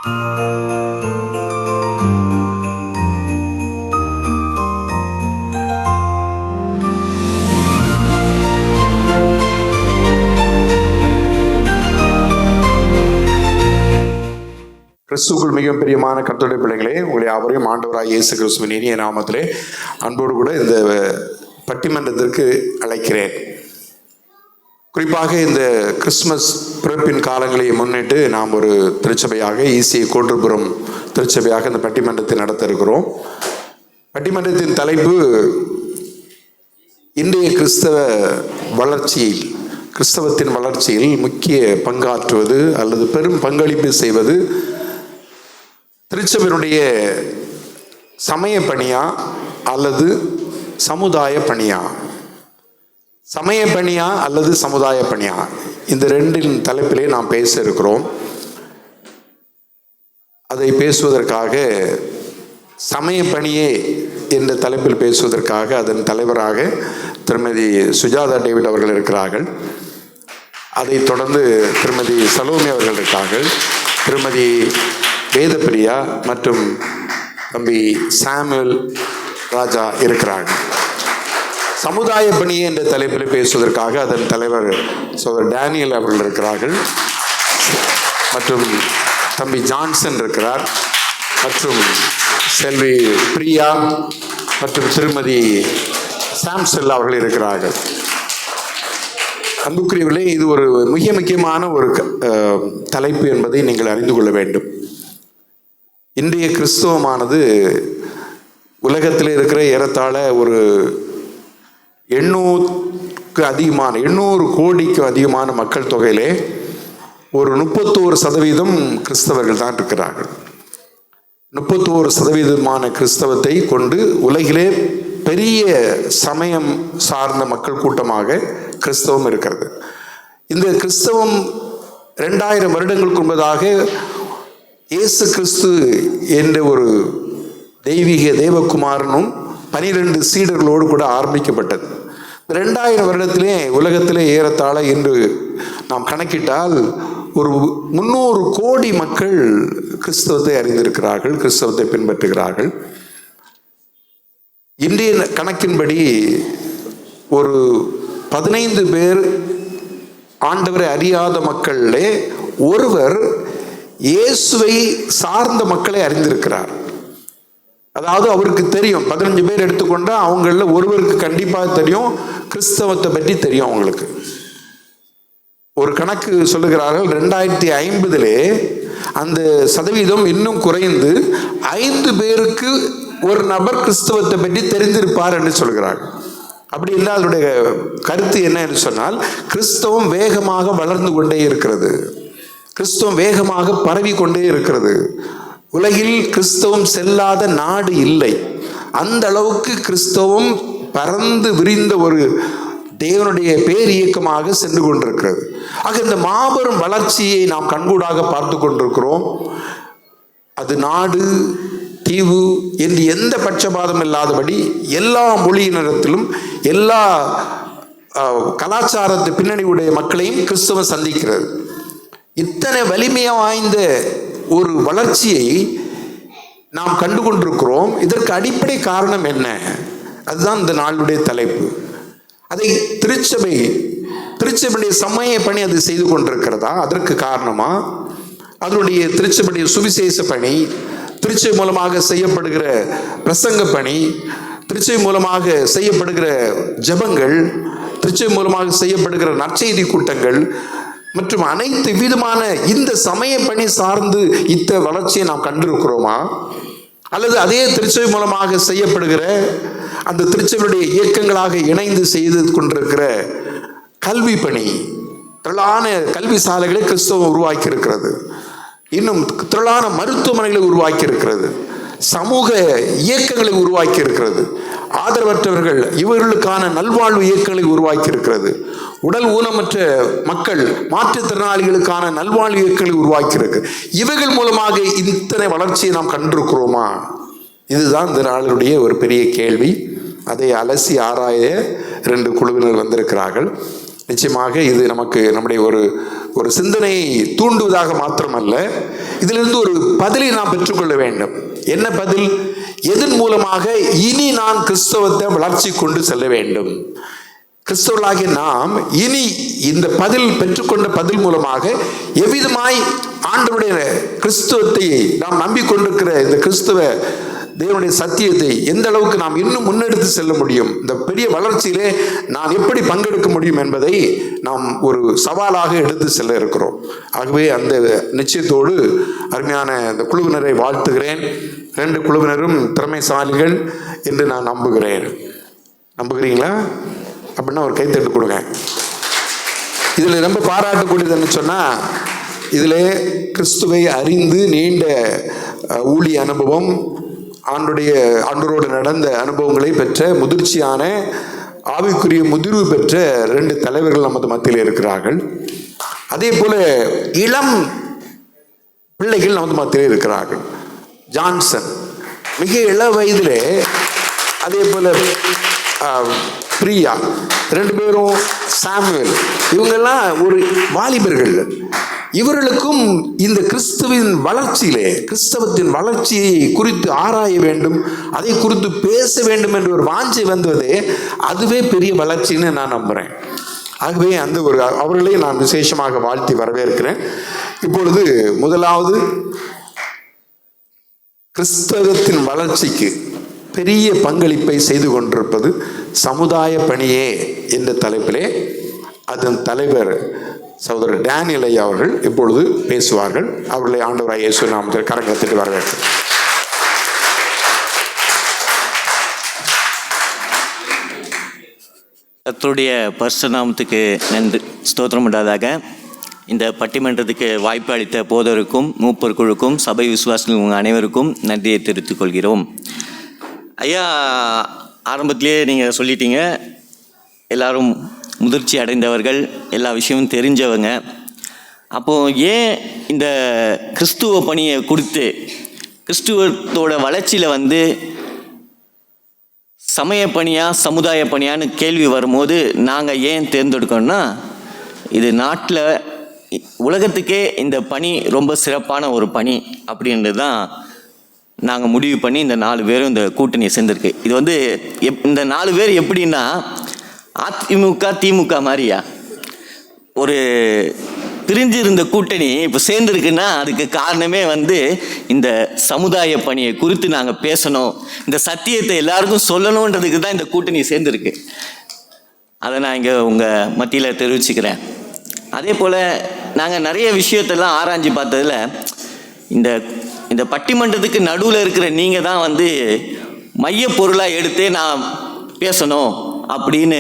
கிறிஸ்துவுக்குள் மிகவும் பிரியமான கர்த்தருடைய பிள்ளைகளே, உங்களை யாவரையும் ஆண்டவராகிய இயேசு கிறிஸ்துவின் இனிய நாமத்திலே அன்போடு கூட இந்த பட்டிமன்றத்திற்கு அழைக்கிறேன். குறிப்பாக இந்த கிறிஸ்துமஸ் பிறப்பின் காலங்களை முன்னிட்டு நாம் ஒரு திருச்சபையாக ஈசிஐ கோட்டுப்புறம் திருச்சபையாக இந்த பட்டிமன்றத்தை நடத்த இருக்கிறோம். பட்டிமன்றத்தின் தலைப்பு இன்றைய கிறிஸ்தவத்தின் வளர்ச்சியில் முக்கிய பங்காற்றுவது அல்லது பெரும் பங்களிப்பு செய்வது திருச்சபையினுடைய சமய பணியா அல்லது சமுதாய பணியா? சமய பணியா அல்லது சமுதாய பணியா? இந்த ரெண்டின் தலைப்பிலே நாம் பேச இருக்கிறோம். அதை பேசுவதற்காக சமய பணியே என்ற தலைப்பில் பேசுவதற்காக அதன் தலைவராக திருமதி சுஜாதா டேவிட் அவர்கள் இருக்கிறார்கள். அதைத் தொடர்ந்து திருமதி சலோமி அவர்கள் இருக்கிறார்கள். திருமதி வேதப்பிரியா மற்றும் தம்பி சாமுவேல் ராஜா இருக்கிறார்கள். சமுதாய பணி என்ற தலைப்பில் பேசுவதற்காக அதன் தலைவர் சோதர் டேனியல் அவர்கள் இருக்கிறார்கள். மற்றும் தம்பி ஜான்சன் இருக்கிறார். மற்றும் செல்வி பிரியா மற்றும் திருமதி சாம்சல் அவர்கள் இருக்கிறார்கள். அன்புக்குரியவர்களே, இது ஒரு மிக முக்கியமான ஒரு தலைப்பு என்பதை நீங்கள் அறிந்து கொள்ள வேண்டும். இன்றைய கிறிஸ்தவமானது உலகத்தில் இருக்கிற ஏறத்தாழ ஒரு 800 கோடிக்கு அதிகமான மக்கள் தொகையிலே ஒரு 31% கிறிஸ்தவர்கள் தான் இருக்கிறார்கள். 31% கிறிஸ்தவத்தை கொண்டு உலகிலே பெரிய சமயம் சார்ந்த மக்கள் கூட்டமாக கிறிஸ்தவம் இருக்கிறது. இந்த கிறிஸ்தவம் 2000 வருடங்களுக்கு முன்பதாக இயேசு கிறிஸ்து என்ற ஒரு தேவகுமாரனும் 12 சீடர்களோடு கூட ஆரம்பிக்கப்பட்டது. 2000 வருடத்திலே உலகத்திலே ஏறத்தாழ இன்று நாம் கணக்கிட்டால் ஒரு 300 கோடி மக்கள் கிறிஸ்தவத்தை அறிந்திருக்கிறார்கள், கிறிஸ்தவத்தை பின்பற்றுகிறார்கள். இன்றைய கணக்கின்படி ஒரு 15 பேர் ஆண்டவரை அறியாத மக்களிலே ஒருவர் இயேசுவை சார்ந்த மக்களை அறிந்திருக்கிறார். அதாவது அவருக்கு தெரியும், 15 பேர் எடுத்துக்கொண்டா அவங்களில் ஒருவருக்கு கண்டிப்பாக தெரியும், கிறிஸ்தவத்தை பற்றி தெரியும். அவங்களுக்கு ஒரு கணக்கு சொல்லுகிறார்கள், 2050 அந்த சதவீதம் இன்னும் குறைந்து 5 பேருக்கு ஒரு நபர் கிறிஸ்தவத்தை பற்றி தெரிந்திருப்பார் என்று சொல்கிறார். அப்படி இல்லை, அதனுடைய கருத்து என்ன என்று சொன்னால், கிறிஸ்தவம் வேகமாக வளர்ந்து கொண்டே இருக்கிறது, கிறிஸ்தவம் வேகமாக பரவி கொண்டே இருக்கிறது. உலகில் கிறிஸ்தவம் செல்லாத நாடு இல்லை. அந்த அளவுக்கு கிறிஸ்தவம் பறந்து விரிந்த ஒரு தேவனுடைய பேர் இயக்கமாக சென்று கொண்டிருக்கிறது. ஆக இந்த மாபெரும் வளர்ச்சியை நாம் கண்கூடாக பார்த்து கொண்டிருக்கிறோம். அது நாடு தீவு என்று எந்த பட்சபாதம் இல்லாதபடி எல்லா மொழியினத்திலும் எல்லா கலாச்சாரத்து பின்னணியுடைய மக்களையும் கிறிஸ்தவம் சந்திக்கிறது. இத்தனை வலிமையாக வாய்ந்த ஒரு வளர்ச்சியை நாம் கண்டு கொண்டிருக்கிறோம். இதற்கு அடிப்படை காரணம் என்ன? அதுதான் இந்த நாளுடைய தலைப்பு. அதை திருச்சபையுடைய சமய பணி அது செய்து கொண்டிருக்கிறதா? அதற்கு காரணமா? அதனுடைய திருச்சபையுடைய சுவிசேஷ பணி, திருச்சபை மூலமாக செய்யப்படுகிற பிரசங்க பணி, திருச்சபை மூலமாக செய்யப்படுகிற ஜெபங்கள், திருச்சபை மூலமாக செய்யப்படுகிற நற்செய்தி கூட்டங்கள் மற்றும் அனைத்து விதமான இந்த சமய பணி சார்ந்து இத்த வளர்ச்சியை நாம் கண்டிருக்கிறோமா? அல்லது அதே திருச்சபை மூலமாக செய்யப்படுகிற அந்த திருச்சபையுடைய இயக்கங்களாக இணைந்து செய்து கொண்டிருக்கிற கல்வி பணி, திரளான கல்வி சாலைகளை கிறிஸ்தவம் உருவாக்கி இருக்கிறது, இன்னும் திரளான மருத்துவமனைகளை உருவாக்கி இருக்கிறது, சமூக இயக்கங்களை உருவாக்கி இருக்கிறது, ஆதரவற்றவர்கள் இவர்களுக்கான நல்வாழ்வு இயக்கங்களை உருவாக்கி இருக்கிறது, உடல் ஊனமற்ற மக்கள் மாற்றுத்திறனாளிகளுக்கான நல்வாழ்வு இயக்கங்களை உருவாக்கி இருக்கு. இவைகள் மூலமாக இத்தனை வளர்ச்சியை நாம் கண்டிருக்கிறோமா? இதுதான் இந்த நாளுடைய ஒரு பெரிய கேள்வி. அதை அலசி ஆராய 2 குழுவினர் வந்திருக்கிறார்கள். நிச்சயமாக இது நமக்கு நம்முடைய ஒரு சிந்தனையை தூண்டுவதாக மாத்திரமல்ல, இதிலிருந்து ஒரு பதிலை நாம் பெற்றுக்கொள்ள வேண்டும். என்ன பதில்? எதன் மூலமாக இனி நான் கிறிஸ்தவத்தை வளர்ச்சி கொண்டு செல்ல வேண்டும்? கிறிஸ்தவர்களாகிய நாம் இனி இந்த பதில் பெற்றுக்கொண்ட பதில் மூலமாக எவ்விதமாய் ஆண்டவருடைய கிறிஸ்தவத்தை நாம் நம்பிக்கொண்டிருக்கிற இந்த கிறிஸ்தவ தேவனுடைய சத்தியத்தை எந்த அளவுக்கு நாம் இன்னும் முன்னெடுத்து செல்ல முடியும், இந்த பெரிய வளர்ச்சியிலே நான் எப்படி பங்கெடுக்க முடியும் என்பதை நாம் ஒரு சவாலாக எடுத்து செல்ல இருக்கிறோம். ஆகவே அந்த நிச்சயத்தோடு அருமையான இந்த குழுவினரை வாழ்த்துகிறேன். 2 குழுவினரும் திறமைசாலிகள் என்று நான் நம்புகிறேன். நம்புகிறீங்களா? அப்படின்னா ஒரு கைத்தட்டு கொடுங்க. இதில் ரொம்ப பாராட்டக்கூடியதுன்னு சொன்னால், இதில் கிறிஸ்துவை அறிந்து நீண்ட ஊழிய அனுபவம், ஆண்டவரோடு நடந்த அனுபவங்களை பெற்ற முதிர்ச்சியான ஆவிக்குரிய முதிர்வு பெற்ற 2 தலைவர்கள் நமது மத்தியில் இருக்கிறார்கள். அதே போல இளம் பிள்ளைகள் நமது மத்தியில் இருக்கிறார்கள். ஜான்சன் மிக இள வயதிலே, அதே போல பிரியா, 2 பேரும் சாமுவேல், இவங்கெல்லாம் ஒரு வாலிபர்கள். இவர்களுக்கும் இந்த கிறிஸ்துவின் வளர்ச்சியிலே, கிறிஸ்தவத்தின் வளர்ச்சியை குறித்து ஆராய வேண்டும், அதை குறித்து பேச வேண்டும் என்ற ஒரு வாஞ்சை வந்ததே அதுவே பெரிய வளர்ச்சின்னு நான் நம்புகிறேன். ஆகவே அந்த அவர்களை நான் விசேஷமாக வாழ்த்தி வரவேற்கிறேன். இப்பொழுது முதலாவது கிறிஸ்தவத்தின் வளர்ச்சிக்கு பெரிய பங்களிப்பை செய்து கொண்டிருப்பது சமுதாய பணியே என்ற தலைப்பிலே அதன் தலைவர் சகோதரர் டேனியல் ஐயா அவர்கள் இப்பொழுது பேசுவார்கள். அவர்களை ஆண்டவராய் இயேசு நாமத்தில் கரங்கத்திட்டு வரவேற்கிறேன். கர்த்தருடைய பரிசுத்த நாமத்துக்கு நன்றி, ஸ்தோத்திரம் உண்டாதாக. இந்த பட்டிமன்றத்துக்கு வாய்ப்பு அளித்த போதருக்கும் மூப்பர் குழுக்கும் சபை விசுவாசிகள் அனைவருக்கும் நன்றியை தெரிவித்துக் கொள்கிறோம். ஐயா, ஆரம்பத்திலே நீங்கள் சொல்லிட்டீங்க, எல்லாரும் முதிர்ச்சி அடைந்தவர்கள், எல்லா விஷயமும் தெரிஞ்சவங்க. அப்போது ஏன் இந்த கிறிஸ்துவ பணியை கொடுத்து கிறிஸ்துவத்தோட வளர்ச்சியில் சமய பணியா சமுதாய பணியான்னு கேள்வி வரும்போது நாங்கள் ஏன் தேர்ந்தெடுக்கணும்னா, இது நாட்டில் உலகத்துக்கே இந்த பணி ரொம்ப சிறப்பான ஒரு பணி அப்படின்றது தான் நாங்கள் முடிவு பண்ணி இந்த 4 பேரும் இந்த கூட்டணியை சேர்ந்துருக்கு. இது இந்த 4 பேர் எப்படின்னா அதிமுக திமுக மாதிரியா, ஒரு பிரிஞ்சு இருந்த கூட்டணி இப்போ சேர்ந்துருக்குன்னா அதுக்கு காரணமே இந்த சமுதாய பணியை குறித்து நாங்கள் பேசணும், இந்த சத்தியத்தை எல்லாருக்கும் சொல்லணுன்றதுக்கு தான் இந்த கூட்டணி சேர்ந்துருக்கு. அதை நான் இங்கே உங்கள் மத்தியில் தெரிவிச்சுக்கிறேன். அதே போல் நாங்கள் நிறைய விஷயத்தெல்லாம் ஆராய்ச்சி பார்த்ததில் இந்த பட்டிமன்றத்துக்கு நடுவில் இருக்கிற நீங்கள் தான் மைய பொருளாக எடுத்தே நான் பேசணும் அப்படின்னு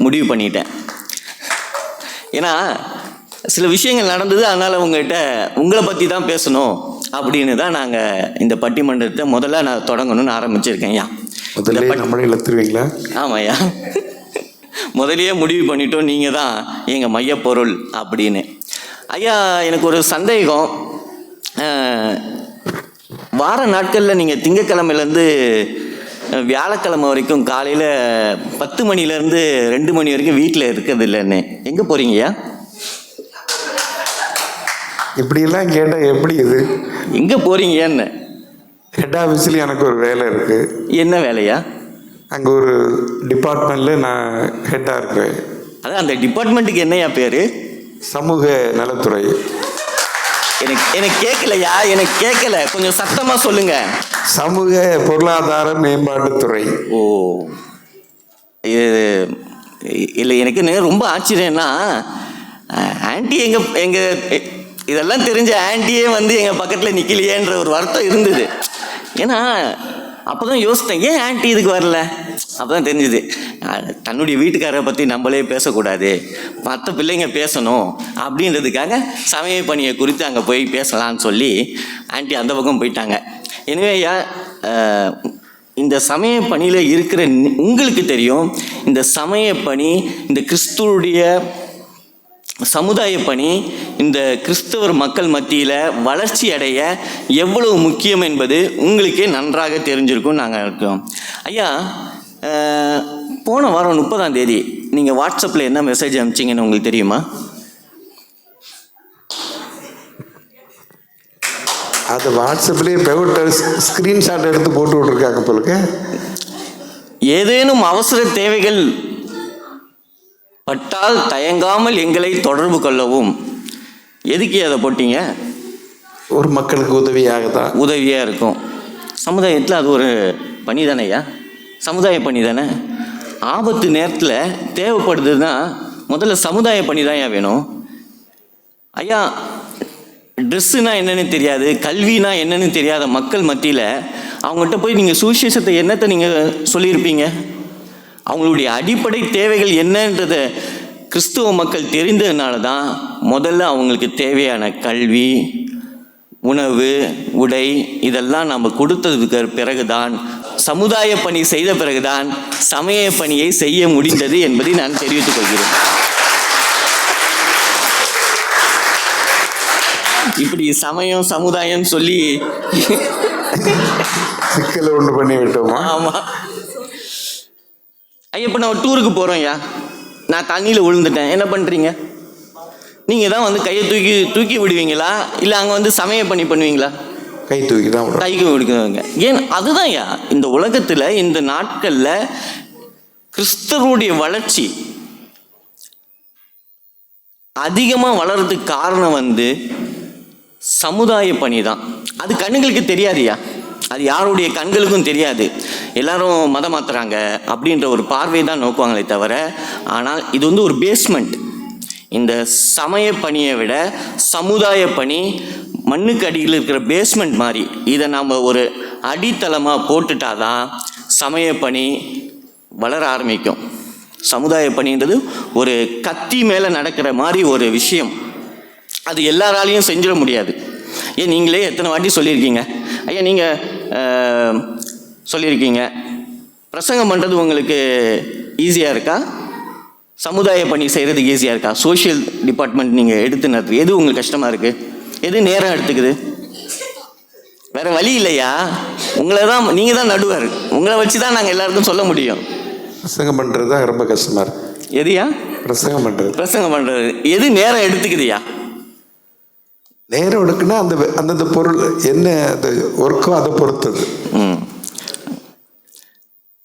முடிவு பண்ணிட்டேன். ஏன்னா சில விஷயங்கள் நடந்தது, அதனால் உங்களை பற்றி தான் பேசணும் அப்படின்னு தான் நாங்கள் இந்த பட்டிமன்றத்தை முதல்ல நான் தொடங்கணும்னு ஆரம்பிச்சிருக்கேன். ஐயா, நம்மளே இழுத்துருவீங்களா? ஆமாய்யா, முதலையே முடிவு பண்ணிட்டோம், நீங்கள் தான் எங்கள் மையப்பொருள் அப்படின்னு. ஐயா, எனக்கு ஒரு சந்தேகம். வார நாட்களில் நீங்கள் திங்கக்கிழமையிலேருந்து வியாழக்கிழமை வரைக்கும் காலையில் 10 மணிலேருந்து 2 மணி வரைக்கும் வீட்டில் இருக்கிறது இல்லைன்னு, எங்கே போகிறீங்கய்யா? இப்படியெல்லாம் கேட்டால் எப்படி? இது எங்கே போகிறீங்கன்னு. ஹெட் ஆஃபீஸில் எனக்கு ஒரு வேலை இருக்குது. என்ன வேலையா? அங்கே ஒரு டிபார்ட்மெண்ட்டில் நான் ஹெட்டாக இருக்கிறேன். அதான் அந்த டிபார்ட்மெண்ட்டுக்கு என்னையா பேர்? சமூக நலத்துறை. எனக்கு கேட்கலையா, எனக்கு கேட்கல, கொஞ்சம் சத்தமாக சொல்லுங்க. சமூக பொருளாதார மேம்பாட்டுத்துறை. ஓ, இல்லை, எனக்கு ரொம்ப ஆச்சரியம்னா, ஆன்ட்டி எங்கள் இதெல்லாம் தெரிஞ்ச ஆன்ட்டியே எங்கள் பக்கத்தில் நிற்கலையேன்ற ஒரு வருத்தம் இருந்தது. ஏன்னா அப்போ தான் யோசித்தேன், ஏன் ஆன்ட்டி இதுக்கு வரல? அப்போ தான் தெரிஞ்சுது, தன்னுடைய வீட்டுக்காரரை பற்றி நம்மளே பேசக்கூடாது, மற்ற பிள்ளைங்க பேசணும் அப்படின்றதுக்காக சமய பணியை குறித்து அங்கே போய் பேசலான்னு சொல்லி ஆன்ட்டி அந்த பக்கம் போயிட்டாங்க. எனவே இந்த சமய பணியில் இருக்கிற உங்களுக்கு தெரியும், இந்த சமய பணி, இந்த கிறிஸ்துவுடைய சமுதாய பணி இந்த கிறிஸ்தவர் மக்கள் மத்தியில் வளர்ச்சி அடைய எவ்வளவு முக்கியம் என்பது உங்களுக்கே நன்றாக தெரிஞ்சிருக்கும் நாங்கள் இருக்கோம். ஐயா, போன வாரம் 30ஆம் தேதி நீங்கள் வாட்ஸ்அப்பில் என்ன மெசேஜ் அனுப்பிச்சிங்கன்னு உங்களுக்கு தெரியுமா? அது வாட்ஸ்அப்லேயே ஸ்க்ரீன்ஷாட் எடுத்து போட்டு விட்ருக்காங்க போலுக்கு. ஏதேனும் அவசர தேவைகள் பட்டால் தயங்காமல் எங்களை தொடர்பு கொள்ளவும். எதுக்கு அதை போட்டீங்க? ஒரு மக்களுக்கு உதவியாக இருக்கும். சமுதாயத்தில் அது ஒரு பணி தானேயா, சமுதாய பணி தானே. ஆபத்து நேரத்தில் தேவைப்படுதுன்னா முதல்ல சமுதாய பணி தான் வேணும் ஐயா. ட்ரெஸ்ஸுனா என்னன்னு தெரியாது, கல்வினா என்னன்னு தெரியாத மக்கள் மத்தியில் அவங்ககிட்ட போய் நீங்கள் சுவிசேஷத்தை என்னத்தை நீங்கள் சொல்லியிருப்பீங்க? அவங்களுடைய அடிப்படை தேவைகள் என்னன்றதை கிறிஸ்துவ மக்கள் தெரிந்ததுனால தான் முதல்ல அவங்களுக்கு தேவையான கல்வி, உணவு, உடை இதெல்லாம் நம்ம கொடுத்ததுக்கு பிறகுதான், சமுதாய பணி செய்த பிறகுதான் சமய பணியை செய்ய முடிந்தது என்பதை நான் தெரிவித்துக் கொள்கிறேன். இப்படி சமயம் சமுதாயம் சொல்லி சிக்கலை ஒன்று பண்ணி விட்டோமா? ஆமாம் ஐயா. இப்போ நான் டூருக்கு போகிறோம் ஐயா, நான் தண்ணியில் விழுந்துட்டேன், என்ன பண்ணுறீங்க? நீங்கள் தான் வந்து கையை தூக்கி விடுவீங்களா, இல்லை அங்கே வந்து சமய பணி பண்ணுவீங்களா? கை தூக்கி தான் கைக்கு விடுக்குவாங்க. ஏன் அதுதான் ஐயா, இந்த உலகத்தில் இந்த நாட்களில் கிறிஸ்தவருடைய வளர்ச்சி அதிகமாக வளர்றதுக்கு காரணம் வந்து சமுதாய பணி தான். அது கண்ணுங்களுக்கு தெரியாதுயா, அது யாருடைய கண்களுக்கும் தெரியாது. எல்லாரும் மதம் மாத்துறாங்க அப்படின்ற ஒரு பார்வை தான் நோக்குவாங்களே தவிர, ஆனால் இது வந்து ஒரு பேஸ்மெண்ட். இந்த சமய பணியை விட சமுதாய பணி மண்ணுக்கு அடியில் இருக்கிற பேஸ்மெண்ட் மாதிரி. இதை நாம் ஒரு அடித்தளமாக போட்டுட்டாதான் சமய பணி வளர ஆரம்பிக்கும். சமுதாய பணின்றது ஒரு கத்தி மேலே நடக்கிற மாதிரி ஒரு விஷயம். அது எல்லாராலையும் செஞ்சிட முடியாது. ஏன் நீங்களே எத்தனை வாட்டி சொல்லியிருக்கீங்க ஐயா, நீங்கள் சொல்லியிருக்கீங்க, பிரசங்கம் பண்ணுறது உங்களுக்கு ஈஸியாக இருக்கா, சமுதாய பணி செய்கிறதுக்கு ஈஸியாக இருக்கா? சோஷியல் டிபார்ட்மெண்ட் நீங்கள் எடுத்து நடத்துறது எது உங்களுக்கு கஷ்டமாக இருக்குது? எது நேரம் எடுத்துக்குது? வேறு வழி இல்லையா? உங்களை தான், நீங்கள் தான் நடுவர், உங்களை வச்சு தான் நாங்கள் எல்லாருக்கும் சொல்ல முடியும். பிரசங்கம் பண்ணுறது தான் ரொம்ப கஷ்டமாக இருக்குது. எதுயா? பிரசங்கம் பண்ணுறது எது நேரம் எடுத்துக்குதுயா? நேரம் எடுக்குன்னா அந்தந்த பொருள் என்ன அது ஒர்க்கோ அதை பொறுத்தது.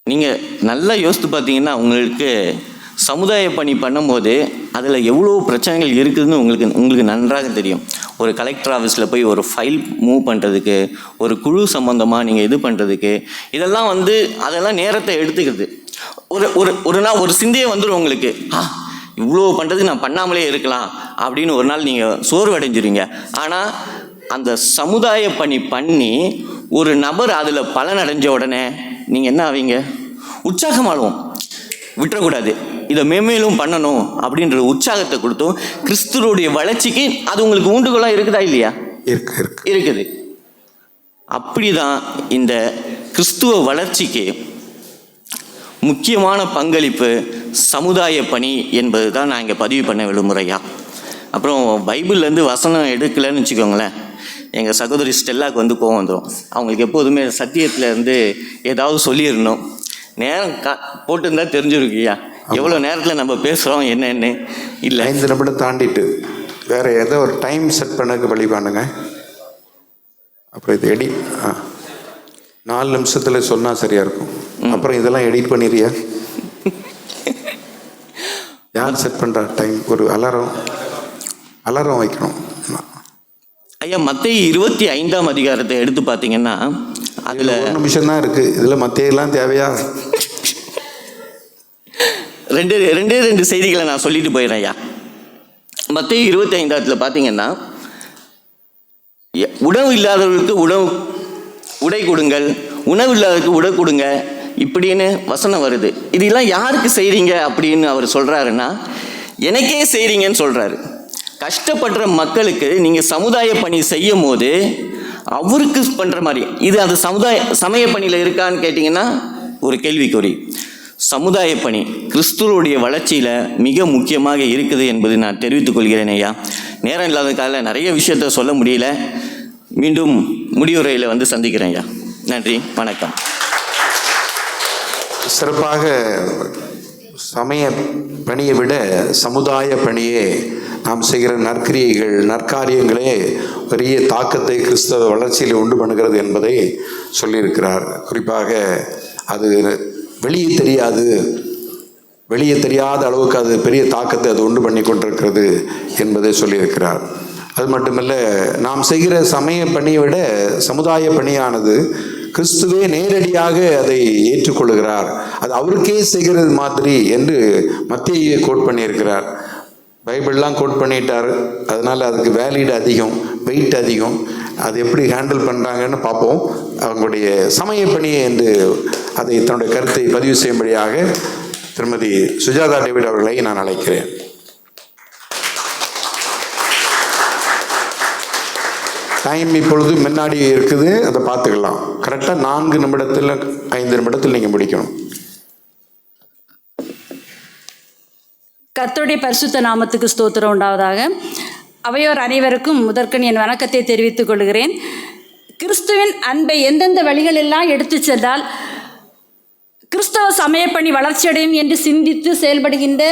நீங்கள் நல்லா யோசித்து பார்த்தீங்கன்னா உங்களுக்கு சமுதாய பணி பண்ணும்போது அதில் எவ்வளோ பிரச்சனைகள் இருக்குதுன்னு உங்களுக்கு நன்றாக தெரியும். ஒரு கலெக்டர் ஆஃபீஸில் போய் ஒரு ஃபைல் மூவ் பண்ணுறதுக்கு, ஒரு குழு சம்மந்தமாக நீங்கள் இது பண்ணுறதுக்கு, இதெல்லாம் வந்து அதெல்லாம் நேரத்தை எடுத்துக்கிறது. ஒரு நாள் ஒரு சிந்தையே வந்துடும் உங்களுக்கு, இவ்வளோ பண்ணுறதுக்கு நான் பண்ணாமலே இருக்கலாம் அப்படின்னு ஒரு நாள் நீங்கள் சோர்வடைஞ்சிருங்க. ஆனால் அந்த சமுதாய பணி பண்ணி ஒரு நபர் அதில் பலன் அடைஞ்ச உடனே நீங்கள் என்ன ஆவீங்க? உற்சாகமாகும். விட்டுறக்கூடாது, இதை மேலும் பண்ணணும் அப்படின்ற உற்சாகத்தை கொடுத்தோம். கிறிஸ்துவோடைய வளர்ச்சிக்கு அது உங்களுக்கு ஊண்டுகோலாக இருக்குதா இல்லையா? இருக்குது. அப்படிதான் இந்த கிறிஸ்துவ வளர்ச்சிக்கு முக்கியமான பங்களிப்பு சமுதாய பணி என்பது தான் நான் இங்கே பதிவு பண்ண விடுமுறையா. அப்புறம் பைபிள்லேருந்து வசனம் எடுக்கலைன்னு வச்சுக்கோங்களேன், எங்கள் சகோதரி ஸ்டெல்லாவுக்கு வந்து கோவம் வந்துடும். அவங்களுக்கு எப்போதுமே சத்தியத்துலேருந்து ஏதாவது சொல்லிடணும். நேரம் போட்டுருந்தா தெரிஞ்சிருக்கியா எவ்வளோ நேரத்தில் நம்ம பேசுகிறோம் என்னன்னு. இல்லை 5 நிமிடம் தாண்டிட்டு வேறு ஏதோ ஒரு டைம் செட் பண்ணக்கு வழி பண்ணுங்க. அப்புறம் இது எடிட் 4 நிமிஷத்தில் சொன்னால் சரியாக இருக்கும். அப்புறம் இதெல்லாம் எடிட் பண்ணிடுறியா? யார் செட் பண்ணுறா டைம்? ஒரு அலாரம் வைக்கணும் ஐயா. மத்தேயு 25ஆம் அதிகாரத்தை எடுத்து பார்த்தீங்கன்னா அதில் 1 நிமிஷம் தான் இருக்குது. இதில் மத்தேயெல்லாம் தேவையா? ரெண்டு செய்திகளை நான் சொல்லிட்டு போயிடுறேன் ஐயா. மத்தேயு 25 பார்த்தீங்கன்னா, உணவு இல்லாதவர்களுக்கு உடை கொடுங்கள், உணவு இல்லாதவருக்கு உடை கொடுங்க இப்படின்னு வசனம் வருது. இதெல்லாம் யாருக்கு செய்கிறீங்க அப்படின்னு அவர் சொல்கிறாருன்னா, எனக்கே செய்கிறீங்கன்னு சொல்கிறாரு. கஷ்டப்படுற மக்களுக்கு நீங்கள் சமுதாய பணி செய்யும் போது அவருக்கு பண்ணுற மாதிரி இது அது சமய பணியில் இருக்கான்னு கேட்டிங்கன்னா ஒரு கேள்விக்குறி. சமுதாய பணி கிறிஸ்துவோடைய வளர்ச்சியில் மிக முக்கியமாக இருக்குது என்பதை நான் தெரிவித்துக் கொள்கிறேன் ஐயா. நேரம் இல்லாத காலையில் நிறைய விஷயத்த சொல்ல முடியல. மீண்டும் முடிவுரையில் வந்து சந்திக்கிறேன் ஐயா. நன்றி, வணக்கம். சிறப்பாக சமய பணியை விட சமுதாய பணியே, நாம் செய்கிற நற்கிரியைகள், நற்காரியங்களே பெரிய தாக்கத்தை கிறிஸ்தவ வளர்ச்சியில் உண்டு பண்ணுகிறது என்பதை சொல்லியிருக்கிறார். குறிப்பாக அது வெளியே தெரியாத அளவுக்கு அது பெரிய தாக்கத்தை அது உண்டு பண்ணி கொண்டிருக்கிறது என்பதை சொல்லியிருக்கிறார். அது மட்டுமல்ல, நாம் செய்கிற சமய பணியை விட சமுதாய பணியானது கிறிஸ்துவே நேரடியாக அதை ஏற்றுக்கொள்கிறார், அது அவருக்கே செய்கிறது மாதிரி என்று மத்தேயுவை கோட் பண்ணியிருக்கிறார். பைபிள்லாம் கோட் பண்ணிட்டார், அதனால் அதுக்கு வேலிட் அதிகம், வெயிட் அதிகம். அது எப்படி ஹேண்டில் பண்ணுறாங்கன்னு பார்ப்போம். அவங்களுடைய சமய பணியை என்று அதை தன்னுடைய கருத்தை பதிவு செய்யும்படியாக திருமதி சுஜாதா டேவிட் அவர்களை நான் அழைக்கிறேன். டைம் இப்பொழுது முன்னாடி இருக்குது, அதை பார்த்துக்கலாம். கரெக்டாக 4 நிமிடத்தில் 5 நிமிடத்தில் நீங்கள் முடிக்கணும். கர்த்தருடைய பரிசுத்த நாமத்துக்கு ஸ்தோத்திரம் உண்டாவதாக. அவையோர் அனைவருக்கும் முதற்கண் என் வணக்கத்தை தெரிவித்துக் கொள்கிறேன். கிறிஸ்துவின் அன்பை எந்தெந்த வழிகளெல்லாம் எடுத்து சென்றால் கிறிஸ்தவ சமயப்பணி வளர்ச்சியடையும் என்று சிந்தித்து செயல்படுகின்ற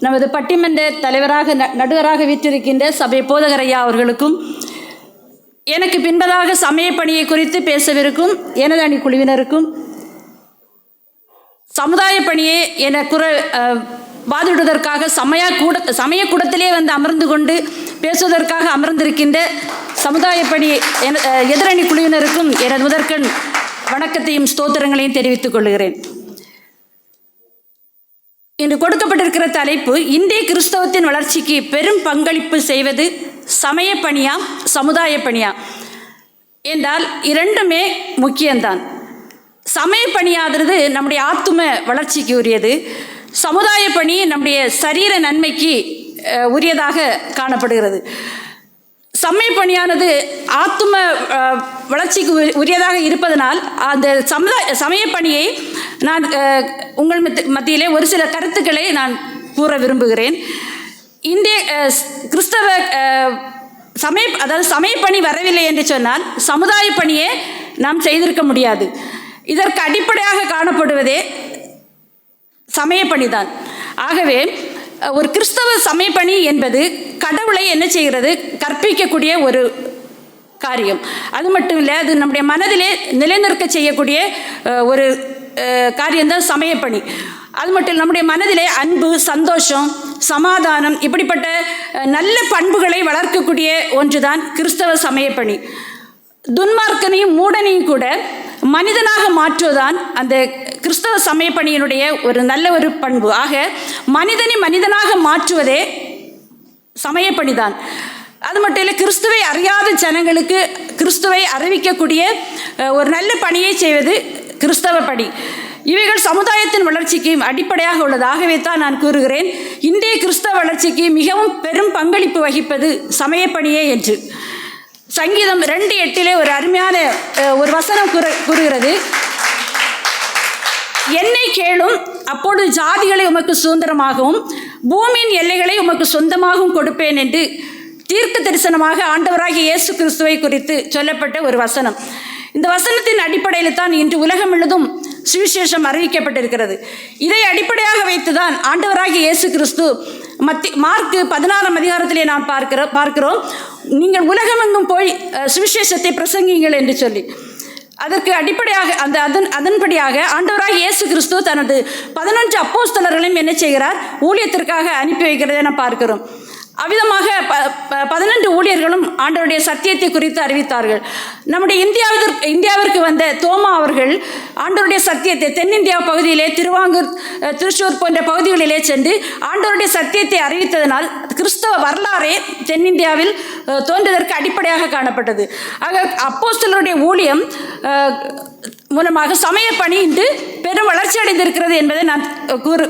நமது பட்டிமன்ற தலைவராக நடுவராக வீற்றிருக்கின்ற சபை போதகர் ஐயா அவர்களுக்கும், எனக்கு பின்பதாக சமயப்பணியை குறித்து பேசவிருக்கும் எனது அணி குழுவினருக்கும், சமுதாய பணியை என வாதிடுவதற்காக சமயக்கூடத்திலே வந்து அமர்ந்து கொண்டு பேசுவதற்காக அமர்ந்திருக்கின்ற சமுதாய பணி எதிரணி குழுவினருக்கும் எனது முதற்கண் வணக்கத்தையும் ஸ்தோத்திரங்களையும் தெரிவித்துக் கொள்கிறேன். இன்று கொடுக்கப்பட்டிருக்கிற தலைப்பு, இந்திய கிறிஸ்தவத்தின் வளர்ச்சிக்கு பெரும் பங்களிப்பு செய்வது சமய பணியா சமுதாய பணியா என்றால் இரண்டுமே முக்கியம்தான். சமய பணியாகிறது நம்முடைய ஆத்தும வளர்ச்சிக்கு உரியது, சமுதாய பணி நம்முடைய சரீர நன்மைக்கு உரியதாக காணப்படுகிறது. சமய பணியானது ஆத்தும வளர்ச்சிக்கு உரியதாக இருப்பதனால் அந்த சமய பணியை நான் உங்கள் மத்தியிலே ஒரு சில கருத்துக்களை நான் கூற விரும்புகிறேன். இந்திய கிறிஸ்தவ சமயப்பணி வரவில்லை என்று சொன்னால் சமுதாய பணியை நாம் செய்திருக்க முடியாது. இதற்கு அடிப்படையாக காணப்படுவதே சமயப்பணிதான். ஆகவே ஒரு கிறிஸ்தவ சமயப்பணி என்பது கடவுளை என்ன செய்கிறது, கற்பிக்கக்கூடிய ஒரு காரியம். அது மட்டும் இல்லை, அது நம்முடைய மனதிலே நிலைநிற்க செய்யக்கூடிய ஒரு காரியம்தான் சமயப்பணி. அது மட்டும் இல்லை, நம்முடைய மனதிலே அன்பு, சந்தோஷம், சமாதானம், இப்படிப்பட்ட நல்ல பண்புகளை வளர்க்கக்கூடிய ஒன்றுதான் கிறிஸ்தவ சமயப்பணி. துன்மார்க்கனையும் மூடனையும் கூட மனிதனாக மாற்றுவதுதான் அந்த கிறிஸ்தவ சமயப்பணியினுடைய ஒரு நல்ல ஒரு பண்பு. ஆக மனிதனை மனிதனாக மாற்றுவதே சமயப்பணிதான். அது மட்டும் இல்லை, கிறிஸ்துவை அறியாத ஜனங்களுக்கு கிறிஸ்துவை அறிவிக்கக்கூடிய ஒரு நல்ல பணியை செய்வது கிறிஸ்தவ பணி. இவைகள் சமுதாயத்தின் வளர்ச்சிக்கு அடிப்படையாக உள்ளது. ஆகவே தான் நான் கூறுகிறேன், இந்திய கிறிஸ்தவ வளர்ச்சிக்கு மிகவும் பெரும் பங்களிப்பு வகிப்பது சமயப்பணியே என்று. சங்கீதம் 2:8 ஒரு அருமையான ஒரு வசனம் கூறுகிறது, என்னை கேளும் அப்பொழுது ஜாதிகளை உமக்கு சுதந்திரமாகவும் பூமியின் எல்லைகளை உமக்கு சொந்தமாகவும் கொடுப்பேன் என்று தீர்க்க தரிசனமாக ஆண்டவராகிய இயேசு கிறிஸ்துவை குறித்து சொல்லப்பட்ட ஒரு வசனம். இந்த வசனத்தின் அடிப்படையில் தான் இன்று உலகம் முழுவதும் சுவிசேஷம் அறிவிக்கப்பட்டிருக்கிறது. இதை அடிப்படையாக வைத்துதான் ஆண்டவராகிய இயேசு கிறிஸ்து மார்க்கு 16ஆம் அதிகாரத்திலே நாம் பார்க்கிறோம், நீங்கள் உலகமெங்கும் போய் சுவிசேஷத்தை பிரசங்கிங்கள் என்று சொல்லி. அதற்கு அடிப்படையாக அதன்படியாக ஆண்டவராகிய இயேசு கிறிஸ்து தனது 11 அப்போஸ்தலர்களையும் என்ன செய்கிறார், ஊழியத்திற்காக அனுப்பி வைக்கிறதை நாம் பார்க்கிறோம். அவ்விதமாக 12 ஊழியர்களும் ஆண்டவருடைய சத்தியத்தை குறித்து அறிவித்தார்கள். நம்முடைய இந்தியாவிற்கு வந்த தோமா அவர்கள் ஆண்டவருடைய சத்தியத்தை தென்னிந்தியா பகுதியிலே திருவாங்கூர், திருச்சூர் போன்ற பகுதிகளிலே சென்று ஆண்டவருடைய சத்தியத்தை அறிவித்ததனால் கிறிஸ்தவ வரலாறே தென்னிந்தியாவில் தோன்றுவதற்கு அடிப்படையாக காணப்பட்டது. ஆக அப்போஸ்தலருடைய ஊழியம் மூலமாக சமய பணி இன்று பெரும் வளர்ச்சி அடைந்திருக்கிறது என்பதை நான்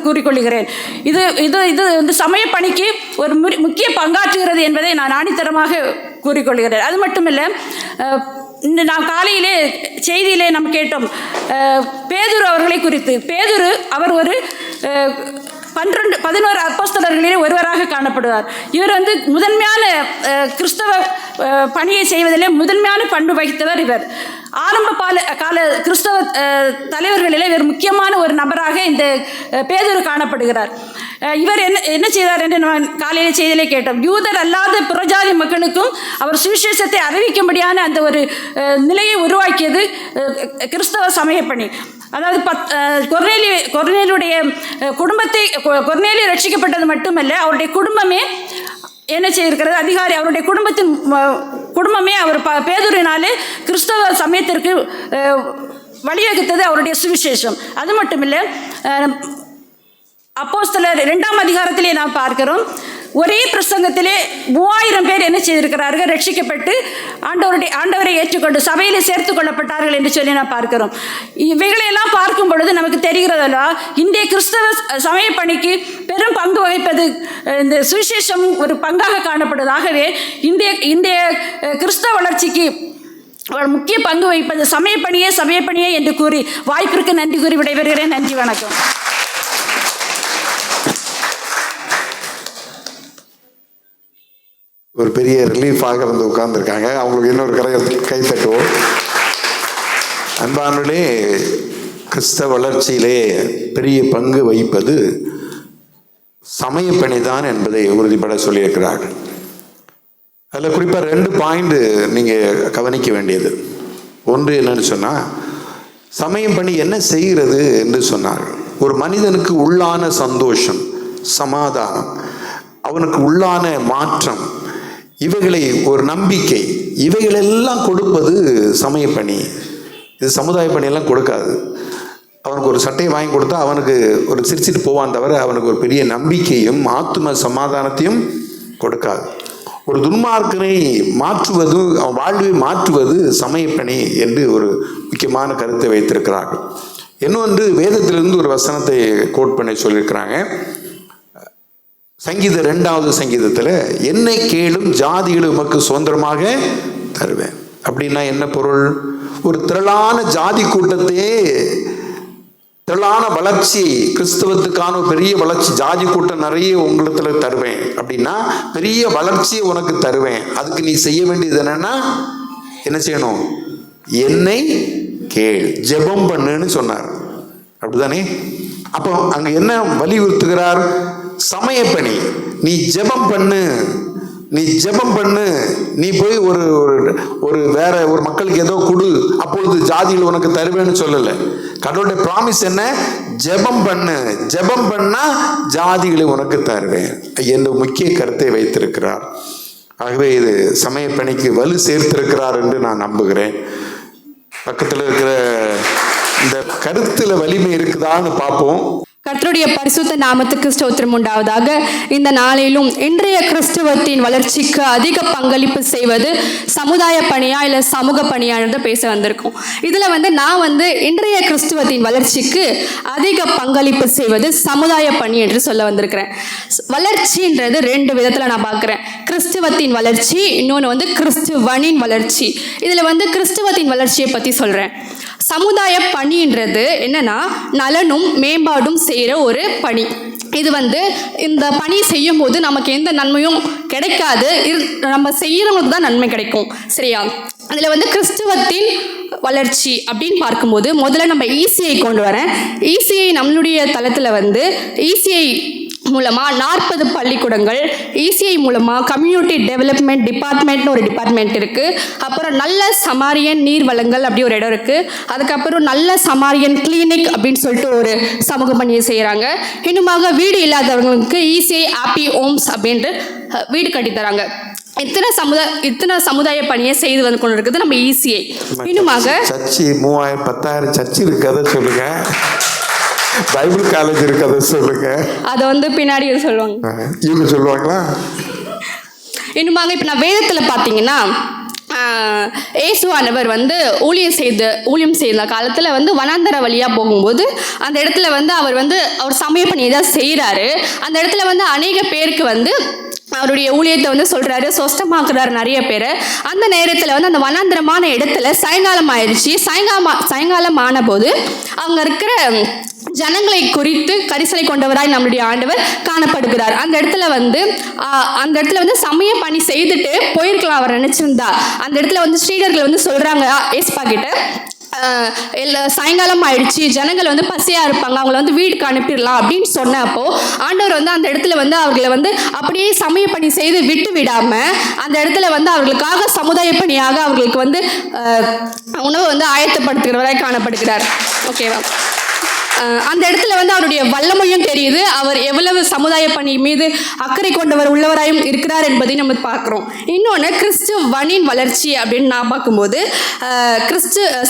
கூறிக்கொள்கிறேன். இது இது இது வந்து சமய பணிக்கு ஒரு முக்கிய பங்காற்றுகிறது என்பதை நான் ஆணித்தரமாக கூறிக்கொள்கிறேன். அது மட்டுமில்லை, இந்த நாம் காலையிலே செய்தியிலே நாம் கேட்டோம் பேதுரு அவர்களை குறித்து. பேதுரு அவர் ஒரு 11 அப்போஸ்தலர்களிலே ஒருவராக காணப்படுவார். இவர் வந்து முதன்மையான கிறிஸ்தவ பணியை செய்வதிலே முதன்மையான பண்பு வகித்தவர் இவர். ஆரம்ப கால கிறிஸ்தவ தலைவர்களில் இவர் முக்கியமான ஒரு நபராக இந்த பேதுரு காணப்படுகிறார். இவர் என்ன செய்தார் என்று நான் காலையில் செய்தியிலே கேட்டோம். யூதர் அல்லாத புறஜாதி மக்களுக்கும் அவர் சுவிசேஷத்தை அறிவிக்கும்படியான அந்த ஒரு நிலையை உருவாக்கியது கிறிஸ்தவ சமயப்பணி. அதாவது கொர்நேலியுடைய குடும்பத்தை கொர்நேலி ரட்சிக்கப்பட்டது மட்டுமல்ல, அவருடைய குடும்பமே என்ன செய்திருக்கிறது, அதிகாரி அவருடைய குடும்பமே அவர் பேதுருவினாலே கிறிஸ்தவ சமயத்திற்கு வழிவகுத்தது அவருடைய சுவிசேஷம். அது மட்டுமில்லை, அப்போஸ்தலர் 2ஆம் அதிகாரத்திலே நாம் பார்க்கிறோம், ஒரே பிரசங்கத்திலே 3000 பேர் என்ன செய்திருக்கிறார்கள், ரட்சிக்கப்பட்டு ஆண்டவரை ஏற்றுக்கொண்டு சபையிலே சேர்த்து கொள்ளப்பட்டார்கள் என்று சொல்லி நாம் பார்க்கிறோம். இவைகளையெல்லாம் பார்க்கும் பொழுது நமக்கு தெரிகிறதல்ல, இந்திய கிறிஸ்தவ சமய பணிக்கு பெரும் பங்கு வகிப்பது இந்த சுவிசேஷம் ஒரு பங்காக காணப்படுது. ஆகவே இந்திய கிறிஸ்தவ வளர்ச்சிக்கு முக்கிய பங்கு வகிப்பது சமயப்பணியே என்று கூறி வாய்ப்பிற்கு நன்றி கூறி விடைபெறுகிறேன். நன்றி, வணக்கம். ஒரு பெரிய ரிலீஃபாக வந்து உட்கார்ந்துருக்காங்க. அவங்களுக்கு இன்னொரு கை தட்டுவோம். அன்பானே, கிறிஸ்தவ வளர்ச்சியிலே பெரிய பங்கு வகிப்பது சமயப்பணி தான் என்பதை உறுதிப்பட சொல்லியிருக்கிறார்கள். அதில் குறிப்பாக 2 பாயிண்ட் நீங்கள் கவனிக்க வேண்டியது. ஒன்று என்னன்னு சொன்னால், சமயம் பணி என்ன செய்கிறது என்று சொன்னார்கள். ஒரு மனிதனுக்கு உள்ளான சந்தோஷம், சமாதானம், அவனுக்கு உள்ளான மாற்றம், இவைகளை ஒரு நம்பிக்கை, இவைகளெல்லாம் கொடுப்பது சமயப்பணி. இது சமுதாய பணியெல்லாம் கொடுக்காது. அவனுக்கு ஒரு சட்டையை வாங்கி கொடுத்தா அவனுக்கு ஒரு சிரிச்சிட்டு போவான் தவிர அவனுக்கு ஒரு பெரிய நம்பிக்கையும் ஆத்ம சமாதானத்தையும் கொடுக்காது. ஒரு துன்மார்க்கனை மாற்றுவது, அவன் வாழ்வை மாற்றுவது சமயப்பணி என்று ஒரு முக்கியமான கருத்தை வைத்திருக்கிறார்கள். இன்னொன்று, வேதத்திலிருந்து ஒரு வசனத்தை கோட் பண்ணி சொல்லியிருக்கிறாங்க. சங்கீத 2ஆவது சங்கீதத்தில், என்னை கேளும் ஜாதிகளை உமக்கு சுதந்திரமாக தருவேன். அப்படின்னா என்ன பொருள்? ஒரு திரளான ஜாதி கூட்டத்தையே, திரளான வளர்ச்சி, கிறிஸ்தவத்துக்கான ஒரு பெரிய வளர்ச்சி, ஜாதி கூட்டம் நிறைய உங்களிடத்துல தருவேன். அப்படின்னா பெரிய வளர்ச்சியை உனக்கு தருவேன். அதுக்கு நீ செய்ய வேண்டியது என்னன்னா, என்ன செய்யணும்? என்னை கேள், ஜெபம் பண்ணுன்னு சொன்னார். அப்படிதானே? அப்போ அங்க என்ன வலியுறுத்துகிறார்? சமயப்பணி. நீ ஜெபம் பண்ணு, நீ போய் ஒரு வேற ஒரு மக்களுக்கு ஏதோ கொடு, அப்பொழுது ஜாதிகள் உனக்கு தருவேன்னு சொல்லல. கடவுளுடைய ப்ராமிஸ் என்ன? ஜெபம் பண்ணா ஜாதிகளை உனக்கு தருவேன் என்ற முக்கிய கருத்தை வைத்திருக்கிறார். ஆகவே இது சமயப்பணிக்கு வலு சேர்த்திருக்கிறார் என்று நான் நம்புகிறேன். பக்கத்தில் இருக்கிற இந்த கருத்துல வலிமை இருக்குதான்னு பார்ப்போம். கர்த்தருடைய பரிசுத்த நாமத்துக்கு ஸ்தோத்திரம் உண்டாவதாக. இந்த நாளிலும் இன்றைய கிறிஸ்துவத்தின் வளர்ச்சிக்கு அதிக பங்களிப்பு செய்வது சமுதாய பணியா இல்லை சமூக பணியானது பேச வந்திருக்கோம். இதில் நான் இன்றைய கிறிஸ்துவத்தின் வளர்ச்சிக்கு அதிக பங்களிப்பு செய்வது சமுதாய பணி என்று சொல்ல வந்திருக்கிறேன். வளர்ச்சின்றது 2 விதத்தில் நான் பார்க்குறேன். கிறிஸ்துவத்தின் வளர்ச்சி, இன்னொன்று கிறிஸ்துவனின் வளர்ச்சி. இதில் கிறிஸ்துவத்தின் வளர்ச்சியை பற்றி சொல்கிறேன். சமுதாய பணின்றது என்னன்னா, நலனும் மேம்பாடும் செய்கிற ஒரு பணி. இது இந்த பணி செய்யும் போது நமக்கு எந்த நன்மையும் கிடைக்காது, நம்ம செய்கிறவங்களுக்கு தான் நன்மை கிடைக்கும். சரியா? அதில் கிறிஸ்துவத்தின் வளர்ச்சி அப்படின்னு பார்க்கும்போது முதல்ல நம்ம ஈசிஐ கொண்டு வரேன். ஈசிஐ நம்மளுடைய தளத்தில் ஈசிஐ மூலமாக 40 பள்ளிக்கூடங்கள், ஈசிஐ மூலமாக கம்யூனிட்டி டெவலப்மெண்ட் டிபார்ட்மெண்ட்னு ஒரு டிபார்ட்மெண்ட் இருக்குது. அப்புறம் நல்ல சமாரியன் நீர் வளங்கள் அப்படி ஒரு இடம் இருக்குது. அதுக்கப்புறம் நல்ல சமாரியன் கிளினிக் அப்படின்னு சொல்லிட்டு ஒரு சமூக பணியை செய்கிறாங்க. இன்னுமாக வீடு இல்லாதவங்களுக்கு ஈசிஐ ஹாப்பி ஹோம்ஸ் அப்படின்ட்டு வீடு கட்டித்தராங்க. இத்தனை சமுதாய பணியை செய்து கொண்டு இருக்குது நம்ம ஈசிஐ. இன்னுமாக சர்ச்சி 3000 10,000 சர்ச்சி இருக்கிறத சொல்லுங்க, பைபிள் காலேஜ் இருக்கிறத சொல்லுங்க. அதை பின்னாடி சொல்லுவாங்க, இவங்க சொல்லுவாங்களா? இன்னுமாங்க இப்போ நான் வேதத்தில் பார்த்தீங்கன்னா, இயேசுவானவர் ஊழியம் செய்த காலத்தில் வனாந்தர வழியாக போகும்போது அந்த இடத்துல அவர் சமய பணியை தான் செய்கிறாரு. அந்த இடத்துல அநேக பேருக்கு அவருடைய ஊழியத்தை வந்து சொல்கிறாரு, சொஸ்தமாக்குறாரு நிறைய பேர். அந்த நேரத்தில் வந்து அந்த வனாந்திரமான இடத்துல சாயங்காலம் ஆயிடுச்சு. சாயங்காலம் ஆன போது அவங்க இருக்கிற ஜனங்களை குறித்து கரிசனை கொண்டவராய் நம்மளுடைய ஆண்டவர் காணப்படுகிறார். அந்த இடத்துல வந்து சமய பணி செய்துட்டு போயிருக்கலாம் அவர் நினைச்சிருந்தா. அந்த இடத்துல வந்து ஸ்ரீடர்கள் வந்து சொல்றாங்க ஏசப்பா கிட்ட, சாயங்காலம் ஆயிடுச்சு, ஜனங்கள் வந்து பசியா இருப்பாங்க, அவங்கள வந்து வீட்டுக்கு அனுப்பிடலாம் அப்படின்னு சொன்னப்போ ஆண்டவர் வந்து அந்த இடத்துல வந்து அவர்களை வந்து அப்படியே சமய பணி செய்து விட்டு விடாம அந்த இடத்துல வந்து அவர்களுக்காக சமுதாய பணியாக அவர்களுக்கு வந்து உணவை வந்து ஆயத்தப்படுத்துகிறவராய் காணப்படுகிறார். ஓகேவா? அந்த இடத்துல வந்து அவருடைய வல்லமையும் தெரியுது, அவர் எவ்வளவு சமுதாய பணி மீது அக்கறை கொண்டவர் உள்ளவராயும் இருக்கிறார் என்பதை நம்ம பார்க்குறோம். இன்னொன்று, கிறிஸ்துவனின் வளர்ச்சி அப்படின்னு நான் பார்க்கும்போது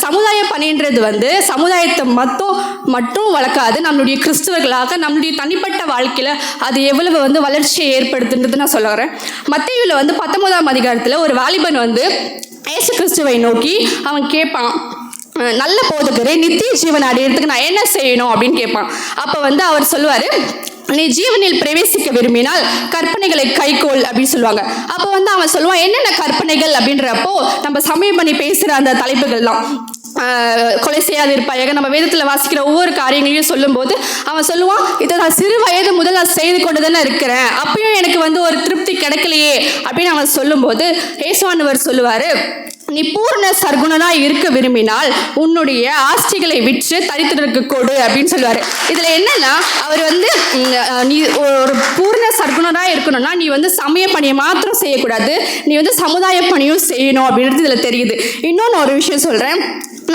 சமுதாய பணின்றது வந்து சமுதாயத்தை மட்டும் வளர்க்காது, நம்மளுடைய கிறிஸ்துவர்களாக நம்மளுடைய தனிப்பட்ட வாழ்க்கையில் அது எவ்வளவு வந்து வளர்ச்சியை ஏற்படுத்துன்றது நான் சொல்ல வரேன். மத்தேயுவில் வந்து 19ஆம் அதிகாரத்தில் ஒரு வாலிபன் வந்து இயேசு கிறிஸ்துவை நோக்கி அவன் கேட்பான், நல்ல போதகரே, நித்திய ஜீவன் அடையிறதுக்கு நான் என்ன செய்யணும் அப்படின்னு கேட்பான். அப்போ வந்து அவர் சொல்லுவார், நீ ஜீவனில் பிரவேசிக்க விரும்பினால் கற்பனைகளை கைக்கோள் அப்படின்னு சொல்லுவாங்க. அப்போ வந்து அவன் சொல்லுவான், என்னென்ன கற்பனைகள் அப்படின்றப்போ நம்ம சமயம் பண்ணி பேசுகிற அந்த தலைப்புகள்லாம், கொலை செய்யாது இருப்பாயாக, நம்ம வேதத்தில் வாசிக்கிற ஒவ்வொரு காரியங்களையும் சொல்லும்போது அவன் சொல்லுவான், இதை நான் சிறு வயது முதல் நான் செய்து கொண்டு தானே இருக்கிறேன், அப்பயும் எனக்கு வந்து ஒரு திருப்தி கிடைக்கலையே அப்படின்னு அவன் சொல்லும்போது இயேசுவானவர் சொல்லுவார், நீ பூர்ண சர்க்குணனாக இருக்க விரும்பினால் உன்னுடைய ஆஸ்திகளை விற்று தரித்திரருக்கு கொடு அப்படின்னு சொல்லுவார். இதில் என்னன்னா, அவர் வந்து நீ ஒரு பூர்ண சர்க்குணனாக இருக்கணும்னா நீ வந்து சமய பணியை மாத்திரம் செய்யக்கூடாது, நீ வந்து சமுதாய பணியும் செய்யணும் அப்படின்றது இதில் தெரியுது. இன்னொன்று ஒரு விஷயம் சொல்கிறேன்,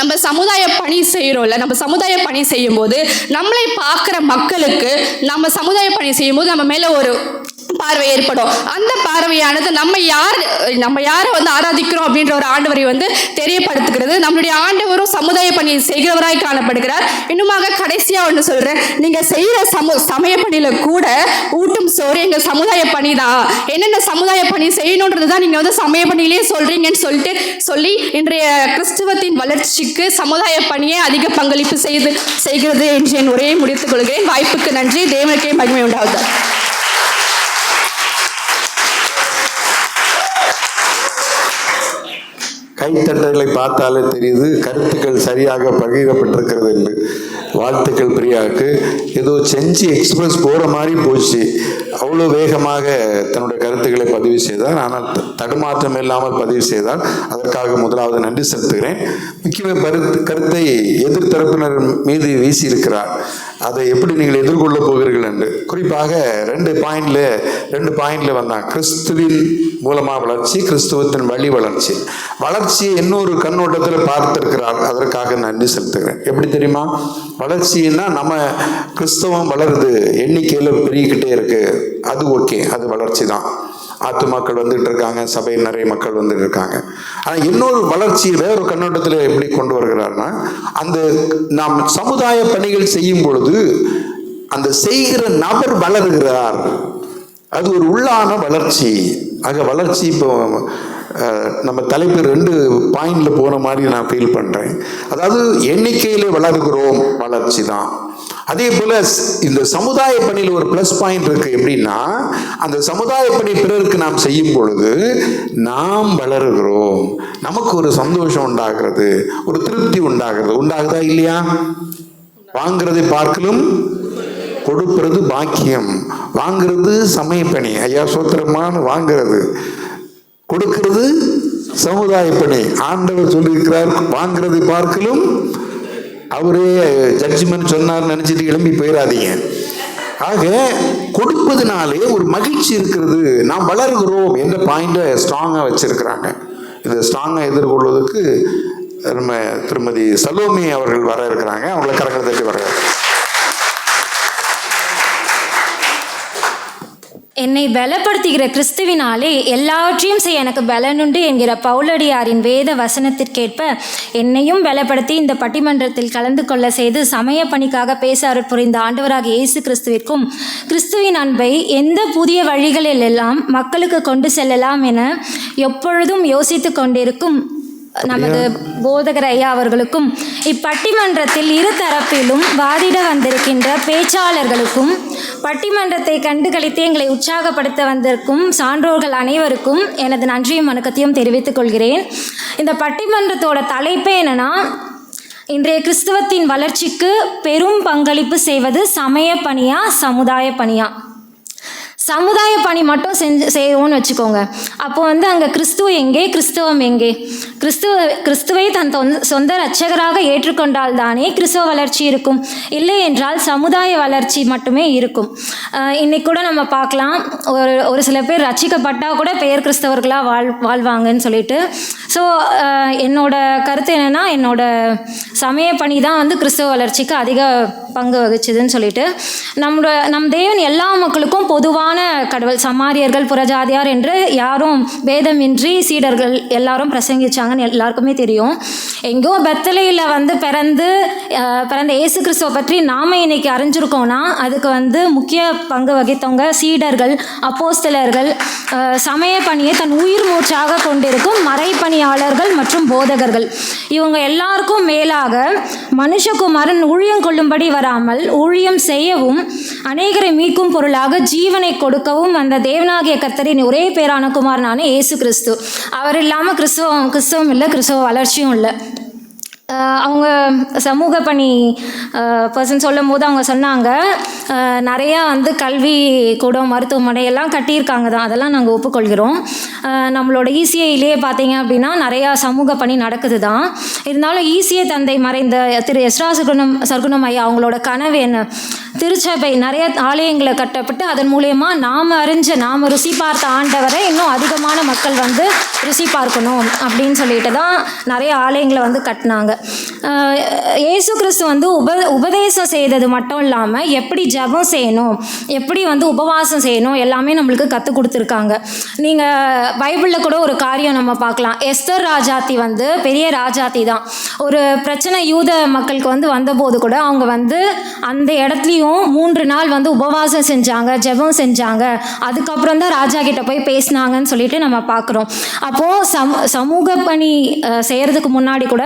நம்ம சமுதாய பணி செய்கிறோம்ல, நம்ம சமுதாய பணி செய்யும்போது நம்மளை பார்க்குற மக்களுக்கு நம்ம சமுதாய பணி செய்யும்போது நம்ம மேலே ஒரு பார்வை ஏற்படும். அந்த பார்வையானது நம்ம யாரை வந்து ஆராதிக்கிறோம் அப்படின்ற ஒரு ஆண்டவரை வந்து தெரியப்படுத்துகிறது. நம்மளுடைய ஆண்டவரும் சமுதாய பணி செய்கிறவராய் காணப்படுகிறார். இன்னுமாக கடைசியாக ஒன்று சொல்கிறேன், நீங்கள் செய்கிற சமய பணியில் கூட ஊட்டும் சோறு எங்கள் சமுதாய பணி தான். என்னென்ன சமுதாய பணி செய்யணுன்றது தான் நீங்கள் வந்து சமய பணியிலே சொல்கிறீங்கன்னு சொல்லி இன்றைய கிறிஸ்துவத்தின் வளர்ச்சிக்கு சமுதாய பணியை அதிக பங்களிப்பு செய்கிறது என்று என் உரையை முடித்துக் கொள்கிறேன். வாய்ப்புக்கு நன்றி. தேவனுக்கே மகிமை உண்டாகுது. கைத்தட்டலை பார்த்தாலே தெரியுது கருத்துக்கள் சரியாக பகிரப்பட்டிருக்கிறது என்று. வாழ்த்துக்கள் பிரியாவுக்கு. ஏதோ செஞ்சு எக்ஸ்பிரஸ் போகிற மாதிரி போச்சு, அவ்வளோ வேகமாக தன்னுடைய கருத்துக்களை பதிவு செய்தார். ஆனால் தடுமாற்றம் இல்லாமல் பதிவு செய்தார். அதற்காக முதலாவது நன்றி செலுத்துகிறேன். முக்கிய கருத்தை எதிர்த்தரப்பினர் மீது வீசி இருக்கிறார். அதை எப்படி நீங்கள் எதிர்கொள்ள போகிறீர்கள் என்று குறிப்பாக ரெண்டு பாயிண்ட்ல வந்தாங்க. கிறிஸ்துவின் மூலமாக வளர்ச்சி, கிறிஸ்துவத்தின் வழி வளர்ச்சி. வளர்ச்சியை இன்னொரு கண்ணோட்டத்தில் பார்த்திருக்கிறார். அதற்காக நன்றி செலுத்துகிறேன். எப்படி தெரியுமா? வளர்ச்சின்னா நம்ம கிறிஸ்தவம் வளருது, எண்ணிக்கையில் பெருகிக்கிட்டே இருக்கு, அது ஓகே, அது வளர்ச்சி தான். ஆத்துமாக்கள் வந்துட்டு இருக்காங்க, சபையில் நிறைய மக்கள் வந்துட்டு இருக்காங்க. ஆனால் இன்னொரு வளர்ச்சியை வேறொரு கண்ணோட்டத்தில் எப்படி கொண்டு வருகிறார்னா, அந்த நாம் சமுதாய பணிகள் செய்யும் பொழுது அந்த செய்கிற நபர் வளருகிறார். அது ஒரு உள்ளான வளர்ச்சி. ஆக வளர்ச்சி இப்போ நம்ம தலைப்பு 2 பாயிண்ட்ல போன மாதிரி நான் ஃபீல் பண்றேன். அதாவது எண்ணிக்கையிலே வளர்கிறோம், வளர்ச்சி தான். அதே போல இந்த சமுதாய பணியில் ஒரு பிளஸ் பாயிண்ட் இருக்கு. எப்படின்னா, அந்த சமுதாய பணி பிறருக்கு நாம் செய்யும் பொழுது நாம் வளருகிறோம், நமக்கு ஒரு சந்தோஷம் உண்டாகிறது, ஒரு திருப்தி உண்டாகுதா இல்லையா? வாங்கிறதை பார்க்கலும் கொடுக்கிறது பாக்கியம். வாங்கிறது சமயப்பணி, ஐயா சோத்திரமான வாங்கிறது, கொடுக்கிறது சமுதாய பணி. ஆண்டவர் சொல்லியிருக்கிறார், வாங்கிறதை பார்க்கலும். அவரே ஜட்ஜ்மெண்ட் சொன்னார் நினைச்சிட்டு கிளம்பி போயிடாதீங்க. ஆக கொடுப்பதுனாலே ஒரு மகிழ்ச்சி இருக்கிறது, நாம் வளர்கிறோம் என்ற பாயிண்டை ஸ்ட்ராங்காக வச்சிருக்கிறாங்க. இதை ஸ்ட்ராங்காக எதிர்கொள்வதற்கு நம்ம திருமதி சலோமி அவர்கள் வர இருக்கிறாங்க. அவங்களை கரங்களை தட்டி வர. என்னை பலப்படுத்துகிற கிறிஸ்துவினாலே எல்லாவற்றையும் செய்ய எனக்கு பலனுண்டு என்கிற பவுலடியாரின் வேத வசனத்திற்கேற்ப என்னையும் பலப்படுத்தி இந்த பட்டிமன்றத்தில் கலந்து கொள்ள செய்து சமய பணிக்காக பேச அருள் புரிந்த ஆண்டவராக இயேசு கிறிஸ்துவிற்கும் கிறிஸ்துவின் அன்பை எந்த புதிய வழிகளில் எல்லாம் மக்களுக்கு கொண்டு செல்லலாம் என எப்பொழுதும் யோசித்து கொண்டிருக்கும் நமது போதகர் ஐயா அவர்களுக்கும் இப்பட்டிமன்றத்தில் இரு தரப்பிலும் வாதிட வந்திருக்கின்ற பேச்சாளர்களுக்கும் பட்டிமன்றத்தை கண்டுகளித்து எங்களை உற்சாகப்படுத்த வந்திருக்கும் சான்றோர்கள் அனைவருக்கும் எனது நன்றியும் வணக்கத்தையும் தெரிவித்துக் கொள்கிறேன். இந்த பட்டிமன்றத்தோட தலைப்பே என்னன்னா, இன்றைய கிறிஸ்தவத்தின் வளர்ச்சிக்கு பெரும் பங்களிப்பு செய்வது சமய பணியா சமுதாய பணியா? சமுதாய பணி மட்டும் செய்வோம்னு வச்சுக்கோங்க. அப்போ வந்து அங்கே கிறிஸ்துவ எங்கே, கிறிஸ்தவம் எங்கே? கிறிஸ்துவை தன் சொந்த இரட்சகராக ஏற்றுக்கொண்டால் தானே கிறிஸ்தவ வளர்ச்சி இருக்கும். இல்லை என்றால் சமுதாய வளர்ச்சி மட்டுமே இருக்கும். இன்னைக்கு கூட நம்ம பார்க்கலாம், ஒரு சில பேர் ரட்சிக்கப்பட்டால் கூட பெயர் கிறிஸ்தவர்களாக வாழ்வாங்கன்னு சொல்லிட்டு. ஸோ என்னோட கருத்து என்னென்னா, என்னோட சமய பணி தான் வந்து கிறிஸ்தவ வளர்ச்சிக்கு அதிக பங்கு வகிச்சுதுன்னு சொல்லிட்டு. நம் தேவன் எல்லா மக்களுக்கும் பொதுவான கடவுள். சமாரியர்கள் புறஜாதியார் என்று யாரும் பேதமின்றி சீடர்கள் எல்லாரும் பிரசங்கிச்சாங்கன்னு எல்லாருக்குமே தெரியும். எங்கோ பெத்தலையில் வந்து பிறந்த இயேசு கிறிஸ்துவை பற்றி நாம இன்னைக்கு அறிஞ்சிருக்கோம்னா அதுக்கு வந்து முக்கிய பங்கு வகித்தவங்க சீடர்கள், அப்போஸ்தலர்கள், சமய பணியை தன் உயிர் மூச்சாக கொண்டிருக்கும் மறைப்பணியாளர்கள் மற்றும் போதகர்கள். இவங்க எல்லாருக்கும் மேலாக மனுஷகுமாரன் ஊழியம் கொள்ளும்படி வராமல் ஊழியம் செய்யவும் அநேகரை மீட்கும் பொருளாக ஜீவனை கொடுக்கவும் வந்த தேவனாகிய கர்த்தரின் ஒரே பேரான குமாரனான இயேசு கிறிஸ்து. அவர் இல்லாமல் கிறிஸ்தவம் இல்லை, கிறிஸ்தவ வளர்ச்சியும் இல்லை. அவங்க சமூக பணி பர்சன் சொல்லும் போது அவங்க சொன்னாங்க, நிறையா வந்து கல்வி கூடம், மருத்துவமனை எல்லாம் கட்டியிருக்காங்க தான், அதெல்லாம் நாங்கள் ஒப்புக்கொள்கிறோம். நம்மளோட ஈசிஐயிலே பார்த்தீங்க அப்படின்னா நிறையா சமூக பணி நடக்குது தான். இருந்தாலும் ஈசிஐ தந்தை மறைந்த திரு எஸ்ரா சர்க்குணம் ஐயா அவங்களோட கனவு என்ன? திருச்சபை நிறைய ஆலயங்களை கட்டப்பட்டு அதன் மூலயமா நாம் ருசி பார்த்த ஆண்டவரை இன்னும் அதிகமான மக்கள் வந்து ருசி பார்க்கணும் அப்படின்னு சொல்லிட்டு தான் நிறைய ஆலயங்களை வந்து கட்டினாங்க. இயேசு கிறிஸ்து வந்து உபதேசம் செய்தது மட்டும் இல்லாமல் எப்படி ஜெபம் செய்யணும், எப்படி வந்து உபவாசம் செய்யணும் எல்லாமே நம்மளுக்கு கற்றுக் கொடுத்துருக்காங்க. நீங்கள் பைபிளில் கூட ஒரு காரியம் நம்ம பார்க்கலாம். எஸ்தர் ராஜாத்தி வந்து பெரிய ராஜாத்தி தான். ஒரு பிரச்சனை யூத மக்களுக்கு வந்து வந்தபோது கூட அவங்க வந்து அந்த இடத்துலையும் 3 நாள் வந்து உபவாசம் செஞ்சாங்க, ஜெபம் செஞ்சாங்க. அதுக்கப்புறம் தான் ராஜா கிட்ட போய் பேசினாங்கன்னு சொல்லிட்டு நம்ம பார்க்குறோம். அப்போது சமூக பணி செய்கிறதுக்கு முன்னாடி கூட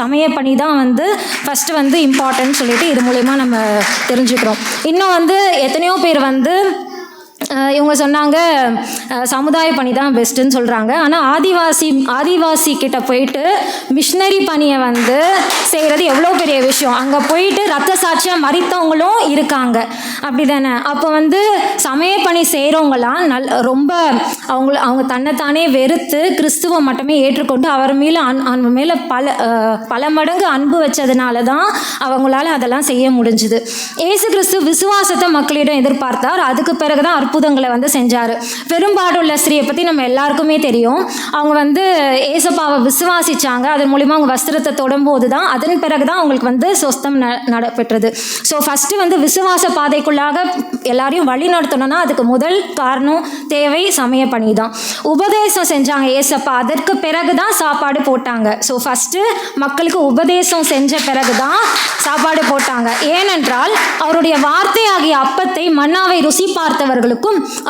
சமய பணி தான் வந்து ஃபஸ்ட்டு வந்து இம்பார்ட்டன்ட் சொல்லிட்டு இது மூலயமா நம்ம தெரிஞ்சுக்கிறோம். இன்னும் வந்து எத்தனையோ பேர் வந்து இவங்க சொன்னாங்க சமுதாய பணி தான் பெஸ்ட்டுன்னு சொல்கிறாங்க. ஆனால் ஆதிவாசி கிட்ட போயிட்டு மிஷினரி பணியை வந்து செய்கிறது எவ்வளோ பெரிய விஷயம். அங்கே போயிட்டு ரத்த சாட்சியாக மறித்தவங்களும் இருக்காங்க, அப்படி தானே? அப்போ வந்து சமய பணி செய்கிறவங்களாம் ரொம்ப அவங்க தன்னைத்தானே வெறுத்து கிறிஸ்துவை மட்டுமே ஏற்றுக்கொண்டு அவர் மேலே பல மடங்கு அன்பு வச்சதுனால தான் அவங்களால அதெல்லாம் செய்ய முடிஞ்சுது. இயேசு கிறிஸ்து விசுவாசத்தை மக்களிடம் எதிர்பார்த்தார். அதுக்கு பிறகு தான் அற்புதங்களை வந்து செஞ்சார். பெரும்பாடுள்ள ஸ்திரியை பற்றி நம்ம எல்லாருக்குமே தெரியும். அவங்க வந்து ஏசப்பாவை விசுவாசிச்சாங்க. அதன் மூலிமா அவங்க வஸ்திரத்தை தொடும்போது தான், அதன் பிறகு தான் அவங்களுக்கு வந்து சொஸ்தம் நடைபெற்றது. ஸோ ஃபஸ்ட்டு வந்து விசுவாச பாதைக்குள்ளாக எல்லாரையும் வழி நடத்தணும்னா அதுக்கு முதல் காரணம் தேவை சமய பணி தான். உபதேசம் செஞ்சாங்க ஏசப்பா, அதற்கு பிறகு தான் சாப்பாடு போட்டாங்க. ஸோ ஃபஸ்ட்டு மக்களுக்கு உபதேசம் செஞ்ச பிறகு தான் சாப்பாடு போட்டாங்க. ஏனென்றால் அவருடைய வார்த்தையாகிய அப்பத்தை மன்னாவை ருசி பார்த்தவர்களுக்கும்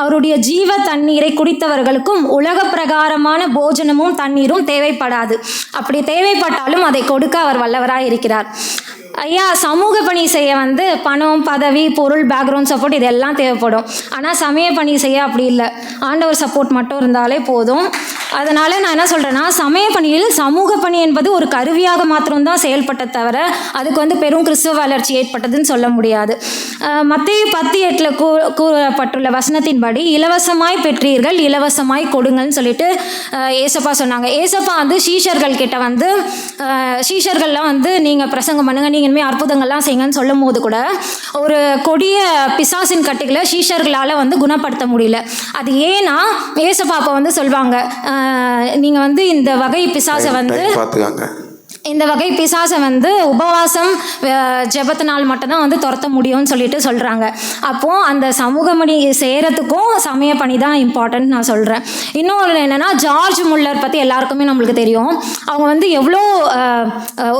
அவருடைய ஜீவ தண்ணீரை குடித்தவர்களுக்கும் உலக பிரகாரமான போஜனமும் தண்ணீரும் தேவைப்படாது. அப்படி தேவைப்பட்டாலும் அதை கொடுக்க அவர் வல்லவராய் இருக்கிறார். ஐயா, சமூக பணி செய்ய வந்து பணம், பதவி, பொருள், பேக்ரவுண்ட் சப்போர்ட் இதெல்லாம் தேவைப்படும். ஆனால் சமய பணி செய்ய அப்படி இல்லை. ஆண்டவர் சப்போர்ட் மட்டும் இருந்தாலே போதும். அதனால் நான் என்ன சொல்கிறேன்னா, சமய பணியில் சமூக பணி என்பது ஒரு கருவியாக மாத்திரம்தான் செயல்பட்ட தவிர அதுக்கு வந்து பெரும் கிறிஸ்துவ வளர்ச்சி ஏற்பட்டதுன்னு சொல்ல முடியாது. மத்தேயு 10:8 கூறப்பட்டுள்ள வசனத்தின்படி இலவசமாய் பெற்றீர்கள், இலவசமாய் கொடுங்கள்னு சொல்லிட்டு ஏசப்பா சொன்னாங்க. ஏசப்பா வந்து சீஷர்கள் கிட்ட வந்து சீஷர்கள்லாம் வந்து நீங்கள் பிரசங்கம் பண்ணுங்கள், நீங்கள் இனிமேல் அற்புதங்கள்லாம் செய்யுங்கன்னு சொல்லும் போது கூட ஒரு கொடிய பிசாசின் கட்டுகளை சீஷர்களால் வந்து குணப்படுத்த முடியல. அது ஏன்னா ஏசப்பா அப்போ வந்து சொல்வாங்க, நீங்கள் வந்து இந்த வகை பிசாசை வந்து இந்த வகை பிசாசை வந்து உபவாசம் ஜெபத்தினால் மட்டும்தான் வந்து துரத்த முடியும்னு சொல்லிட்டு சொல்கிறாங்க. அப்போது அந்த சமூக பணி செய்கிறதுக்கும் சமய பணி தான் இம்பார்ட்டன்ட் நான் சொல்கிறேன். இன்னொன்று என்னென்னா, ஜார்ஜ் முல்லர் பற்றி எல்லாருக்குமே நம்மளுக்கு தெரியும். அவங்க வந்து எவ்வளோ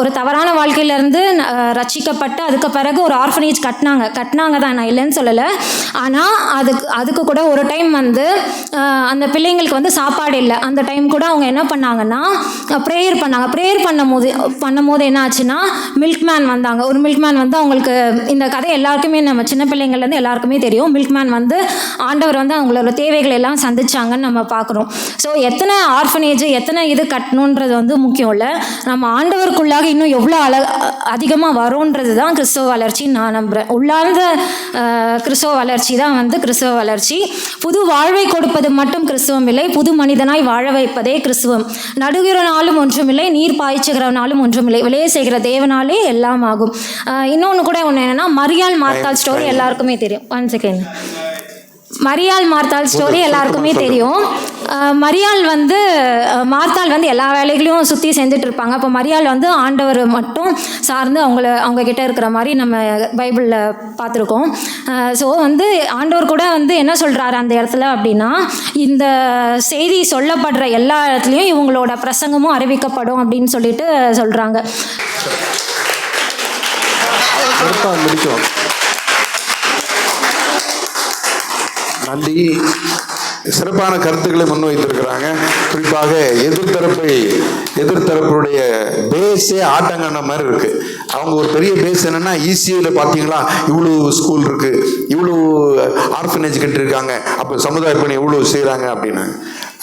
ஒரு தவறான வாழ்க்கையிலேருந்து ரட்சிக்கப்பட்டு அதுக்கு பிறகு ஒரு ஆர்ஃபனேஜ் கட்டினாங்க தான், நான் இல்லைன்னு சொல்லலை. ஆனால் அதுக்கு கூட ஒரு டைம் வந்து அந்த பிள்ளைங்களுக்கு வந்து சாப்பாடு இல்லை. அந்த டைம் கூட அவங்க என்ன பண்ணாங்கன்னா ப்ரேயர் பண்ணும்போது என்ன ஆச்சுன்னா, மில்க்மேன் வந்தாங்க. ஒரு மில்க்மேன் வந்து அவங்களுக்கு, இந்த கதை எல்லாருக்குமே நம்ம சின்ன பிள்ளைங்கள்லேருந்து எல்லாருக்குமே தெரியும். மில்க்மேன் வந்து ஆண்டவர் வந்து அவங்களோட தேவைகள் எல்லாம் சந்திச்சாங்கன்னு நம்ம பார்க்குறோம். ஸோ எத்தனை ஆர்ஃபனேஜ் எத்தனை இது கட்டணுன்றது வந்து முக்கியம் இல்லை, நம்ம ஆண்டவருக்குள்ளாக இன்னும் எவ்வளோ அதிகமாக வரும்ன்றது தான் கிறிஸ்தவ வளர்ச்சின்னு நான் நம்புகிறேன். உள்ளார்ந்த கிறிஸ்தவ வளர்ச்சி தான் வந்து கிறிஸ்தவ வளர்ச்சி. புது வாழ்வை கொடுப்பது மட்டும் கிறிஸ்துவம் இல்லை, புது மனிதனாய் வாழ வைப்பதே கிறிஸ்துவம். நடுகிறனாலும் ஒன்றுமில்லை, நீர் பாய்ச்சுகிறனாலும் ஒன்றுமில்லை, விளைய செய்கிற தேவனாலே எல்லாம் ஆகும். இன்னொன்று கூட ஒன்று என்னென்னா, மரியாள் மார்த்தாள் ஸ்டோரி எல்லாருக்குமே தெரியும். 1 செகண்ட். மரியாள் மார்த்தாள் ஸ்டோரி எல்லாருக்குமே தெரியும். மரியாள் வந்து மார்த்தாள் வந்து எல்லா வேலைகளையும் சுற்றி செஞ்சுட்டு இருப்பாங்க. அப்போ மரியாள் வந்து ஆண்டவர் மட்டும் சார்ந்து அவங்க கிட்ட இருக்கிற மாதிரி நம்ம பைபிளில் பார்த்துருக்கோம். ஸோ வந்து ஆண்டவர் கூட வந்து என்ன சொல்கிறாரு அந்த இடத்துல அப்படின்னா, இந்த செய்தி சொல்லப்படுற எல்லா இடத்துலையும் இவங்களோட பிரசங்கமும் அறிவிக்கப்படும் அப்படின்னு சொல்லிட்டு சொல்கிறாங்க. நன்றி. சிறப்பான கருத்துக்களை முன்வைத்திருக்கிறாங்க. குறிப்பாக எதிர்த்தரப்புடைய பேஸே ஆட்டங்கான மாதிரி இருக்கு. அவங்க ஒரு பெரிய பேஸ் என்னன்னா, ஈசியில் பார்த்தீங்களா இவ்வளோ ஸ்கூல் இருக்கு, இவ்வளோ ஆர்ஃபனேஜ் கட்டிருக்காங்க, அப்போ சமுதாய பணி எவ்வளோ செய்கிறாங்க அப்படின்னு.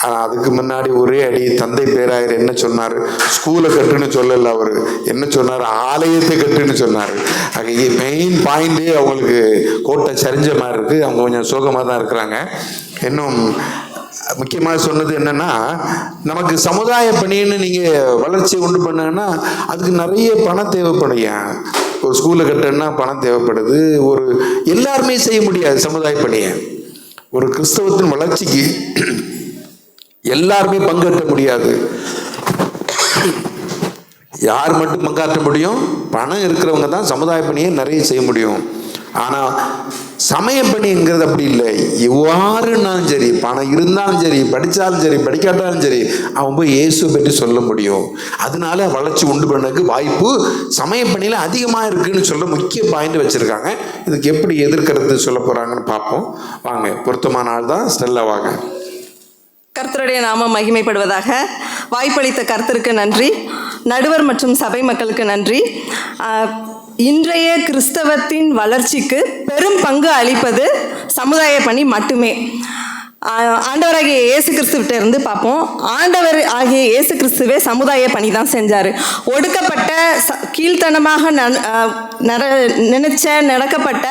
ஆனால் அதுக்கு முன்னாடி ஒரே அடி தந்தை பேராயர் என்ன சொன்னார்? ஸ்கூலை கட்டுன்னு சொல்லலை, அவர் என்ன சொன்னார்? ஆலயத்தை கட்டுன்னு சொன்னார். ஆக மெயின் பாயிண்டே அவங்களுக்கு கோட்டை சரிஞ்ச மாதிரி இருக்குது. அவங்க கொஞ்சம் சோகமாக தான் இருக்கிறாங்க. இன்னும் முக்கியமாக சொன்னது என்னன்னா, நமக்கு சமுதாய பணின்னு நீங்கள் வளர்ச்சியை உண்டு பண்ணாங்கன்னா அதுக்கு நிறைய பணம் தேவைப்படுங்க. ஒரு ஸ்கூலை கட்டணுன்னா பணம் தேவைப்படுது. எல்லாருமே செய்ய முடியாது சமுதாய பணியை. ஒரு கிறிஸ்தவத்தின் வளர்ச்சிக்கு எல்லாருமே பங்கேற்ற முடியாது. யார் மட்டும் பங்காற்ற முடியும்? பணம் இருக்கிறவங்க தான் சமுதாய பணியை நிறைய செய்ய முடியும். ஆனால் சமய பணிங்கிறது அப்படி இல்லை. எவ்வாறுனாலும் சரி, பணம் இருந்தாலும் சரி, படித்தாலும் சரி, படிக்காட்டாலும் சரி, அவன் போய் இயேசுவை பற்றி சொல்ல முடியும். அதனால வளர்ச்சி உண்டு பண்ணதுக்கு வாய்ப்பு சமய பணியில் அதிகமாக இருக்குன்னு சொல்ல முக்கிய பாயிண்ட் வச்சுருக்காங்க. இதுக்கு எப்படி எதிர்க்கிறது சொல்ல போகிறாங்கன்னு பார்ப்போம். வாங்க, பொருத்தமான ஆள் தான் ஸ்டெல்லா, வாங்க. கர்த்தருடைய நாமம் மகிமைப்படுவதாக. வாய்ப்பளித்த கர்த்தருக்கு நன்றி. நடுவர் மற்றும் சபை மக்களுக்கு நன்றி. இன்றைய கிறிஸ்தவத்தின் வளர்ச்சிக்கு பெரும் பங்கு அளிப்பது சமுதாய பணி மட்டுமே. ஆண்டவராகிய இயேசு கிறிஸ்துவிட்ட இருந்து பார்ப்போம். ஆண்டவர் ஆகிய இயேசு கிறிஸ்துவே சமுதாய பணி தான் செஞ்சார். ஒடுக்கப்பட்ட கீழ்த்தனமாக நடக்கப்பட்ட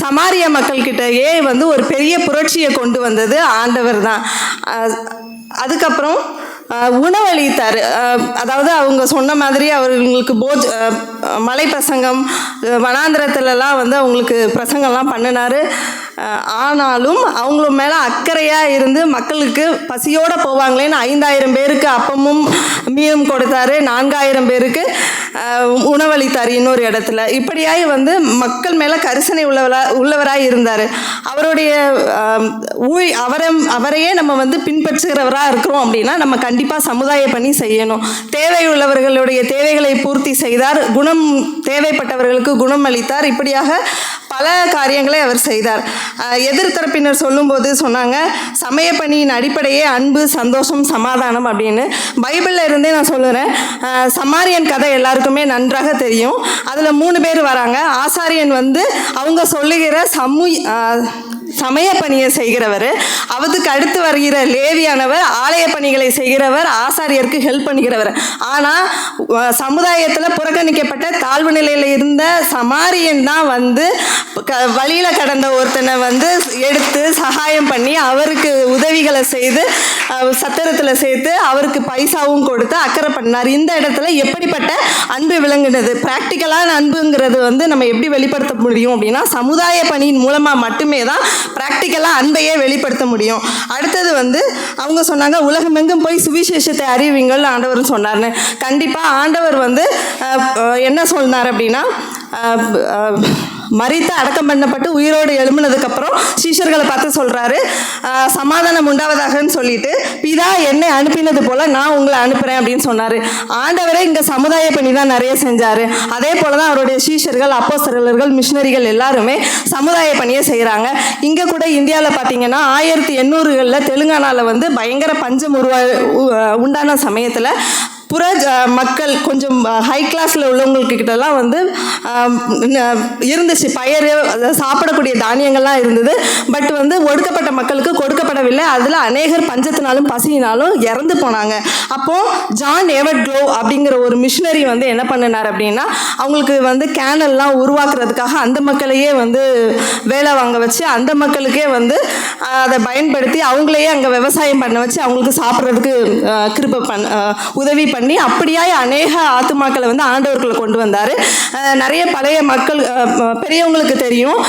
சமாரிய மக்கள்கிட்டயே வந்து ஒரு பெரிய புரட்சியை கொண்டு வந்தது ஆண்டவர் தான். அதுக்கப்புறம் உணவளித்தார். அதாவது அவங்க சொன்ன மாதிரி அவர்களுக்கு மலை பிரசங்கம், வனாந்திரத்துலலாம் வந்து அவங்களுக்கு பிரசங்கம்லாம் பண்ணினார். ஆனாலும் அவங்கள மேலே அக்கறையாக இருந்து மக்களுக்கு பசியோடு போவாங்களேன்னு 5000 பேருக்கு அப்பமும் மீனும் கொடுத்தாரு. 4000 பேருக்கு உணவளித்தார் இன்னொரு இடத்துல. இப்படியாய் வந்து மக்கள் மேலே கரிசனை உள்ளவராக இருந்தார். அவருடைய அவரையே நம்ம வந்து பின்பற்றுகிறவராக இருக்கிறோம் அப்படின்னா நம்ம கண்டிப்பாக சமுதாய பணி செய்யணும். தேவை உள்ளவர்களுடைய தேவைகளை பூர்த்தி செய்தார். தேவைப்பட்டவர்களுக்கு குணம் அளித்தார். இப்படியாக பல காரியங்களை அவர் செய்தார். எதிர்த்தரப்பினர் சொல்லும்போது சொன்னாங்க, சமய பணியின் அடிப்படையே அன்பு, சந்தோஷம், சமாதானம் அப்படின்னு. பைபிளில் இருந்தே நான் சொல்லுறேன். சமாரியன் கதை எல்லாருக்குமே நன்றாக தெரியும். அதில் 3 பேர் வராங்க. ஆசாரியன் வந்து அவங்க சொல்லுகிற சமய பணியை செய்கிறவர். அவருக்கு அடுத்து வருகிற லேவியானவர் ஆலய பணிகளை செய்கிறவர், ஆசாரியருக்கு ஹெல்ப் பண்ணிக்கிறவர். ஆனால் சமுதாயத்தில் புறக்கணிக்கப்பட்ட தாழ்வு நிலையில் இருந்த சமாரியன் தான் வந்து வழியில் கடந்த ஒருத்தனை வந்து எடுத்து சகாயம் பண்ணி அவருக்கு உதவிகளை செய்து சத்திரத்தில் சேர்த்து அவருக்கு பைசாவும் கொடுத்து அக்கறை பண்ணார். இந்த இடத்துல எப்படிப்பட்ட அன்பு விளங்குனது? ப்ராக்டிக்கலான அன்புங்கிறது வந்து நம்ம எப்படி வெளிப்படுத்த முடியும் அப்படின்னா சமுதாய பணியின் மூலமாக மட்டுமே தான் ப்ராக்டிக்கலாக அன்பையே வெளிப்படுத்த முடியும். அடுத்தது வந்து அவங்க சொன்னாங்க, உலகமெங்கும் போய் சுவிசேஷத்தை அறிவிங்கள் ஆண்டவர்னு சொன்னார்னு. கண்டிப்பாக ஆண்டவர் வந்து என்ன சொன்னார் அப்படின்னா, மரித்து அடக்கம் பண்ணப்பட்டு உயிரோடு எழும்பினதுக்கப்புறம் சீஷர்களை பார்த்து சொல்கிறாரு, சமாதானம் உண்டாவதாகன்னு சொல்லிட்டு, பிதா என்னை அனுப்பினது போல் நான் உங்களை அனுப்புகிறேன் அப்படின்னு சொன்னார். ஆண்டவரே இங்கே சமுதாய பணி தான் நிறைய செஞ்சார். அதே போல் தான் அவருடைய சீஷர்கள், அப்போஸ்தலர்கள், மிஷினரிகள் எல்லாருமே சமுதாய பணியை செய்கிறாங்க. இங்கே கூட இந்தியாவில் பார்த்தீங்கன்னா 1800களில் தெலுங்கானாவில் வந்து பயங்கர பஞ்சம் உண்டான சமயத்தில் மக்கள் கொஞ்சம் ஹை கிளாஸில் உள்ளவங்கக்கிட்டலாம் வந்து இருந்துச்சு, பயிர் சாப்பிடக்கூடிய தானியங்கள்லாம் இருந்தது. பட் வந்து ஒடுக்கப்பட்ட மக்களுக்கு கொடுக்கப்படவில்லை. அதில் அநேகர் பஞ்சத்தினாலும் பசியினாலும் இறந்து போனாங்க. அப்போது ஜான் எவர்ட் க்ளோ அப்படிங்கிற ஒரு மிஷினரி வந்து என்ன பண்ணினார் அப்படின்னா, அவங்களுக்கு வந்து கேனல்லாம் உருவாக்குறதுக்காக அந்த மக்களையே வந்து வேலை வாங்க வச்சு, அந்த மக்களுக்கே வந்து அதை பயன்படுத்தி அவங்களையே அங்கே விவசாயம் பண்ண வச்சு அவங்களுக்கு சாப்பிட்றதுக்கு உதவி பண்ணி அப்படியாய் அநேக ஆத்துமாக்களை வந்து ஆண்டவர்களை கொண்டு வந்தார். நிறைய பழைய மக்கள் பெரியவங்களுக்கு தெரியும்,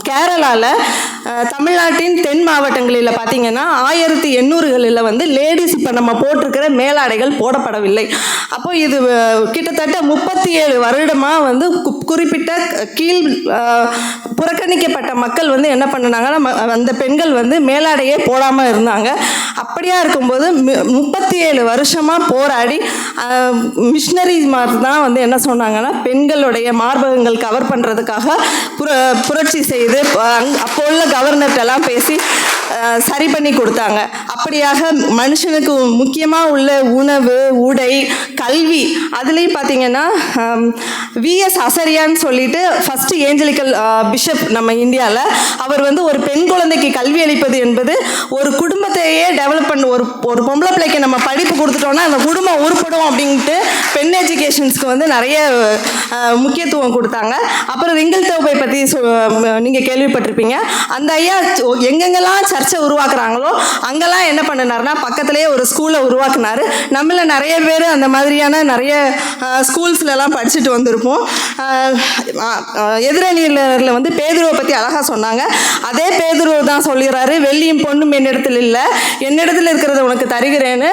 கேரளாவில் தமிழ்நாட்டின் தென் மாவட்டங்களில் பார்த்தீங்கன்னா 1800களில் வந்து லேடிஸ் இப்போ நம்ம போட்டிருக்கிற மேலாடைகள் போடப்படவில்லை. அப்போது இது கிட்டத்தட்ட 37 வருடமாக வந்து குறிப்பிட்ட கீழ் புறக்கணிக்கப்பட்ட மக்கள் வந்து என்ன பண்ணினாங்கன்னா, அந்த பெண்கள் வந்து மேலாடையே போடாமல் இருந்தாங்க. அப்படியா இருக்கும்போது 37 வருஷமாக போராடி மிஷினரி மாதிரி தான் வந்து என்ன சொன்னாங்கன்னா, பெண்களுடைய மார்பகங்கள் கவர் பண்ணுறதுக்காக புரட்சி செய்து அப்போ உள்ள கவர்னர்கிட்டலாம் பேசி சரி பண்ணி கொடுத்தாங்க. அப்படியாக மனுஷனுக்கு முக்கியமாக உள்ள உணவு, உடை, கல்வி, அதுலேயும் பார்த்தீங்கன்னா விஎஸ் அசரியான்னு சொல்லிட்டு ஃபஸ்ட்டு ஏஞ்சலிக்கல் பிஷப் நம்ம இந்தியாவில், அவர் வந்து ஒரு பெண் குழந்தைக்கு கல்வி அளிப்பது என்பது ஒரு குடும்பத்தையே டெவலப் பண்ண, ஒரு பொம்பளை பிள்ளைக்கு நம்ம படிப்பு கொடுத்துட்டோன்னா அந்த குடும்பம் உருப்படும் அப்படின்ட்டு பெண் எஜுகேஷன்ஸ்க்கு வந்து நிறைய முக்கியத்துவம் கொடுத்தாங்க. அப்புறம் ரிங்கிள் தோப்பை பற்றி நீங்கள் கேள்விப்பட்டிருப்பீங்க. அந்த ஐயா எங்கெங்கெல்லாம் சர்ச்சை உருவாக்குறாங்களோ அங்கெல்லாம் என்ன பண்ணினார்னா, பக்கத்துலேயே ஒரு ஸ்கூலை உருவாக்குனார். நம்மள நிறைய பேர் அந்த மாதிரியான நிறைய ஸ்கூல்ஸ்லலாம் படிச்சுட்டு வந்திருப்போம். எதிரணியில் வந்து பேதுருவை பற்றி அழகாக சொன்னாங்க. அதே பேதுரு தான் சொல்லிடுறாரு, வெள்ளியும் பொண்ணும் என்னிடத்தில் இல்லை, என்னிடத்தில் இருக்கிறத உனக்கு தருகிறேன்னு.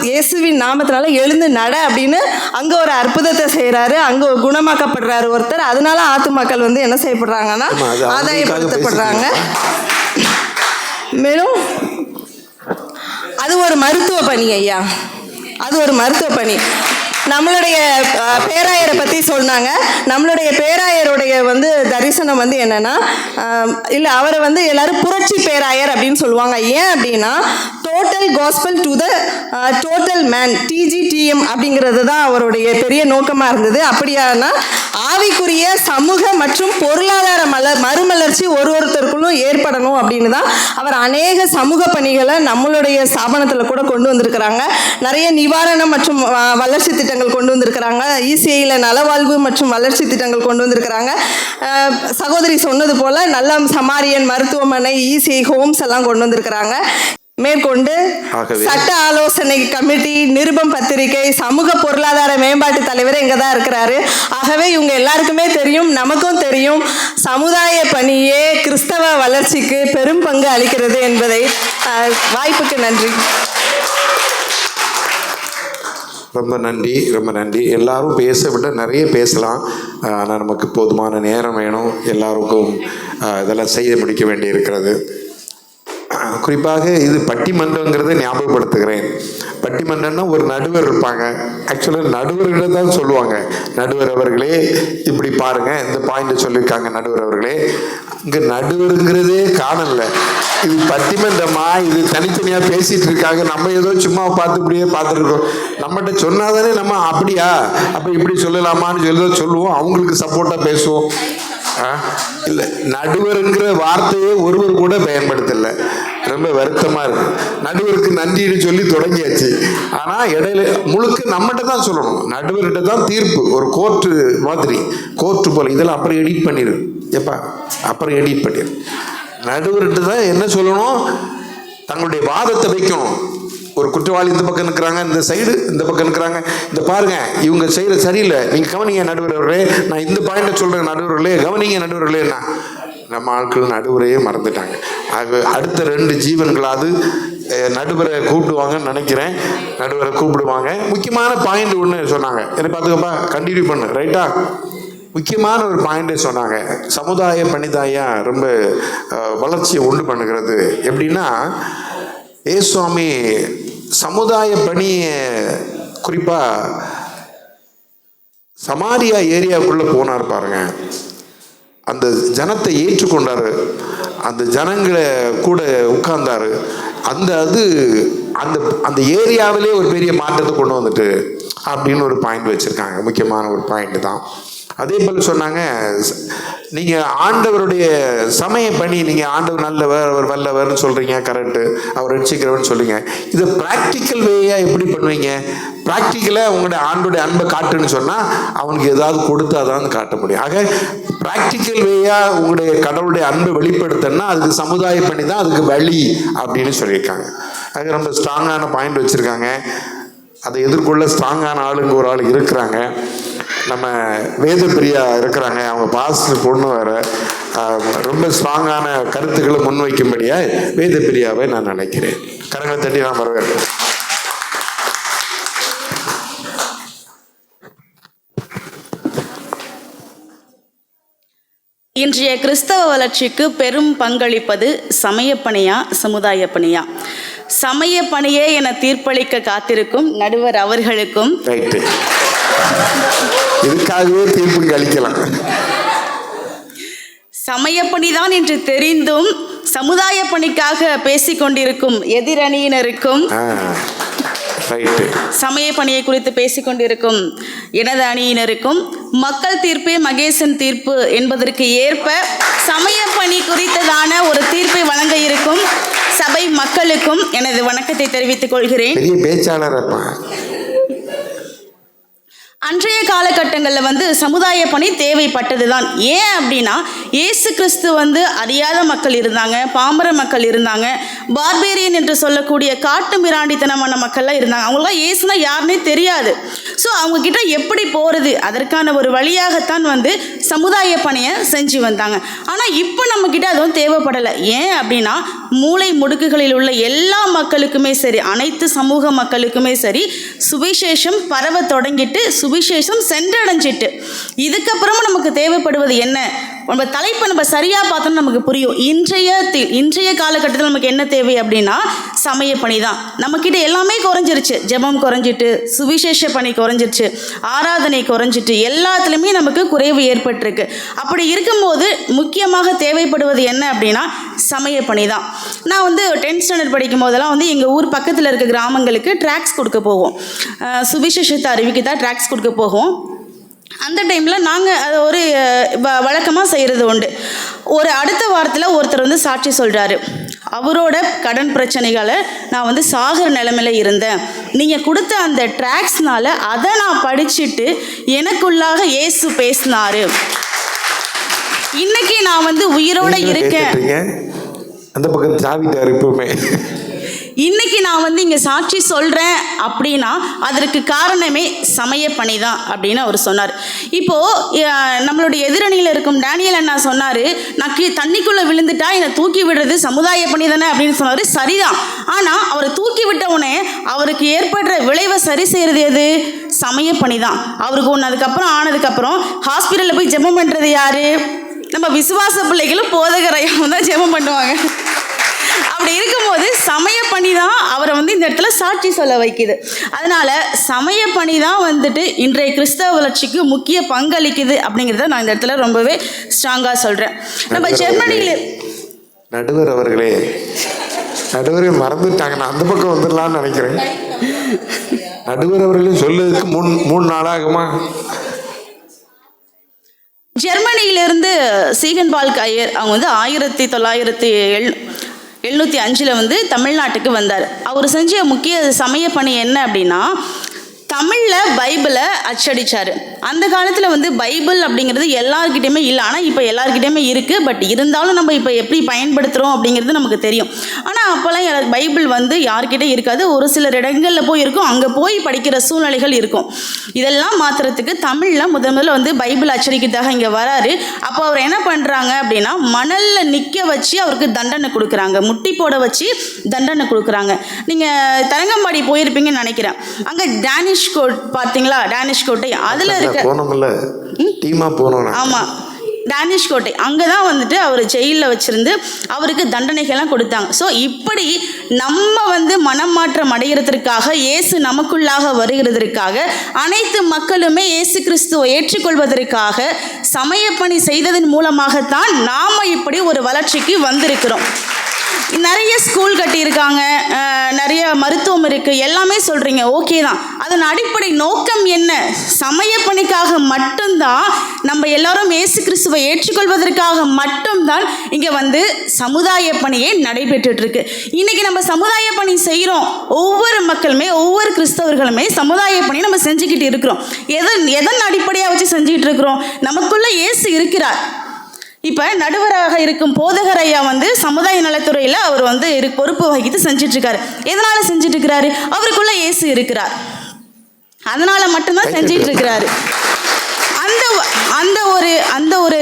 இயேசுவின் நாமத்தினால எழுந்து நட அப்படின்னு அங்கே ஒரு அற்புதத்தை செய்கிறாரு. அங்கே குணமாக்கப்படுறாரு ஒருத்தர். அதனால ஆத்துமாக்கள் வந்து என்ன செய்யப்படுறாங்கன்னா ஆதாயப்படுத்தப்படுறாங்க. மேலும் அது ஒரு மருத்துவ பணி ஐயா, அது ஒரு மருத்துவ பணி. நம்மளுடைய பேராயரை பற்றி சொன்னாங்க. நம்மளுடைய பேராயருடைய வந்து தரிசனம் வந்து என்னென்னா, இல்லை அவரை வந்து எல்லாரும் புரட்சி பேராயர் அப்படின்னு சொல்லுவாங்க. ஏன் அப்படின்னா, total gospel to the total man, TGTM அப்படிங்கிறது தான் அவருடைய பெரிய நோக்கமாக இருந்தது. அப்படியானா ஆவிக்குரிய சமூக மற்றும் பொருளாதார மறுமலர்ச்சி ஒருத்தருக்குள்ளும் ஏற்படணும் அப்படின்னு தான் அவர் அநேக சமூக பணிகளை நம்மளுடைய ஸ்தாபனத்தில் கூட கொண்டு வந்திருக்கிறாங்க. நிறைய நிவாரணம் மற்றும் வளர்ச்சி திட்டங்கள் கொண்டு வந்திருக்கிறாங்க. ECIயில் நலவாழ்வு மற்றும் வளர்ச்சி திட்டங்கள் கொண்டு வந்திருக்கிறாங்க. சகோதரி சொன்னது போல் நல்ல சமாரியன் மருத்துவமனை, ECI ஹோம்ஸ் எல்லாம் கொண்டு வந்திருக்கிறாங்க. மேற்கொண்டு சட்ட ஆலோசனை கமிட்டி, நிருபம் பத்திரிகை, சமூக பொருளாதார மேம்பாட்டு தலைவர் இங்கே தான் இருக்கிறாரு. ஆகவே இவங்க எல்லாருக்குமே தெரியும், நமக்கும் தெரியும், சமுதாய பணியே கிறிஸ்தவ வளர்ச்சிக்கு பெரும் பங்கு அளிக்கிறது என்பதை. வாய்ப்புக்கு நன்றி. ரொம்ப நன்றி, ரொம்ப நன்றி. எல்லாரும் பேச விட நிறைய பேசலாம், ஆனால் நமக்கு போதுமான நேரம் வேணும். எல்லாருக்கும் இதெல்லாம் செய்ய முடிக்க வேண்டி இருக்கிறது. குறிப்பாக இது பட்டிமன்றங்கிறத ஞாபகப்படுத்துகிறேன். பட்டிமன்றம்னா ஒரு நடுவர் இருப்பாங்க. ஆக்சுவலாக நடுவர்கிட்ட தான் சொல்லுவாங்க, நடுவர் அவர்களே இப்படி பாருங்க, இந்த பாயிண்ட் சொல்லியிருக்காங்க நடுவர் அவர்களே. இங்கே நடுவருங்கிறதே காணல. இது பட்டிமன்றமா, இது தனித்தனியாக பேசிட்டு இருக்காங்க. நம்ம ஏதோ சும்மா பார்த்து இப்படியே பார்த்துருக்கோம். நம்மகிட்ட சொன்னாதானே நம்ம அப்படியா அப்போ இப்படி சொல்லலாமான்னு சொல்லி சொல்லுவோம், அவங்களுக்கு சப்போர்ட்டாக பேசுவோம். இல்லை, நடுவருங்கிற வார்த்தையே ஒருவர் கூட பயன்படுத்தலை. ரொம்ப வருத்தமாக இருக்கு. நடுவருக்கு நன்றின்னு சொல்லி தொடங்கியாச்சு, ஆனால் இடையில முழுக்க நம்மகிட்ட தான் சொல்லணும். நடுவர்கிட்ட தான் தீர்ப்பு, ஒரு கோர்ட்டு மாதிரி, கோர்ட்டு போல். இதெல்லாம் அப்புறம் எடிட் பண்ணிடு எப்பா, அப்புறம் எடிட் பண்ணிடு. நடுவர்கிட்ட தான் என்ன சொல்லணும், தங்களுடைய வாதத்தை வைக்கணும். ஒரு குற்றவாளி இந்த பக்கம் இருக்கிறாங்க, இந்த சைடு இந்த பக்கம் இருக்கிறாங்க, இந்த பாருங்க இவங்க செய்யறது சரியில்லை, நீங்க கவனிங்க நடுவர்களே, நான் இந்த பாயிண்ட சொல்றேன் நடுவர்களே, கவனிங்க நடுவர்களேன்னா நம்ம ஆட்கள் நடுவரையே மறந்துட்டாங்க. அடுத்த 2 ஜீவன்களாவது நடுவரை கூப்பிடுவாங்கன்னு நினைக்கிறேன். நடுவரை கூப்பிடுவாங்க. முக்கியமான பாயிண்ட் ஒன்று சொன்னாங்க, என்னை பார்த்துக்கப்பா கண்டினியூ பண்ணு ரைட்டா. முக்கியமான ஒரு பாயிண்டே சொன்னாங்க, சமுதாய பணிதாயா ரொம்ப வளர்ச்சியை உண்டு பண்ணுகிறது. எப்படின்னா ஏசுவாமி சமுதாய பணியை குறிப்பாக சமாரியா ஏரியாவுக்குள்ளே போனார் பாருங்க. அந்த ஜனத்தை ஏற்றுக்கொண்டார், அந்த ஜனங்களை கூட உட்கார்ந்தாரு. அந்த அந்த ஏரியாவிலே ஒரு பெரிய மாற்றத்தை கொண்டு வந்துட்டு அப்படின்னு ஒரு பாயிண்ட் வச்சுருக்காங்க. முக்கியமான ஒரு பாயிண்ட் தான். அதே போல் சொன்னாங்க, நீங்கள் ஆண்டவருடைய சமய பணி, நீங்கள் ஆண்டவர் நல்லவர் அவர் வல்லவர்னு சொல்கிறீங்க, கரெக்டு, அவர் ரட்சிக்கிறவர்னு சொல்லுங்க, இதை ப்ராக்டிக்கல் வேயாக எப்படி பண்ணுவீங்க? ப்ராக்டிக்கலாக உங்களுடைய ஆண்டோடைய அன்பை காட்டுன்னு சொன்னால் அவனுக்கு ஏதாவது கொடுத்தாதான் காட்ட முடியும். ஆக ப்ராக்டிக்கல் வேயாக உங்களுடைய கடவுளுடைய அன்பை வெளிப்படுத்தணும்னா அதுக்கு சமுதாய பணி தான் அதுக்கு வழி அப்படின்னு சொல்லியிருக்காங்க. அது ரொம்ப ஸ்ட்ராங்கான பாயிண்ட் வச்சுருக்காங்க. அதை எதிர்கொள்ள ஸ்ட்ராங்கான ஆளுங்க ஒரு ஆள் இருக்கிறாங்க. நம்ம வேத பிரியா இருக்கிறாங்க, அவங்க பாஸ்டர் பொண்ணு வேற, ரொம்ப ஸ்ட்ராங்கான கருத்துக்களை முன்வைக்கும்படியா வேத பிரியாவை நான் நினைக்கிறேன். கரங்களை தட்டி நான் வரவேற்கிறேன். இன்றைய கிறிஸ்தவ வளர்ச்சிக்கு பெரும் பங்களிப்பது சமயப்பணியா சமுதாய பணியா? சமய பணியே என தீர்ப்பளிக்க காத்திருக்கும் நடுவர் அவர்களுக்கும் இதுக்காகவே தீர்ப்பு அளிக்கலாம். சமயப்பணிதான் என்று தெரிந்தும் சமுதாய பணிக்காக பேசிக்கொண்டிருக்கும் எதிரணியினருக்கும், சமய பணியை குறித்து பேசிக்கொண்டிருக்கும் எனது அணியினருக்கும், மக்கள் தீர்ப்பே மகேசன் தீர்ப்பு என்பதற்கு ஏற்ப சமய பணி குறித்ததான ஒரு தீர்ப்பை வழங்க இருக்கும் சபை மக்களுக்கும் எனது வணக்கத்தை தெரிவித்துக் கொள்கிறேன். அன்றைய காலகட்டங்களில் சமுதாய பணி தேவைப்பட்டது தான். ஏன் அப்படின்னா இயேசு கிறிஸ்து அறியாத மக்கள் இருந்தாங்க, பாமர மக்கள் இருந்தாங்க, பார்பேரியன் என்று சொல்லக்கூடிய காட்டு மிராண்டித்தனமான மக்கள்லாம் இருந்தாங்க. அவங்களாம் இயேசுனா யாருன்னே தெரியாது. ஸோ அவங்கக்கிட்ட எப்படி போகிறது, அதற்கான ஒரு வழியாகத்தான் சமுதாய பணியை செஞ்சு வந்தாங்க. ஆனால் இப்போ நம்மக்கிட்ட அதுவும் தேவைப்படலை. ஏன் அப்படின்னா மூலை முடுக்குகளில் உள்ள எல்லா மக்களுக்குமே சரி, அனைத்து சமூக மக்களுக்குமே சரி, சுவிசேஷம் பரவ தொடங்கிட்டு, சுவிசேஷம் சென்றடைஞ்சிட்டு, இதுக்கப்புறமா நமக்கு தேவைப்படுவது என்ன? நம்ம தலைப்பை நம்ம சரியாக பார்த்தோம்னா நமக்கு புரியும். இன்றைய காலகட்டத்தில் நமக்கு என்ன தேவை அப்படின்னா சமய பணி தான். நம்மக்கிட்ட எல்லாமே குறைஞ்சிருச்சு. ஜெபம் குறைஞ்சிட்டு, சுவிசேஷ பணி குறைஞ்சிருச்சு, ஆராதனை குறைஞ்சிட்டு, எல்லாத்துலேயுமே நமக்கு குறைவு ஏற்பட்டிருக்கு. அப்படி இருக்கும்போது முக்கியமாக தேவைப்படுவது என்ன அப்படின்னா சமய பணி தான். நான் 10th ஸ்டாண்டர்ட் படிக்கும் போதெல்லாம் எங்கள் ஊர் பக்கத்தில் இருக்க கிராமங்களுக்கு ட்ராக்ஸ் கொடுக்க போவோம். சுவிசேஷத்தை அறிவிக்க தான் ட்ராக்ஸ் கொடுக்க போவோம். அந்த டைமில் நாங்கள் அதை ஒரு வழக்கமாக செய்கிறது உண்டு. ஒரு அடுத்த வாரத்தில் ஒருத்தர் சாட்சி சொல்கிறாரு, அவரோட கடன் பிரச்சனைகளை நான் சாகிற நிலைமையில இருந்தேன், நீங்கள் கொடுத்த அந்த ட்ராக்ஸ்னால அதை நான் படிச்சுட்டு எனக்குள்ளாக இயேசு பேசினாரு, இன்னைக்கு நான் உயிரோட இருக்கேன், அந்த பக்கம் சாவிட்டார் இப்பவுமே, இன்னைக்கு நான் இங்கே சாட்சி சொல்கிறேன் அப்படின்னா அதற்கு காரணமே சமய பணி தான் அப்படின்னு அவர் சொன்னார். இப்போது நம்மளுடைய எதிரணியில் இருக்கும் டேனியல் அண்ணா சொன்னார், நான் தண்ணிக்குள்ளே விழுந்துட்டா என்னை தூக்கி விடுறது சமுதாய பணி தானே அப்படின்னு சொன்னார். சரிதான். ஆனால் அவரை தூக்கி விட்டவுடனே அவருக்கு ஏற்படுற விளைவை சரி செய்கிறது எது? சமய பணி தான். அவருக்கு ஒன்று அதுக்கப்புறம் ஆனதுக்கப்புறம் ஹாஸ்பிட்டலில் போய் ஜெபம் பண்ணுறது யார்? நம்ம விசுவாச பிள்ளைகளும் போதகரையும் தான் ஜெபம் பண்ணுவாங்க. அப்படி இருக்கும்போது சமய பணி தான் அவரை இந்த இடத்துல சாட்சி சொல்ல வைக்குது. அதனால சமய பணி தான் இன்றைய கிறிஸ்தவ வளர்ச்சிக்கு முக்கிய பங்களிக்குது அப்படிங்கிறத நான் இந்த இடத்துல ரொம்பவே ஸ்ட்ராங்காக சொல்கிறேன். நம்ம ஜெர்மனியில் நடுவர் அவர்களே, நடுவரை மறந்துட்டாங்க, நான் அந்த பக்கம் வந்துடலான்னு நினைக்கிறேன். நடுவர் அவர்களே சொல்லுறதுக்கு 3 நாளாகுமா? ஜெர்மனியிலிருந்து சீகன் பால்க் ஐயர் அவங்க 1975 தமிழ்நாட்டுக்கு வந்தார். அவர் செஞ்ச முக்கிய சமய பணி என்ன அப்படின்னா தமிழில் பைபிளை அச்சடித்தார். அந்த காலத்தில் வந்து பைபிள் அப்படிங்கிறது எல்லாருக்கிட்டையுமே இல்லை, ஆனால் இப்போ எல்லாருக்கிட்டையுமே இருக்குது. பட் இருந்தாலும் நம்ம இப்போ எப்படி பயன்படுத்துகிறோம் அப்படிங்கிறது நமக்கு தெரியும். ஆனால் அப்போல்லாம் பைபிள் வந்து யார்கிட்ட இருக்காது, ஒரு சிலர் இடங்களில் போய் இருக்கும், அங்கே போய் படிக்கிற சூழ்நிலைகள் இருக்கும். இதெல்லாம் மாற்றுறதுக்கு தமிழில் முதல்ல வந்து பைபிள் அச்சடிக்கிறதாக இங்கே வராரு. அப்போ அவர் என்ன பண்ணுறாங்க அப்படின்னா, மணலில் நிற்க வச்சு அவருக்கு தண்டனை கொடுக்குறாங்க, முட்டி போட வச்சு தண்டனை கொடுக்குறாங்க. நீங்கள் தரங்கம்பாடி போயிருப்பீங்கன்னு நினைக்கிறேன். அங்கே டேனிஷ் கோட் பார்த்தீங்களா? டேனிஷ் கோட்டை அதில் இருக்க போனோம். ஆமாம், டேனிஷ் கோட்டை அங்கே தான் வந்துட்டு அவர் ஜெயிலில் வச்சுருந்து அவருக்கு தண்டனைகள்லாம் கொடுத்தாங்க. ஸோ இப்படி நம்ம வந்து மனம் மாற்றம் அடைகிறதுக்காக, இயேசு நமக்குள்ளாக வருகிறதற்காக, அனைத்து மக்களுமே இயேசு கிறிஸ்துவை ஏற்றுக்கொள்வதற்காக சமயப்பணி செய்ததன் மூலமாகத்தான் நாம் இப்படி ஒரு வளர்ச்சிக்கு வந்திருக்கிறோம். நிறைய ஸ்கூல் கட்டியிருக்காங்க, நிறைய மருத்துவம் இருக்குது, எல்லாமே சொல்கிறீங்க, ஓகே தான். அதன் அடிப்படை நோக்கம் என்ன? சமயப்பணிக்காக மட்டும்தான், நம்ம எல்லாரும் இயேசு கிறிஸ்துவை ஏற்றுக்கொள்வதற்காக மட்டும்தான் இங்கே வந்து சமுதாய பணியே நடைபெற்றுருக்கு. இன்றைக்கி நம்ம சமுதாய பணி செய்கிறோம், ஒவ்வொரு மக்களுமே, ஒவ்வொரு கிறிஸ்தவர்களுமே சமுதாய பணி நம்ம செஞ்சுக்கிட்டு இருக்கிறோம். எதன் அடிப்படையாக வச்சு செஞ்சுக்கிட்டு இருக்கிறோம்? நமக்குள்ளே இயேசு இருக்கிறார். இப்போ நடுவராக இருக்கும் போதகர் ஐயா வந்து சமுதாய நலத்துறையில் அவர் வந்து பொறுப்பு வகித்து செஞ்சிட்ருக்காரு. எதனால் செஞ்சிட்ருக்கிறாரு? அவருக்குள்ளே இயேசு இருக்கிறார், அதனால் மட்டும்தான் செஞ்சிட்ருக்கிறாரு. அந்த ஒரு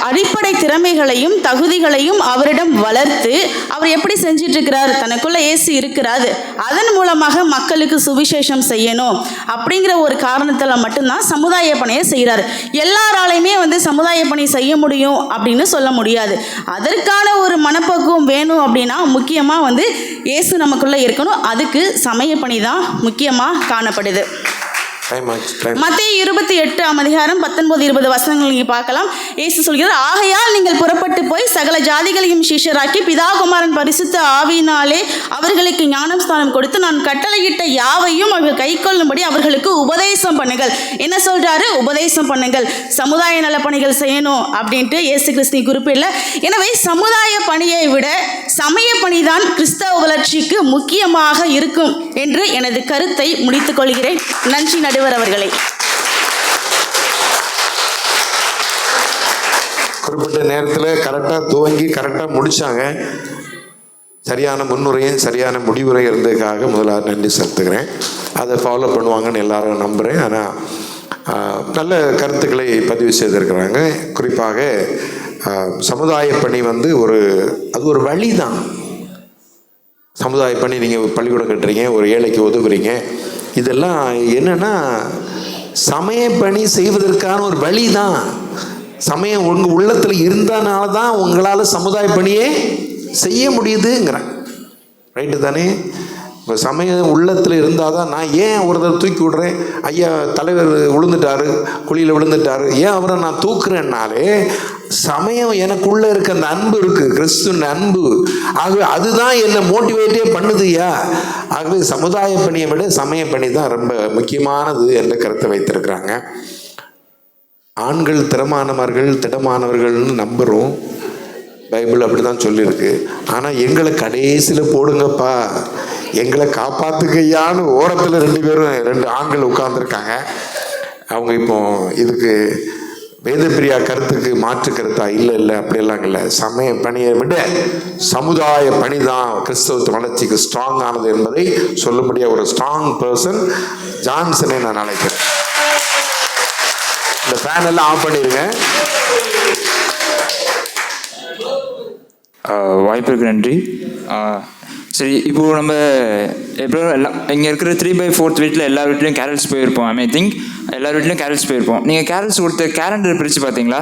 அடிப்படை திறமைகளையும் தகுதிகளையும் அவரிடம் வளர்த்து அவர் எப்படி செஞ்சிட்ருக்கிறார்? தனக்குள்ள இயேசு இருக்கிறாரு, அதன் மூலமாக மக்களுக்கு சுவிசேஷம் செய்யணும் அப்படிங்கிற ஒரு காரணத்தில் மட்டும்தான் சமுதாய பணியை செய்கிறாரு. எல்லாராலையுமே வந்து சமுதாய பணி செய்ய முடியும் அப்படின்னு சொல்ல முடியாது. அதற்கான ஒரு மனப்பக்குவம் வேணும் அப்படின்னா முக்கியமாக வந்து இயேசு நமக்குள்ளே இருக்கணும். அதுக்கு சமய பணி தான் முக்கியமாக காணப்படுது. மத்தேயு 28:19-20 வசனங்கள் நீங்கள் பார்க்கலாம். இயேசு சொல்கிறார், ஆகையால் நீங்கள் புறப்பட்டு போய் சகல ஜாதிகளையும் சீஷராக்கி பிதா குமாரன் பரிசுத்த ஆவியினாலே அவர்களுக்கு ஞானம் ஸ்தானம் கொடுத்து நான் கட்டளையிட்ட யாவையும் அவர்கள் கை கொள்ளும்படி அவர்களுக்கு உபதேசம் பண்ணுங்கள். என்ன சொல்கிறாரு? உபதேசம் பண்ணுங்கள். சமுதாய நல பணிகள் செய்யணும் அப்படின்ட்டு இயேசு கிறிஸ்து குறிப்பிடல. எனவே சமுதாய பணியை விட சமய பணிதான் கிறிஸ்தவ வளர்ச்சிக்கு முக்கியமாக இருக்கும் என்று எனது கருத்தை முடித்துக் கொள்கிறேன். நன்றி நடுவர் அவர்களை. குறிப்பிட்ட நேரத்தில் கரெக்டாக துவங்கி கரெக்டாக முடித்தாங்க. சரியான முன்னுரையும் சரியான முடிவுரை இருந்ததுக்காக முதலாக நன்றி செலுத்துகிறேன். அதை ஃபாலோ பண்ணுவாங்கன்னு எல்லாரும் நம்புகிறேன். ஆனால் நல்ல கருத்துக்களை பதிவு செய்திருக்கிறாங்க. குறிப்பாக சமுதாய பணி வந்து அது ஒரு வழி தான். சமுதாய பணி, நீங்கள் பள்ளிக்கூடம் கட்டுறீங்க, ஒரு ஏழைக்கு உதவுறீங்க, இதெல்லாம் என்னென்னா சமய பணி செய்வதற்கான ஒரு வழி தான். சமயம் உங்கள் உள்ளத்தில் இருந்தனால தான் உங்களால் சமுதாய பணியே செய்ய முடியுதுங்கிறேன். ரைட்டு தானே? இப்போ சமயம் உள்ளத்தில் இருந்தால் தான். நான் ஏன் ஒருத்தர் தூக்கி விடுறேன், ஐயா தலைவர் விழுந்துட்டாரு, குழியில் விழுந்துட்டாரு, ஏன் அவரை நான் தூக்குறேன்னாலே சமயம் எனக்குள்ளே இருக்க அந்த அன்பு இருக்குது, கிறிஸ்துவின் அன்பு. ஆகவே அதுதான் என்னை மோட்டிவேட்டே பண்ணுதுயா. ஆகவே சமுதாய பணியை விட சமய பணி தான் ரொம்ப முக்கியமானது என்ற கருத்தை வைத்திருக்கிறாங்க. ஆண்கள் திடமானவர்கள்னு நம்புகிறோம், பைபிள் அப்படி தான் சொல்லியிருக்கு. ஆனால் எங்களை கடைசியில் போடுங்கப்பா, எங்களை காப்பாற்றுக்கையான்னு ஓரத்தில் 2 ஆண்கள் உட்கார்ந்துருக்காங்க. அவங்க இப்போ இதுக்கு வேதப்பிரியா கருத்துக்கு மாற்று கருத்தா? இல்லை அப்படியெல்லாம் இல்லை. சமய பணியை விட சமுதாய பணி தான் கிறிஸ்தவ வளர்ச்சிக்கு ஸ்ட்ராங் ஆனது என்பதை சொல்லும்படியாக ஒரு ஸ்ட்ராங் பர்சன் ஜான்சனை நான் அழைக்கிறேன். இந்த ஃபேன் எல்லாம் ஆஃப் பண்ணிடுங்க. வாய்ப்பிற்கு நன்றி. சரி, இப்போது நம்ம எப்போ எல்லாம் இங்கே இருக்கிற 3/4 வீட்டில் எல்லா வீட்லேயும் கேரல்ஸ் போயிருப்போம். ஐ திங்க் எல்லா வீட்லேயும் கேரல்ஸ் போயிருப்போம். நீங்கள் கேரல்ஸ் கொடுத்த கேலண்டர் பிரித்து பார்த்தீங்களா?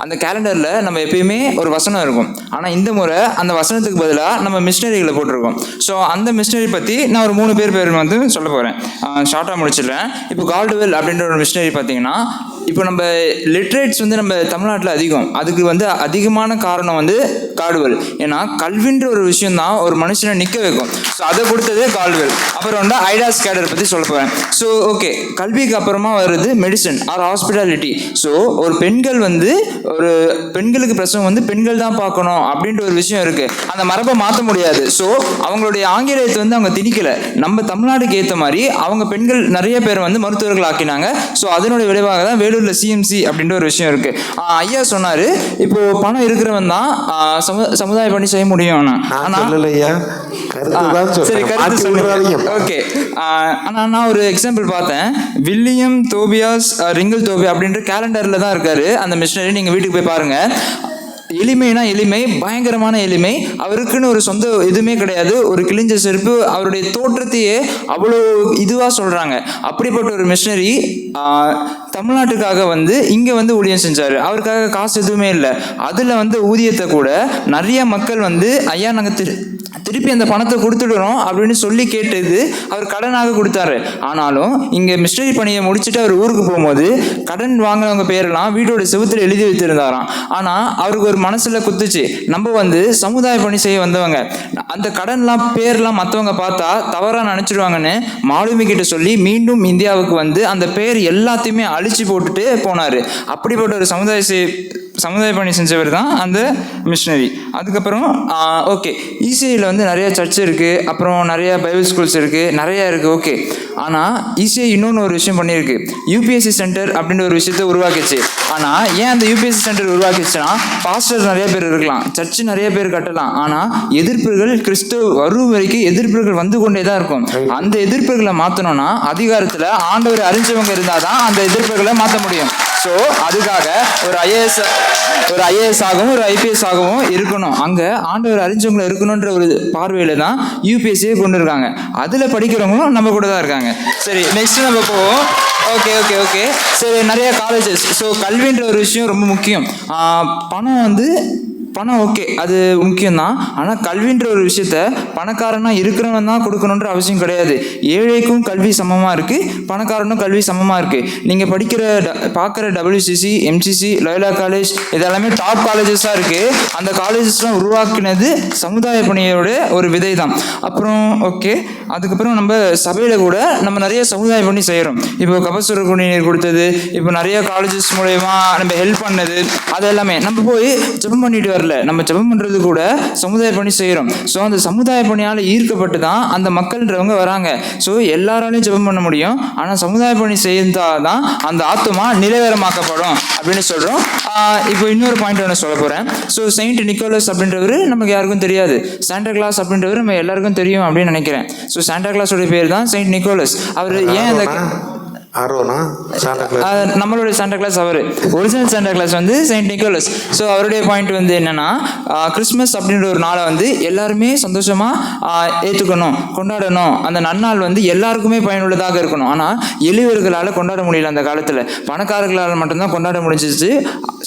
அந்த கேலண்டரில் நம்ம எப்பயுமே ஒரு வசனம் இருக்கும். ஆனால் இந்த முறை அந்த வசனத்துக்கு பதிலாக நம்ம மிஷினரிகளை போட்டிருக்கோம். ஸோ அந்த மிஷினரி பற்றி நான் ஒரு 3 பேர் வந்து சொல்ல போகிறேன். ஷார்ட்டாக முடிச்சிடுறேன். இப்போ கால்டுவெல் அப்படின்ற ஒரு மிஷினரி பார்த்தீங்கன்னா இப்போ நம்ம லிட்ரேட்ஸ் வந்து நம்ம தமிழ்நாட்டில் அதிகம். அதுக்கு வந்து அதிகமான காரணம் வந்து கால்டுவெல். ஏன்னா கல்வின்ற ஒரு விஷயம் தான் ஒரு மனுஷனை நிற்க வைக்கும். ஸோ அதை கொடுத்ததே கால்டுவெல். அப்புறம் வந்து ஐடாஸ் கேடர் பற்றி சொல்ல போகிறேன். ஸோ ஓகே, கல்விக்கு அப்புறமா வருது மெடிசன் ஆர் ஹாஸ்பிட்டாலிட்டி. ஸோ ஒரு பெண்கள் வந்து ஒரு பெண்களுக்கு பிரசவம் வந்து பெண்கள் தான் பார்க்கணும் அப்படின்ற ஒரு விஷயம் இருக்குது. அந்த மரபை மாற்ற முடியாது. ஸோ அவங்களுடைய ஆங்கிலேயத்தை வந்து அவங்க திணிக்கலை. நம்ம தமிழ்நாடுக்கு ஏற்ற மாதிரி அவங்க பெண்கள் நிறைய பேர் வந்து மருத்துவர்கள் ஆக்கினாங்க. ஸோ அதனுடைய விளைவாக தான் வேலூரில் சிஎம்சி அப்படின்ற ஒரு விஷயம் இருக்குது. ஐயா சொன்னார், இப்போ பணம் இருக்கிறவன் தான் சமுதாய பணி செய்ய முடியும். சரி, கருத்து சொல்லுங்க. ஓகே, ஆனால் நான் ஒரு எக்ஸாம்பிள் பார்த்தேன். வில்லியம் தோபியாஸ் ரிங்கிள் தோபி அப்படின்ற கேலண்டரில் தான் இருக்காரு அந்த மிஷினரி. நீங்கள் வீட்டுக்கு போய் பாருங்க. எளிமைனா எளிமை, பயங்கரமான எளிமை. அவருக்குன்னு ஒரு சொந்த எதுவுமே கிடையாது. ஒரு கிழிஞ்ச செருப்பு, அவருடைய தோற்றத்தையே அவ்வளோ இதுவாக சொல்கிறாங்க. அப்படிப்பட்ட ஒரு மிஷினரி தமிழ்நாட்டுக்காக வந்து இங்கே வந்து ஊழியம் செஞ்சார். அவருக்காக காசு எதுவுமே இல்லை. அதில் வந்து ஊதியத்தை கூட நிறைய மக்கள் வந்து ஐயா நாங்கள் திருப்பி அந்த பணத்தை கொடுத்துடுறோம் அப்படின்னு சொல்லி கேட்டது அவர் கடனாக கொடுத்தாரு. ஆனாலும் இங்கே மிஷினரி பணியை முடிச்சுட்டு அவர் ஊருக்கு போகும்போது கடன் வாங்கினவங்க பேரெல்லாம் வீட்டோட செவுத்துல எழுதி வைத்திருந்தாராம். ஆனால் அவருக்கு ஒரு மனசில் குத்துச்சு, நம்ம வந்து சமுதாய பணி செய்ய வந்தவங்க, அந்த கடன்லாம் பேர்லாம் மற்றவங்க பார்த்தா தவறாக நினச்சிடுவாங்கன்னு மாலுமி கிட்ட சொல்லி மீண்டும் இந்தியாவுக்கு வந்து அந்த பேர் எல்லாத்தையுமே அழிச்சு போட்டுட்டு போனார். அப்படிப்பட்ட ஒரு சமுதாய பணி செஞ்சவர் தான் அந்த மிஷினரி. அதுக்கப்புறம் ஓகே, இசிஐயில் வந்து நிறைய சர்ச் இருக்குது, அப்புறம் நிறைய பைபிள் ஸ்கூல்ஸ் இருக்குது, நிறையா இருக்குது. ஓகே, ஆனால் இசிஐ இன்னொன்று ஒரு விஷயம் பண்ணியிருக்கு. யூபிஎஸ்சி சென்டர் அப்படின்ற ஒரு விஷயத்தை உருவாக்கிச்சு. ஆனால் ஏன் அந்த யூபிஎஸ்சி சென்டர் உருவாக்கிச்சுன்னா, பாஸ்டர் நிறைய பேர் இருக்கலாம், சர்ச்சு நிறைய பேர் கட்டலாம், ஆனால் எதிர்ப்புகள் கிறிஸ்துவ வரும் வரைக்கும் எதிர்ப்புகள் வந்து கொண்டே தான் இருக்கும். அந்த எதிர்ப்புகளை மாற்றணும்னா அதிகாரத்தில் ஆண்டவர் அறிஞ்சவங்க இருந்தால் தான் அந்த எதிர்ப்புகளை மாற்ற முடியும். ஸோ அதுக்காக ஒரு ஐஏஎஸ் ஆகவும் ஒரு ஐபிஎஸ் ஆகவும் இருக்கணும். அங்கே ஆண்டவர் அறிஞ்சவங்களை இருக்கணுன்ற ஒரு பார்வையில் தான் யூபிஎஸ்சியை கொண்டு இருக்காங்க. அதில் படிக்கிறவங்களும் நம்ம கூட தான் இருக்காங்க. சரி, நெக்ஸ்ட் நம்ம போவோம். ஓகே சரி, நிறைய காலேஜஸ். ஸோ கல்வின்ற ஒரு விஷயம் ரொம்ப முக்கியம். பணம் ஓகே, அது முக்கியம்தான். ஆனால் கல்வின்ற ஒரு விஷயத்த பணக்காரனாக இருக்கிறவன் தான் கொடுக்கணுன்ற அவசியம் கிடையாது. ஏழைக்கும் கல்வி சமமாக இருக்குது, பணக்காரனும் கல்வி சமமாக இருக்குது. நீங்கள் பார்க்குற WCC, MCC, லயோலா காலேஜ் இதெல்லாமே டாப் காலேஜஸாக இருக்குது. அந்த காலேஜஸ்லாம் உருவாக்கினது சமுதாய பணியோட ஒரு விதை தான். அப்புறம் ஓகே, அதுக்கப்புறம் நம்ம சபையில் கூட நம்ம நிறைய சமுதாய பணி செய்கிறோம். இப்போ கபசுர குடிநீர் கொடுத்தது, இப்போ நிறைய காலேஜஸ் மூலயமா நம்ம ஹெல்ப் பண்ணது, அது எல்லாமே நம்ம போய் ஜெபம் பண்ணிட்டு வரல, நம்ம ஜெபம் பண்ணுறது கூட சமுதாய பணி செய்கிறோம். ஸோ அந்த சமுதாய பணியால் ஈர்க்கப்பட்டு தான் அந்த மக்கள்ன்றவங்க வராங்க. ஸோ எல்லாராலையும் ஜெபம் பண்ண முடியும், ஆனால் சமுதாய பணி செய்தால் தான் அந்த ஆத்துமா நிலைவரமாக்கப்படும் அப்படின்னு சொல்கிறோம். இப்போ இன்னொரு பாயிண்ட் ஒன்று சொல்ல போகிறேன். ஸோ செயின்ட் நிக்கோலஸ் அப்படின்றவர் நமக்கு யாருக்கும் தெரியாது. சாண்டா கிளாஸ் அப்படின்றவர் நம்ம எல்லாருக்கும் தெரியும் அப்படின்னு நினைக்கிறேன். ஸோ சாண்டா கிளாஸோட பேர் தான் செயின்ட் நிக்கோலஸ். அவர் ஏன் அந்த நம்மளுடைய சாண்டா கிளாஸ், அவர் ஒரிஜினல் சாண்டா கிளாஸ் வந்து செயின்ட் நிக்கோலஸ். ஸோ அவருடைய பாயிண்ட் வந்து என்னன்னா, கிறிஸ்மஸ் அப்படின்ற ஒரு நாளை வந்து எல்லாருமே சந்தோஷமாக ஏற்றுக்கணும், கொண்டாடணும். அந்த நன்னாள் வந்து எல்லாருக்குமே பயனுள்ளதாக இருக்கணும். ஆனால் எளியவர்களால் கொண்டாட முடியல அந்த காலத்தில், பணக்காரர்களால் மட்டும்தான் கொண்டாட முடிஞ்சிச்சு.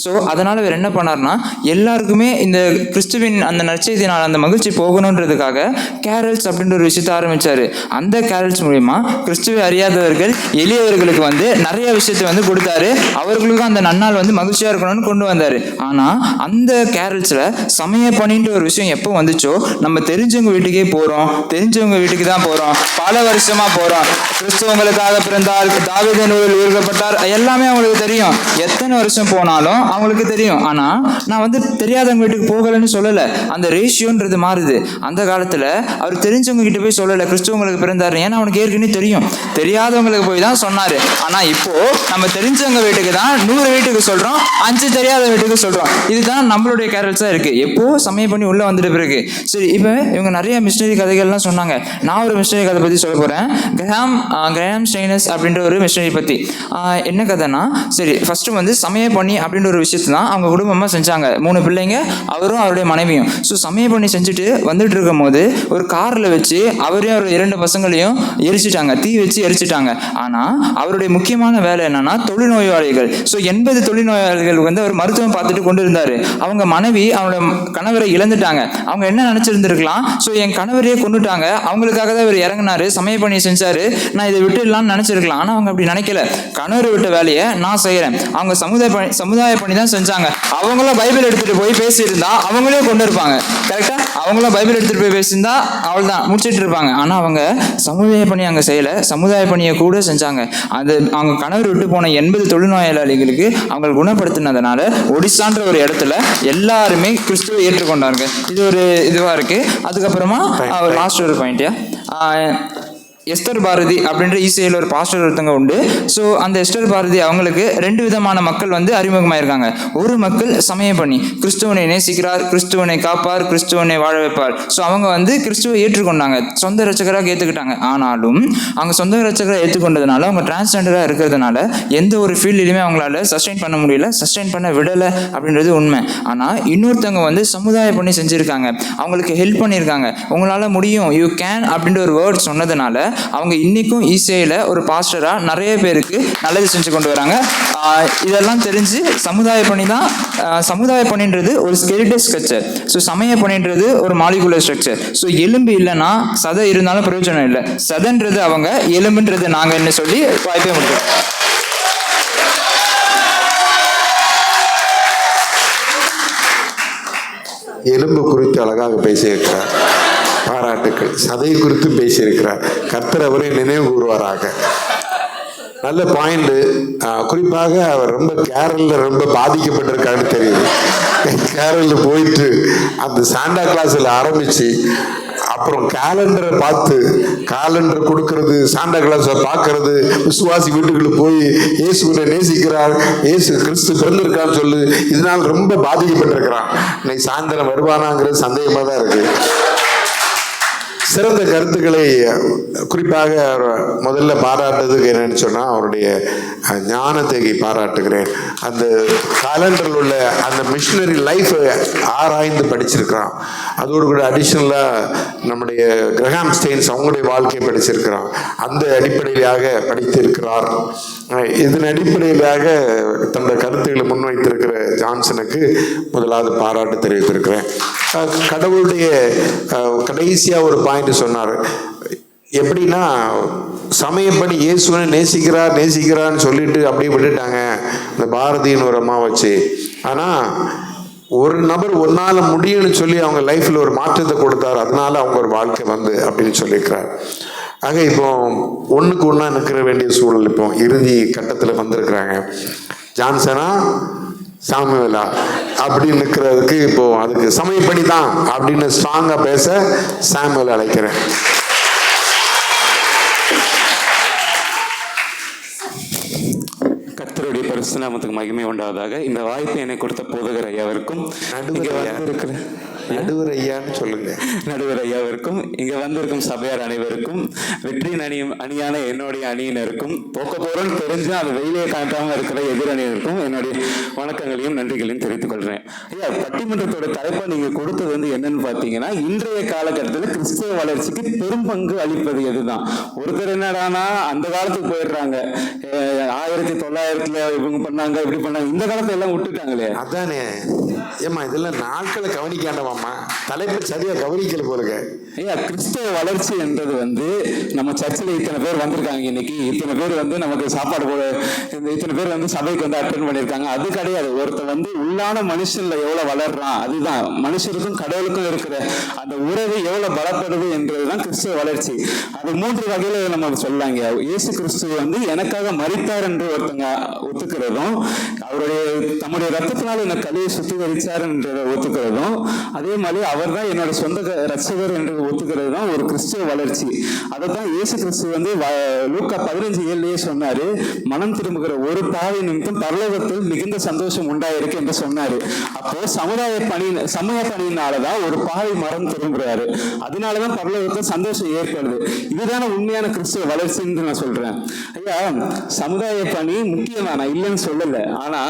ஸோ அதனால் அவர் என்ன பண்ணார்னா, எல்லாருக்குமே இந்த கிறிஸ்துவின் அந்த நற்செய்தினால் அந்த மகிழ்ச்சி போகணுன்றதுக்காக கேரல்ஸ் அப்படின்ற ஒரு விஷயத்தை ஆரம்பித்தார். அந்த கேரல்ஸ் மூலிமா கிறிஸ்துவை அறியாதவர்கள், எளியவர்களுக்கு வந்து நிறைய விஷயத்தை வந்து கொடுத்தாரு. அவர்களுக்கும் அந்த நன்னாள் வந்து மகிழ்ச்சியாக இருக்கணும்னு கொண்டு வந்தார். ஆனால் அந்த கேரல்ஸில் சமய பணின்ற ஒரு விஷயம் எப்போ வந்துச்சோ, நம்ம தெரிஞ்சவங்க வீட்டுக்கே போகிறோம், தெரிஞ்சவங்க வீட்டுக்கு தான் போகிறோம், பல வருஷமாக போகிறோம். கிறிஸ்துவங்களுக்காக பிறந்தார், தாவீது நூலில் உருவாக்கப்பட்டார், எல்லாமே அவங்களுக்கு தெரியும். எத்தனை வருஷம் போனாலும் அவங்களுக்கு தெரியும். ஆனால் நான் வந்து தெரியாதவங்க வீட்டுக்கு போகலைன்னு சொல்லலை, அந்த ரேஷியோன்றது மாறுது. அந்த காலத்தில் அவர் தெரிஞ்சவங்க கிட்ட போய் சொல்லலை கிறிஸ்துவங்களுக்கு பிறந்தார், ஏன்னா அவனுக்கு ஏற்கனவே தெரியும். தெரியாதவங்களுக்கு போய் தான் சொன்னார். ஆனா இப்போ நம்ம தெரிஞ்சவங்க வீட்டுக்கு தான் 100 வீட்டுக்கு சொல்றோம், 5 தெரியாத வீட்டுக்கு சொல்றோம். இதுதான் நம்மளுடைய கேரல்ஸா இருக்கு. எப்போ சமய பண்ணி உள்ள வந்துட்டு பிறகு. சரி, இப்போ இவங்க நிறைய மிஷினரி கதைகள்லாம் சொன்னாங்க. நான் ஒரு மிஷினரி கதை பத்தி சொல்ல போறேன். கிரஹாம் ஸ்டெய்னஸ் அப்படின்ற ஒரு மிஷினரி பத்தி. என்ன கதைன்னா, சரி ஃபர்ஸ்ட் வந்து சமய பண்ணி அப்படின்ற ஒரு விஷயத்தை தான் அவங்க குடும்பமா செஞ்சாங்க. 3 பிள்ளைங்க, அவரும் அவருடைய மனைவியும். ஸோ சமய பண்ணி செஞ்சுட்டு வந்துட்டு இருக்கும் போது ஒரு கார்ல வச்சு அவரையும் அவர் 2 பசங்களையும் எரிச்சிட்டாங்க, தீ வச்சு எரிச்சிட்டாங்க. ஆனா அவருடைய முக்கியமான வேலை என்னன்னா தொழுநோயாளிகள். ஸோ 80 தொழுநோயாளிகள் வந்து அவர் மருத்துவம் பார்த்துட்டு கொண்டு இருந்தாரு. அவங்க மனைவி அவங்களோட கணவரை இழந்துட்டாங்க. அவங்க என்ன நினைச்சிருந்திருக்கலாம், ஸோ என் கணவரையே கொண்டுட்டாங்க, அவங்களுக்காக தான் இவர் இறங்கினாரு, சமய பணி செஞ்சாரு, நான் இதை விட்டுடலாம்னு நினைச்சிருக்கலாம். ஆனால் அவங்க அப்படி நினைக்கல. கணவரை விட்ட வேலையை நான் செய்யறேன். அவங்க சமுதாய பணி தான் செஞ்சாங்க. அவங்களும் பைபிள் எடுத்துட்டு போய் பேசியிருந்தா அவங்களே கொண்டு இருப்பாங்க. கரெக்டா? அவங்களும் பைபிள் எடுத்துட்டு போய் பேசியிருந்தா அவள் தான் முடிச்சிட்டு இருப்பாங்க. ஆனா அவங்க சமுதாய பணி அங்க செய்யல, சமுதாய பணியை கூட செஞ்சாங்க. அது அவங்க கணவர் விட்டு போன 80 தொழுநோயாளிகளுக்கு அவங்க குணப்படுத்தினதுனால ஒடிசான்ற ஒரு இடத்துல எல்லாருமே கிறிஸ்துவை ஏற்றுக்கொண்டாங்க. இது ஒரு இதுவா இருக்கு. அதுக்கப்புறமா லாஸ்ட் ஒரு பாயிண்ட்யா, எஸ்தர் பாரதி அப்படின்ற ஈசையில் ஒரு பாஸ்டர் ஒருத்தங்க உண்டு. ஸோ அந்த எஸ்தர் பாரதி அவங்களுக்கு 2 விதமான மக்கள் வந்து அறிமுகமாயிருக்காங்க. ஒரு மக்கள் சமய பணி, கிறிஸ்துவனை நேசிக்கிறார், கிறிஸ்துவனை காப்பார், கிறிஸ்துவனை வாழ வைப்பார். ஸோ அவங்க வந்து கிறிஸ்துவை ஏற்றுக்கொண்டாங்க, சொந்த ரட்சகராக ஏற்றுக்கிட்டாங்க. ஆனாலும் அவங்க சொந்த ரட்சகராக ஏற்றுக்கொண்டதுனால அவங்க டிரான்ஸ்ஜெண்டராக இருக்கிறதுனால எந்த ஒரு ஃபீல்ட்லையுமே அவங்களால சஸ்டெயின் பண்ண முடியல, சஸ்டெயின் பண்ண விடலை அப்படின்றது உண்மை. ஆனால் இன்னொருத்தவங்க வந்து சமுதாய பணி செஞ்சுருக்காங்க, அவங்களுக்கு ஹெல்ப் பண்ணியிருக்காங்க. உங்களால் முடியும், யூ கேன் அப்படின்ற ஒரு வேர்ட் சொன்னதுனால அவங்க இன்னைக்கும் ஈசையில் ஒரு பாஸ்டராக நிறைய பேருக்கு நல்லது செஞ்சு கொண்டு வராங்க. இதெல்லாம் தெரிஞ்சு சமுதாய பணி தான், சமுதாய பணின்றது ஒரு ஸ்கெலிட்டல் ஸ்ட்ரக்சர். ஸோ சமய பணின்றது ஒரு மாலிகுலர் ஸ்ட்ரக்சர். ஸோ எலும்பு இல்லைன்னா சதை இருந்தாலும் பிரயோஜனம் இல்லை. சதைன்றது அவங்க, எலும்புன்றது நாங்கள் என்ன சொல்லி வாய்ப்பே முடியும். எலும்பு குறித்து அழகாக பேசியிருக்கிறார், பாராட்டுக்கள். சதை குறித்து பேசியிருக்கிறார். கர்த்தர் அவரை நினைவு கூறுவாராக. நல்ல பாயிண்ட். குறிப்பாக அவர் ரொம்ப கேரளில் ரொம்ப பாதிக்கப்பட்டிருக்காருன்னு தெரியுது. கேரளில் போயிட்டு அந்த சாண்டா கிளாஸில் ஆரம்பித்து அப்புறம் கேலண்டரை பார்த்து கேலண்டர் கொடுக்கறது, சாண்டா கிளாஸை பார்க்கறது, விசுவாசி வீட்டுக்குள்ள போய் இயேசுவை நேசிக்கிறார், இயேசு கிறிஸ்து பிறந்திருக்கான்னு சொல்லு, இதனால் ரொம்ப பாதிக்கப்பட்டிருக்கிறான். இன்னைக்கு சாயந்தரம் வருவானாங்கிறது சந்தேகமாக தான் இருக்கு. சிறந்த கருத்துக்களை குறிப்பாக முதல்ல பாராட்டுறதுக்கு என்னன்னு சொன்னால் அவருடைய ஞானத்தை பாராட்டுகிறேன். அந்த கேலண்டரில் உள்ள அந்த மிஷினரி லைஃப்பை ஆராய்ந்து படிச்சிருக்கிறான். அதோடு கூட அடிஷ்னலாக நம்முடைய கிரஹாம் ஸ்டெயின்ஸ் அவங்களுடைய வாழ்க்கையை படிச்சிருக்கிறான். அந்த அடிப்படையிலாக படித்திருக்கிறார். இதன் அடிப்படையிலாக தன்னுடைய கருத்துக்களை முன்வைத்திருக்கிற ஜான்சனுக்கு முதலாவது பாராட்டு தெரிவித்திருக்கிறேன். கடவுளுடைய கடைசியாக ஒரு பாயிண்ட் சொன்னார். எப்படின்னா சமயப்படி இயேசுவை நேசிக்கிறான்னு சொல்லிட்டு அப்படியே விட்டுட்டாங்க இந்த பாரதியின் ஒரு அம்மா வச்சு. ஆனால் ஒரு நபர் ஒன்னால முடியும்னு சொல்லி அவங்க லைஃப்ல ஒரு மாற்றத்தை கொடுத்தாரு, அதனால அவங்க ஒரு வாழ்க்கை வந்து அப்படின்னு சொல்லியிருக்கிறார். ஆக இப்போ ஒன்றுக்கு ஒன்றா நிற்கிற வேண்டிய சூழல் இப்போ இறுதி கட்டத்தில் வந்திருக்கிறாங்க. ஜான்சனா சாமுவேலா அப்படின்னு நிற்கிறதுக்கு இப்போ அதுக்கு சமயப்படி தான் அப்படின்னு ஸ்ட்ராங்காக பேச சாமுவேல் அழைக்கிறேன். கர்த்தருடைய பரிசுத்த நாமத்துக்கு மகிமை உண்டாவதாக. இந்த வாய்ப்பை எனக்கு கொடுத்த போதகர் ஐயாவிற்கும், நடுவர் ஐயான்னு சொல்லுங்க, நடுவர் ஐயாவிற்கும், இங்க வந்திருக்கும் சபையார் அனைவருக்கும், வெற்றியின் அணியான என்னுடைய அணியினருக்கும், போக்க போறோன்னு தெரிஞ்சு அது வெயிலே காட்டாம இருக்கிற எதிர் அணியினருக்கும் என்னுடைய வணக்கங்களையும் நன்றிகளையும் தெரிவித்துக் கொள்றேன். ஐயா, பட்டிமன்றத்தோட தலைப்பா நீங்க கொடுத்தது வந்து என்னன்னு பாத்தீங்கன்னா, இன்றைய காலகட்டத்தில் கிறிஸ்தவ வளர்ச்சிக்கு பெரும் பங்கு அளிப்பது எதுதான். ஒருத்தர் என்னடானா அந்த காலத்துக்கு போயிடுறாங்க, 1900 இவங்க பண்ணாங்க இப்படி பண்ணாங்க, இந்த காலத்துல எல்லாம் விட்டுட்டாங்களே. அதானே ஏமா இதெல்லாம் நாட்களை கவனிக்காண்டவாமா, தலைப்பு சரியா கவனிக்கல போலுங்க. ஐயா, கிறிஸ்தவ வளர்ச்சி என்றது வந்து நம்ம சர்ச்சில் இத்தனை பேர் வந்திருக்காங்க, இன்னைக்கு இத்தனை பேர் வந்து நமக்கு சாப்பாடு போட, இத்தனை பேர் வந்து சபைக்கு வந்து அட்டென்ட் பண்ணியிருக்காங்க, அது கிடையாது. ஒருத்தர் வந்து உள்ளான மனுஷன்ல எவ்வளவு வளர்றான், அதுதான் மனுஷருக்கும் கடவுளுக்கும் இருக்கிற அந்த உறவு எவ்வளவு பலப்படுது என்றதுதான் கிறிஸ்தவ வளர்ச்சி. அது 3 வகையில நம்ம சொல்லலாங்க. இயேசு கிறிஸ்து வந்து எனக்காக மரித்தார் என்று ஒருத்தங்க ஒத்துக்கிறதும், அவருடைய தம்முடைய ரத்தத்தினால் என்னை கழுவி சுத்திகரிச்சார் என்றதை ஒத்துக்கிறதும், அதே மாதிரி அவர் தான் என்னோட சொந்த ரட்சகர் என்று ஒத்துக்கிறது தான் ஒரு கிறிஸ்துவ வளர்ச்சி. அதை தான் இயேசு கிறிஸ்து வந்து லூக்கா 15:7 சொன்னாரு, மனம் திரும்புகிற ஒரு பாவி நிமித்தம் பரலோகத்தில் மிகுந்த சந்தோஷம் உண்டாயிருக்கு என்று சொன்னாரு. அப்போ சமய பணியினாலதான் ஒரு பாவி மனம் திரும்புறாரு, அதனாலதான் பரலோகத்தில் சந்தோஷம் ஏற்படுது. இதுதான உண்மையான கிறிஸ்துவ வளர்ச்சின்னு நான் சொல்றேன். ஐயா, சமுதாய பணி முக்கியம் தான், நான் இல்லைன்னு சொல்லல. ஆனா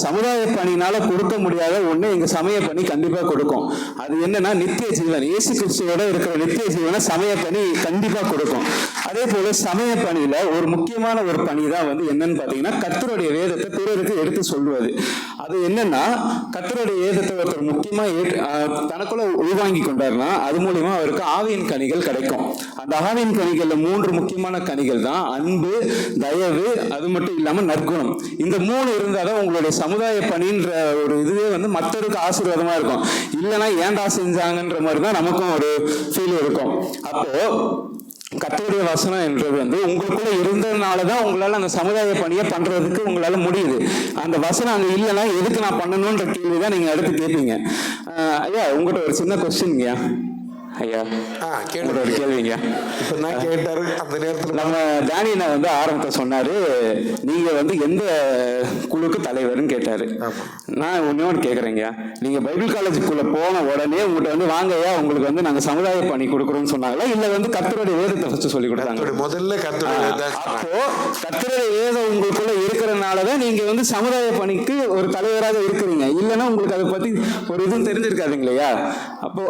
சமுதாய பணியினால கொடுக்க முடியாத ஒண்ணு எங்க சமய பணி கண்டிப்பா கொடுக்கும். அது என்னன்னா நித்திய ஜீவன். இயேசு கிறிஸ்துவோட இருக்கிற நித்திய ஜீவனை சமய பணி கண்டிப்பா கொடுக்கும். அதே போல சமய பணியில ஒரு முக்கியமான ஒரு பணி தான் வந்து என்னன்னு பாத்தீங்கன்னா கர்த்தருடைய வேதத்தை பிறருக்கு எடுத்து சொல்வது. அது என்னன்னா கர்த்தருடைய வேதத்தை ஒருத்தர் முக்கியமா தனக்குள்ள உள்வாங்கி கொண்டாருன்னா அது மூலியமா அவருக்கு ஆவியின் கனிகள் கிடைக்கும். அந்த ஆவியின் கனிகள்ல 3 முக்கியமான கனிகள் தான் அன்பு, தயவு, அது மட்டும் இல்லாம நற்குணம். இந்த 3 இருந்தாதான் உங்களுடைய சமுதாய பணின்ற ஒரு இதுவே வந்து மற்றவருக்கு ஆசீர்வாதமா இருக்கும். இல்லைன்னா ஏன்டா செஞ்சாங்கன்ற மாதிரி தான் நமக்கும் ஒரு ஃபீல் இருக்கும். அப்போ கர்த்தருடைய வசனம் என்றது வந்து உங்களுக்குள்ள இருந்ததுனாலதான் உங்களால அந்த சமுதாய பணியை பண்றதுக்கு உங்களால முடியுது. அந்த வசனம் அங்க இல்லைன்னா எதுக்கு நான் பண்ணணும்ன்ற கேள்விதான் நீங்க அடுத்து கேட்பீங்க. ஐயா உங்கள்கிட்ட ஒரு சின்ன கொஸ்டின்ங்கய்யா. ஐயா ஒரு கேள்விங்க. இப்ப நான் கேட்டாரு அந்த நேரத்தில் நம்ம டேனியனை வந்து ஆரம்பத்தை சொன்னாரு, நீங்க வந்து எந்த குழுக்கு தலைவர்னு கேட்டாரு. நான் ஒண்ணு கேட்குறேங்க, நீங்க பைபிள் காலேஜுக்குள்ள போன உடனே உங்கள்கிட்ட வந்து வாங்கய்யா உங்களுக்கு வந்து நாங்க சமுதாய பணி கொடுக்குறோம்னு சொன்னாங்களா, இல்ல வந்து கர்த்தருடைய வேதத்தை ஃபர்ஸ்ட் சொல்லி கொடுத்தாங்க? முதல்ல அப்போ கர்த்தருடைய வேதம் உங்களுக்குள்ள இருக்கிறதுனாலதான் நீங்க வந்து சமுதாய பணிக்கு ஒரு தலைவராக இருக்கிறீங்க. இல்லைன்னா உங்களுக்கு அதை பத்தி ஒரு இதுவும் தெரிஞ்சிருக்காதுங்க இல்லையா? அப்போ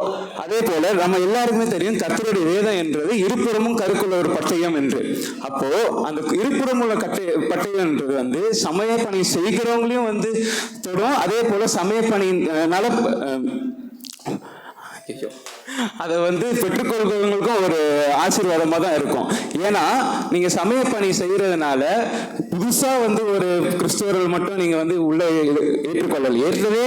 அதே போல நம்ம எல்லாருக்குமே தெரியும் கர்த்தருடைய வேதம் என்றது இருபுறமும் கருக்குள்ள ஒரு பட்டயம் என்று. அப்போ அந்த இருபுறம் உள்ள பட்டயம் என்றது வந்து சமய பணி செய்கிறவங்களையும் வந்து தொடும். அதே போல சமய பணியினால அதை வந்து பெற்றுக்கொள்கிறவங்களுக்கும் ஒரு ஆசீர்வாதமாக தான் இருக்கும். ஏன்னா நீங்க சமய பணி செய்யறதுனால புதுசா வந்து ஒரு கிறிஸ்தவர்கள் மட்டும் நீங்க வந்து உள்ள ஏற்றுக்கொள்ளல. ஏற்கனவே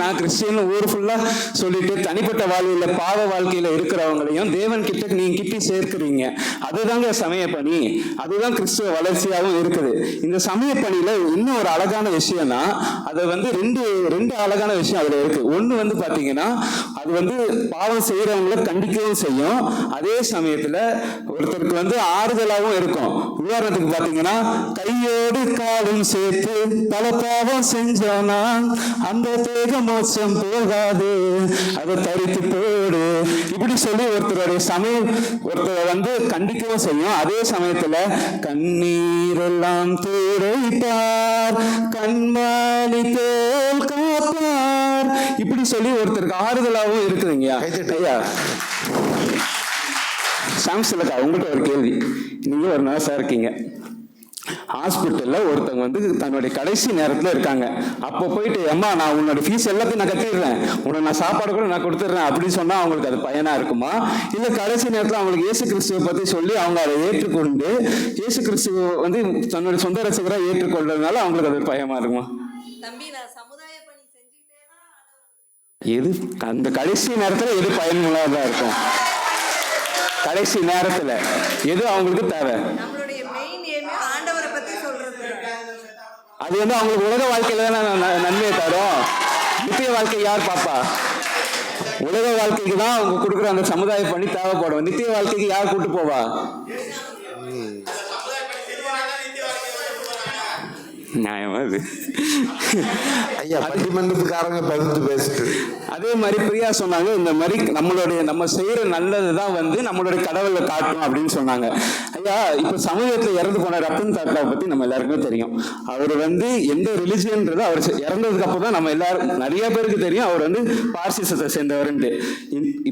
நான் கிறிஸ்டியன் ஊர் ஃபுல்லா சொல்லிட்டு தனிப்பட்ட வாழ்க்கையில பாவ வாழ்க்கையில இருக்கிறவங்களையும் தேவன் கிட்ட நீங்க கிட்டி சேர்க்கிறீங்க. அதுதாங்க சமய பணி. அதுதான் கிறிஸ்துவ வளர்ச்சியாகவும் இருக்குது. இந்த சமய பணியில இன்னும் ஒரு அழகான விஷயம்னா அது வந்து ரெண்டு அழகான விஷயம் அதுல இருக்கு. ஒண்ணு வந்து பாத்தீங்கன்னா அது வந்து பாவம் செய்யறவங்களை கண்டிக்கவும் செய்யும். அதே சமயத்துல ஒருத்தருக்கு வந்து ஆறுதலாகவும் இருக்கும். உதாரணத்துக்கு பாத்தீங்கன்னா கையோடு காலும் சேர்த்து பல பாவம் செஞ்சோனா அந்த தேக மோட்சம் போகாது, அதை தரித்து போடு, இப்படி சொல்லி ஒருத்தரை வந்து கண்டிக்கவும் செய்யும். அதே சமயத்துல கண்ணீரெல்லாம் துடைப்பார், கண்மாலி தேல் காப்பார், இப்படி சொல்லி ஒருத்தருக்கு ஆறுதலாகவும் இருக்குதுங்க. ஐயா சாம்சலக்கா உங்கள்கிட்ட ஒரு கேள்வி. நீங்க ஒரு நர்ஸா இருக்கீங்க, ஹாஸ்பிட்டல்ல ஒருத்தவங்க வந்து தன்னுடைய கடைசி நேரத்துல இருக்காங்க. அப்போ போயிட்டு அம்மா நான் உன்னோட ஃபீஸ் எல்லாத்தையும் நான் கட்டிடுறேன், உன்னை நான் சாப்பாடு கூட நான் கொடுத்துடுறேன் அப்படின்னு சொன்னா அவங்களுக்கு அது பயனா இருக்குமா? இல்ல கடைசி நேரத்துல அவங்களுக்கு இயேசு கிறிஸ்துவை பத்தி சொல்லி அவங்க அதை ஏற்றுக்கொண்டு இயேசு கிறிஸ்துவ வந்து தன்னுடைய சொந்த ரசிகராக ஏற்றுக்கொள்றதுனால அவங்களுக்கு அது பயமா இருக்குமா? எது அந்த கடைசி நேரத்துல எது பயனுள்ளதா இருக்கும்? கடைசி நேரத்துல எது அவங்களுக்கு தேவை? அது வந்து அவங்களுக்கு உலக வாழ்க்கையில தான் நன்மையை தரும். நித்திய வாழ்க்கை யார் பாப்பா? உலக வாழ்க்கைக்கு தான் அவங்க கொடுக்குற அந்த சமுதாய பணி தேவைப்படும். நித்திய வாழ்க்கைக்கு யார் கூட்டு போவா? நியாயமா இது? ஐயா பட்டிமன்றத்துக்காரங்க பகிர்ந்து பேசிட்டு அதே மாதிரி பிரியா சொன்னாங்க, இந்த மாதிரி நம்ம செய்யற நல்லதுதான் வந்து நம்மளுடைய கடவுளை காட்டும் அப்படின்னு சொன்னாங்க. ஐயா இப்ப சமூகத்துல இறந்து போன ரத்தன் தாத்தாவை பத்தி நம்ம எல்லாருக்குமே தெரியும். அவர் வந்து எந்த ரிலிஜியன்றது அவர் இறந்ததுக்கு அப்புறம் தான் நம்ம எல்லாரும் நிறைய பேருக்கு தெரியும் அவர் வந்து பார்சிசத்தை சேர்ந்தவர்ன்ட்டு.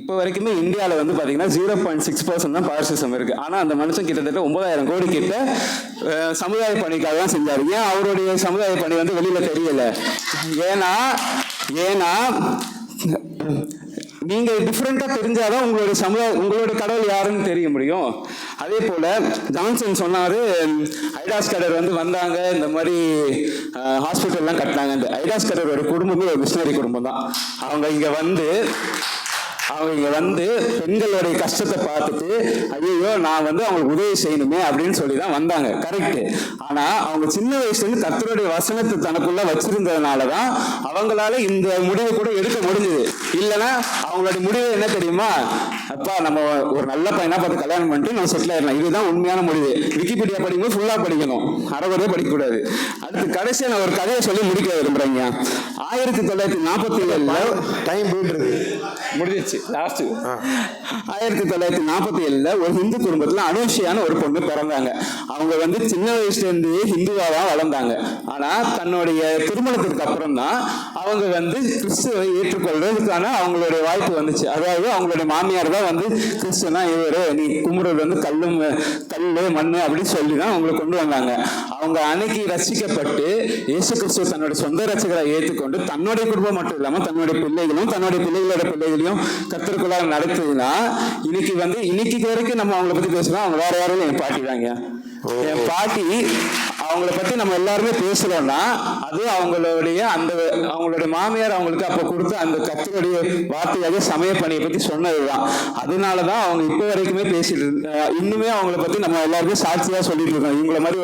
இப்ப வரைக்குமே இந்தியாவில வந்து பாத்தீங்கன்னா 0.6% தான் பார்சிசம் இருக்கு. ஆனா அந்த மனுஷன் கிட்டத்தட்ட 9,000 கோடி கிட்ட சமுதாய பணிக்காக தான் செஞ்சாரு. ஏன் அவருடைய சமுதாய பணி வந்து வெளியில தெரியல? ஏன்னா நீங்க டிஃப்ரெண்டா தெரிஞ்சாதான் உங்களுடைய கடவுள் யாருன்னு தெரிய முடியும். அதே போல ஜான்சன் சொன்னாரு, ஐடாஸ் கடர் வந்து வந்தாங்க, இந்த மாதிரி ஹாஸ்பிட்டல்லாம் கட்டினாங்க. இந்த ஐடாஸ் கடர் ஒரு குடும்பமே ஒரு மிஷனரி குடும்பம் தான். அவங்க இங்க வந்து பெண்களுடைய கஷ்டத்தை பார்த்துட்டு ஐயோ நான் வந்து அவங்களுக்கு உதவி செய்யணுமே அப்படின்னு சொல்லி தான் வந்தாங்க. கரெக்ட். ஆனா அவங்க சின்ன வயசுல இருந்து கர்த்தருடைய வசனத்தை தனக்குள்ள வச்சிருந்ததுனாலதான் அவங்களால இந்த முடிவை கூட எடுக்க முடிஞ்சது. இல்லைன்னா அவங்களுடைய முடிவு என்ன தெரியுமா? அப்பா நம்ம ஒரு நல்ல பையனா பார்த்து கல்யாணம் பண்ணிட்டு நம்ம செட்டில் ஆயிடலாம். இதுதான் உண்மையான முடிவு. விக்கிபீடியா படிக்கும்போது ஃபுல்லா படிக்கணும், அறவரே படிக்கக்கூடாது. அடுத்து கடைசியா நான் ஒரு கதையை சொல்லி முடிக்க விரும்புறேங்க. 1947 டைம் போயிட்டு இருக்கு. முடிஞ்சிச்சு. லாஸ்ட் 1947 ஒரு ஹிந்து குடும்பத்துல அனுஷியான ஒரு பொண்ணு பிறந்தாங்க. அவங்க வந்து சின்ன வயசுல இருந்து ஹிந்துவா தான் வளர்ந்தாங்க. ஆனா தன்னுடைய திருமணத்திற்கு அப்புறம் தான் அவங்க வந்து கிறிஸ்துவை ஏற்றுக்கொள்றதுக்கான அவங்களுடைய வாய்ப்பு வந்துச்சு. அதாவது அவங்களுடைய மாமியார் தான் வந்து கிறிஸ்துவனா இவரு நீ கும்பிடுறது வந்து கல்லு மண்ணு அப்படின்னு சொல்லி தான் அவங்களை கொண்டு வந்தாங்க. அவங்க அன்னைக்கு ரசிக்கப்பட்டு இயேசு கிறிஸ்துவ தன்னுடைய சொந்த ரசிகரை ஏற்றுக்கொண்டு தன்னுடைய குடும்பம் மட்டும் இல்லாம தன்னுடைய பிள்ளைகளும் தன்னுடைய பிள்ளைகளோட பிள்ளைகளையும் கத்திற்குள்ளாக நடத்துதுன்னா இன்னைக்கு வரைக்கும் நம்ம அவங்கள பத்தி பேசலாம். அவங்க வேற யாரும் என் பாட்டி தாங்க. என் பாட்டி அவங்கள பத்தி நம்ம எல்லாருமே பேசுறோம்னா அது அவங்களுடைய மாமியார் அவங்களுக்கு அப்ப கொடுத்த அந்த கத்தருடைய வார்த்தையாக சமய பணியை பத்தி சொன்னதுதான். அதனாலதான் அவங்க இப்ப வரைக்குமே பேசிட்டு இன்னுமே அவங்கள பத்தி நம்ம எல்லாருமே சாட்சியா சொல்லிட்டு இருக்கோம். இவங்கள மாதிரி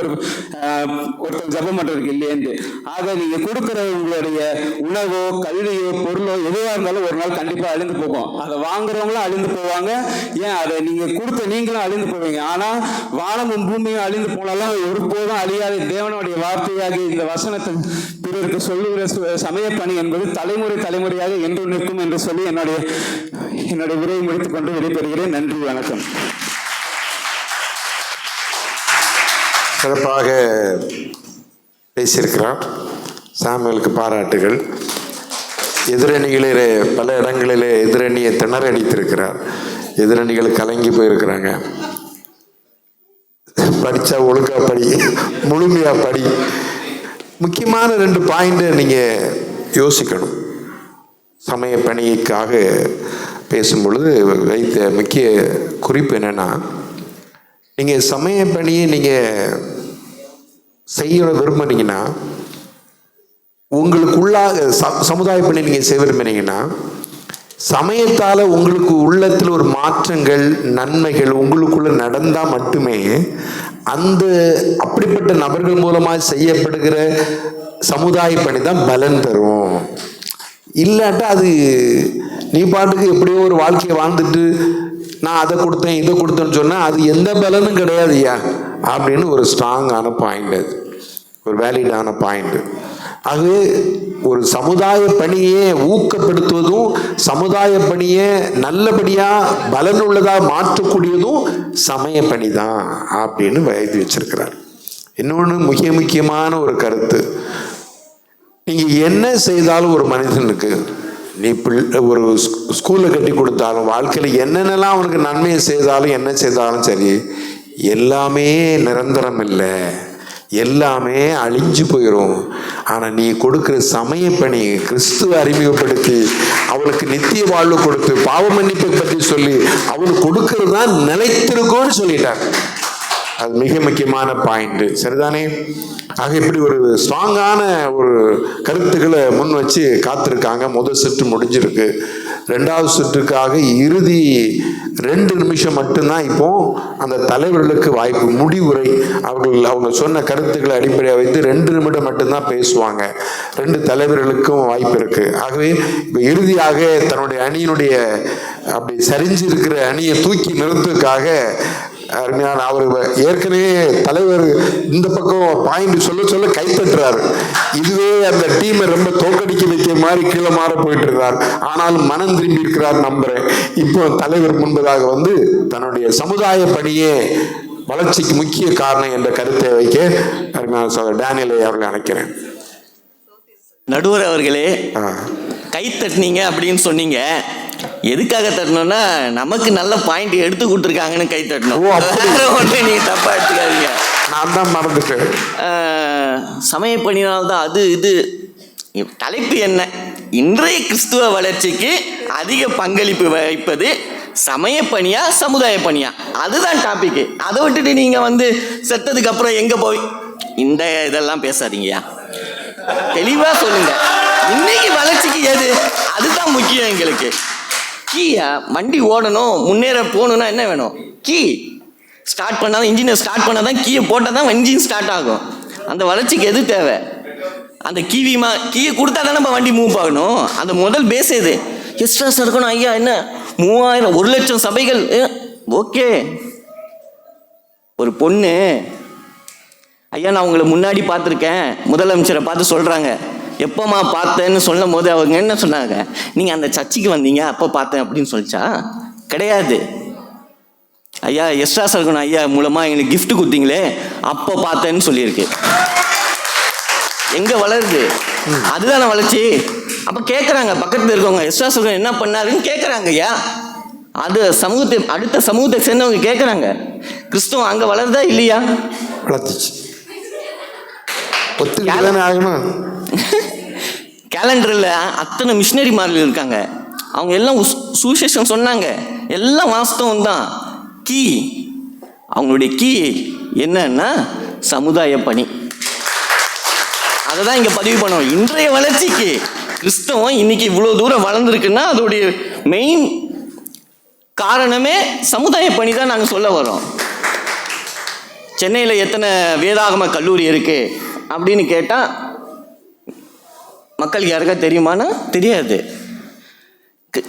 ஒருத்தர் ஜபம் பண்றதுக்கு இல்லையேன்னு. ஆக நீங்க கொடுக்குற உங்களுடைய உணவோ கல்வியோ பொருளோ எதுவா இருந்தாலும் ஒரு நாள் கண்டிப்பா அழிந்து போகும். அதை வாங்குறவங்களும் அழிந்து போவாங்க. ஏன் அதை நீங்க கொடுத்த நீங்களும் அழிந்து போவீங்க. ஆனா வானமும் பூமியும் அழிந்து போனாலும் ஒருபோதும் அழியாத தேவனுடைய வார்த்தையாக இந்த வசனத்தை பிறருக்கு சொல்லுகிற சமய பணி என்பது தலைமுறையாக என்று நிற்கும் என்று சொல்லி என்னுடைய உரையை முடித்துக் கொண்டு விடைபெறுகிறேன். நன்றி, வணக்கம். சிறப்பாக பேசியிருக்கிறார். சாமுவேலுக்கு பாராட்டுகள். எதிரணிகளிலே பல இடங்களிலே எதிரணியை திணறடித்திருக்கிறார். எதிரணிகள் கலங்கி போயிருக்கிறாங்க. படித்தா ஒழுங்கா படி, முழுமையா படி. முக்கியமான 2 பாயிண்ட் நீங்கள் யோசிக்கணும். சமய பணிக்காக பேசும்பொழுது வைத்த முக்கிய குறிப்பு என்னென்னா, நீங்கள் சமய பணியை நீங்கள் செய்ய விரும்புனீங்கன்னா, உங்களுக்குள்ளாக சமுதாய பணி நீங்கள் செய்ய விரும்பினீங்கன்னா, சமயத்தால் உங்களுக்கு உள்ளத்தில் ஒரு மாற்றங்கள் நன்மைகள் உங்களுக்குள்ள நடந்தால் மட்டுமே அப்படிப்பட்ட நபர்கள் மூலமாக செய்யப்படுகிற சமுதாய பணி தான் பலன் தரும். இல்லாட்டா அது நீ பாட்டுக்கு எப்படியோ ஒரு வாழ்க்கையை வாழ்ந்துட்டு நான் அதை கொடுத்தேன் இதை கொடுத்தேன்னு சொன்னால் அது எந்த பலனும் கிடையாதுயா அப்படின்னு ஒரு ஸ்ட்ராங்கான பாயிண்ட், அது ஒரு வேலிடான பாயிண்ட். ஆகவே ஒரு சமுதாய பணியை ஊக்கப்படுத்துவதும் சமுதாய பணியை நல்லபடியாக பலனுள்ளதாக மாற்றக்கூடியதும் சமய பணி தான் அப்படின்னு எழுதி வச்சிருக்கிறார். இன்னொன்று முக்கியமான ஒரு கருத்து, நீங்கள் என்ன செய்தாலும் ஒரு மனிதனுக்கு நீ ஒரு ஸ்கூலை கட்டி கொடுத்தாலும் வாழ்க்கையில் என்னென்னலாம் அவனுக்கு நன்மையை செய்தாலும் என்ன செய்தாலும் சரி, எல்லாமே நிரந்தரம் இல்லை, எல்லாமே அழிஞ்சு போயிடும். ஆனால் நீ கொடுக்குற சமய பணி கிறிஸ்துவை அறிமுகப்படுத்தி அவளுக்கு நித்திய வாழ்வு கொடுத்து பாவ மன்னிப்பை பற்றி சொல்லி அவளுக்கு கொடுக்கறது தான் நிலைத்திருக்கும்னு சொல்லிட்டார். அது மிக முக்கியமான பாயிண்ட். சரிதானே? ஆக இப்படி ஒரு ஸ்ட்ராங்கான ஒரு கருத்துக்களை முன் வச்சு காத்திருக்காங்க. முதல் சுற்று முடிஞ்சிருக்கு. 2வது சுற்றுக்காக இறுதி 2 நிமிஷம் மட்டும்தான் இப்போ அந்த தலைவர்களுக்கு வாய்ப்பு. முடிவுரை அவங்க சொன்ன கருத்துக்களை அடிப்படையாக வைத்து 2 நிமிடம் மட்டும்தான் பேசுவாங்க. 2 தலைவர்களுக்கும் வாய்ப்பு இருக்கு. ஆகவே இப்போ இறுதியாக தன்னுடைய அணியினுடைய அப்படி சரிஞ்சிருக்கிற அணியை தூக்கி நிறுத்துக்காக அருமையான அவர் ஏற்கனவே தலைவர் இந்த பக்கம் பாயிண்ட் சொல்ல கைத்தட்டுறாரு. இதுவே அந்த டீமை ரொம்ப தோக்கடிக்க வைக்க மாதிரி கீழே மாற போயிட்டு இருந்தார். ஆனாலும் மனம் திரும்பி இருக்கிறார் நம்புறேன். இப்போ தலைவர் முன்பதாக வந்து தன்னுடைய சமுதாய பணியே வளர்ச்சிக்கு முக்கிய காரணம் என்ற கருத்தை வைக்க அருமையான டேனியலை அவர்களை அழைக்கிறேன். நடுவர் அவர்களே, கை தட்டினீங்க அப்படின்னு சொன்னீங்க. எதுக்காக தட்டணும்னா நமக்கு நல்ல பாயிண்ட் எடுத்து கொடுத்துருக்காங்கன்னு கை தட்டணும். நீங்க தப்பா எடுத்துக்காதீங்க. நான் தான் மறந்துட்டேன். சமய பணியினால்தான் அது இது. தலைப்பு என்ன? இன்றைய கிறிஸ்துவ வளர்ச்சிக்கு அதிக பங்களிப்பு வைப்பது சமய பணியா சமுதாய பணியா? அதுதான் டாபிக். அதை விட்டுட்டு நீங்க வந்து செத்ததுக்கு அப்புறம் எங்க போய் இந்த இதெல்லாம் பேசாதீங்கயா. தெளிவா சொல்லுங்க. இன்னைக்கு வளர்ச்சிக்கு எது? அதுதான் முக்கியம் எங்களுக்கு. கீயா வண்டி ஓடணும், முன்னேற போகணும்னா என்ன வேணும்? கீ ஸ்டார்ட் பண்ணாதான், இன்ஜினை ஸ்டார்ட் பண்ணாதான், கீயை போட்டால் தான் இன்ஜின் ஸ்டார்ட் ஆகும். அந்த வளர்ச்சிக்கு எது தேவை? அந்த கீயை கொடுத்தா தான் நம்ம வண்டி மூவ் ஆகணும். அந்த முதல் பேஸ் எது? எக்ஸ்ட்ரா இருக்கணும். ஐயா என்ன 3000 1,00,000 சபைகள் ஓகே. ஒரு பொண்ணு, ஐயா நான் உங்களை முன்னாடி பார்த்துருக்கேன், முதலமைச்சரை பார்த்து சொல்கிறாங்க, எப்போம்மா பார்த்தேன்னு சொல்லும் போது அவங்க என்ன சொன்னாங்க, நீங்கள் அந்த சர்ச்சுக்கு வந்தீங்க அப்போ பார்த்தேன் அப்படின்னு சொல்லிச்சா? கிடையாது. ஐயா எஸ்ரா சர்குண ஐயா மூலமாக எங்களுக்கு gift கொடுத்தீங்களே அப்போ பார்த்தேன்னு சொல்லியிருக்கு. எங்கே வளருது? அதுதானே வளர்ச்சி. அப்போ கேட்குறாங்க பக்கத்தில் இருக்கவங்க, எஸ்ரா சர்குண என்ன பண்ணாருன்னு கேட்குறாங்க. ஐயா அது அடுத்த சமூகத்தை சேர்ந்தவங்க கேட்குறாங்க, கிறிஸ்துவம் அங்கே வளருதா இல்லையா? வளர்த்துச்சு. ஒத்துக்கிட்டு ஆகணும். கேலண்டரில் அத்தனை மிஷினரிமார்கள் இருக்காங்க, அவங்க எல்லாம் சுவிசேஷம் சொன்னாங்க, எல்லாம் வாஸ்தவம் தான். கீ அவங்களுடைய கீ என்னன்னா சமுதாய பணி. அதை தான் இங்கே பதிவு பண்ணுவோம். இன்றைய வளர்ச்சிக்கு கிறிஸ்தவம் இன்னைக்கு இவ்வளோ தூரம் வளர்ந்துருக்குன்னா அதோடைய மெயின் காரணமே சமுதாய பணி தான் நாங்கள் சொல்ல வரோம். சென்னையில் எத்தனை வேதாகம கல்லூரி இருக்குது அப்படின்னு கேட்டால் மக்களுக்கு யாருக்கா தெரியுமானா தெரியாது.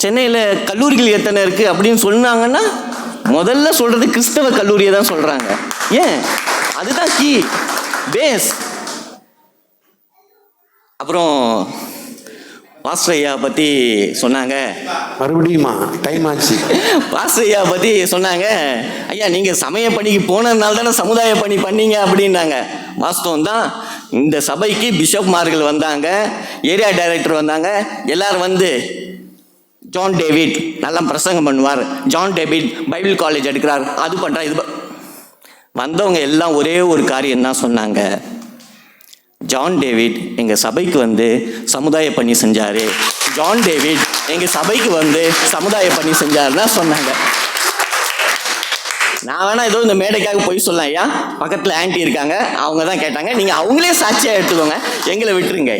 சென்னையில் கல்லூரிகள் எத்தனை இருக்குது அப்படின்னு சொன்னாங்கன்னா முதல்ல சொல்கிறது கிறிஸ்தவ கல்லூரியை தான் சொல்கிறாங்க. ஏன்? அதுதான் கீ பேஸ். அப்புறம் பாஸ்டர் ஐயா பற்றி சொன்னாங்க. மறுபடியுமா டைம் ஆச்சு. பாஸ்டர் ஐயா பற்றி சொன்னாங்க, ஐயா நீங்கள் சமய பணிக்கு போனதுனால தானே சமுதாய பணி பண்ணீங்க அப்படின்னாங்க. வாஸ்தவம் தான். இந்த சபைக்கு பிஷப்மார்கள் வந்தாங்க, ஏரியா டைரக்டர் வந்தாங்க, எல்லாரும் வந்து ஜான் டேவிட் நல்லா பிரசங்கம் பண்ணுவார், ஜான் டேவிட் பைபிள் காலேஜ் எடுக்கிறார், அது பண்ணுறார், இது வந்தவங்க எல்லாம் ஒரே ஒரு காரியம் தான் சொன்னாங்க, ஜான் டேவிட் எங்கள் சபைக்கு வந்து சமுதாய பணி செஞ்சார், ஜான் டேவிட் எங்கள் சபைக்கு வந்து சமுதாய பணி செஞ்சாருன்னா சொன்னாங்க. நான் வேணா ஏதோ இந்த மேடைக்காக போய் சொல்லலாம். ஐயா பக்கத்தில் ஆன்ட்டி இருக்காங்க, அவங்க தான் கேட்டாங்க, நீங்கள் அவங்களே சாட்சியாக எடுத்துக்கோங்க, எங்களை விட்டுருங்க,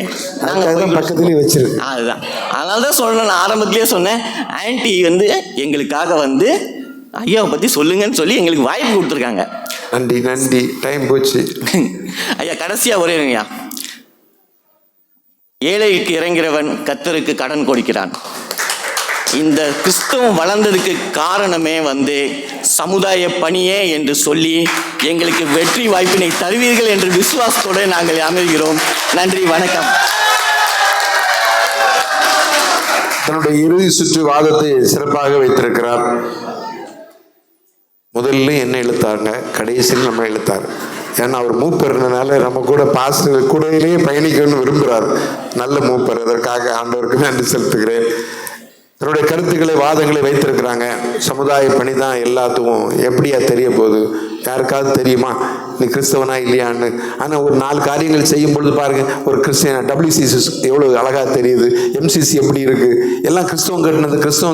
நாங்கள் பக்கத்துலேயே வச்சிரு. அதுதான். அதனால தான் சொல்லணும், நான் ஆரம்பத்துலேயே சொன்னேன், ஆன்ட்டி வந்து எங்களுக்காக வந்து ஐயாவை பற்றி சொல்லுங்கன்னு சொல்லி எங்களுக்கு வாய்ப்பு கொடுத்துருக்காங்க. நன்றி நன்றி. டைம் போச்சு. ஐயா கடைசியாக ஒரே ஐயா, ஏழைக்கு இறங்கிறவன் கர்த்தருக்கு கடன் கொடுக்கிறான். இந்த கிறிஸ்தவம் வளர்ந்ததுக்கு காரணமே வந்து சமுதாய பணியே என்று சொல்லி எங்களுக்கு வெற்றி வாய்ப்பினை தருவீர்கள் என்று விசுவாசத்தோடு நாங்கள் அமைகிறோம். நன்றி, வணக்கம். தன்னுடைய இறுதி சுற்று வாதத்தை சிறப்பாக வைத்திருக்கிறார். முதல்ல என்ன இழுத்தாங்க, கடைசியில் நம்ம இழுத்தார். ஏன்னா அவர் மூப்பர்னால நம்ம கூட பாஸ்டர் கூடையிலேயே பயணிக்கணும்னு விரும்புகிறார். நல்ல மூப்பர், அதற்காக ஆண்டவருக்கு நன்றி செலுத்துகிறேன். தன்னுடைய கருத்துக்களை வாதங்களை வைத்திருக்கிறாங்க. சமுதாய பணி தான் எல்லாத்துக்கும் எப்படியா தெரிய போகுது? யாருக்காவது தெரியுமா நீ கிறிஸ்தவனா இல்லையான்னு? ஆனால் ஒரு 4 காரியங்கள் செய்யும் பொழுது பாருங்கள், ஒரு கிறிஸ்டியன் WCC எவ்வளோ அழகாக தெரியுது, MCC எப்படி இருக்குது, எல்லாம் கிறிஸ்தவம்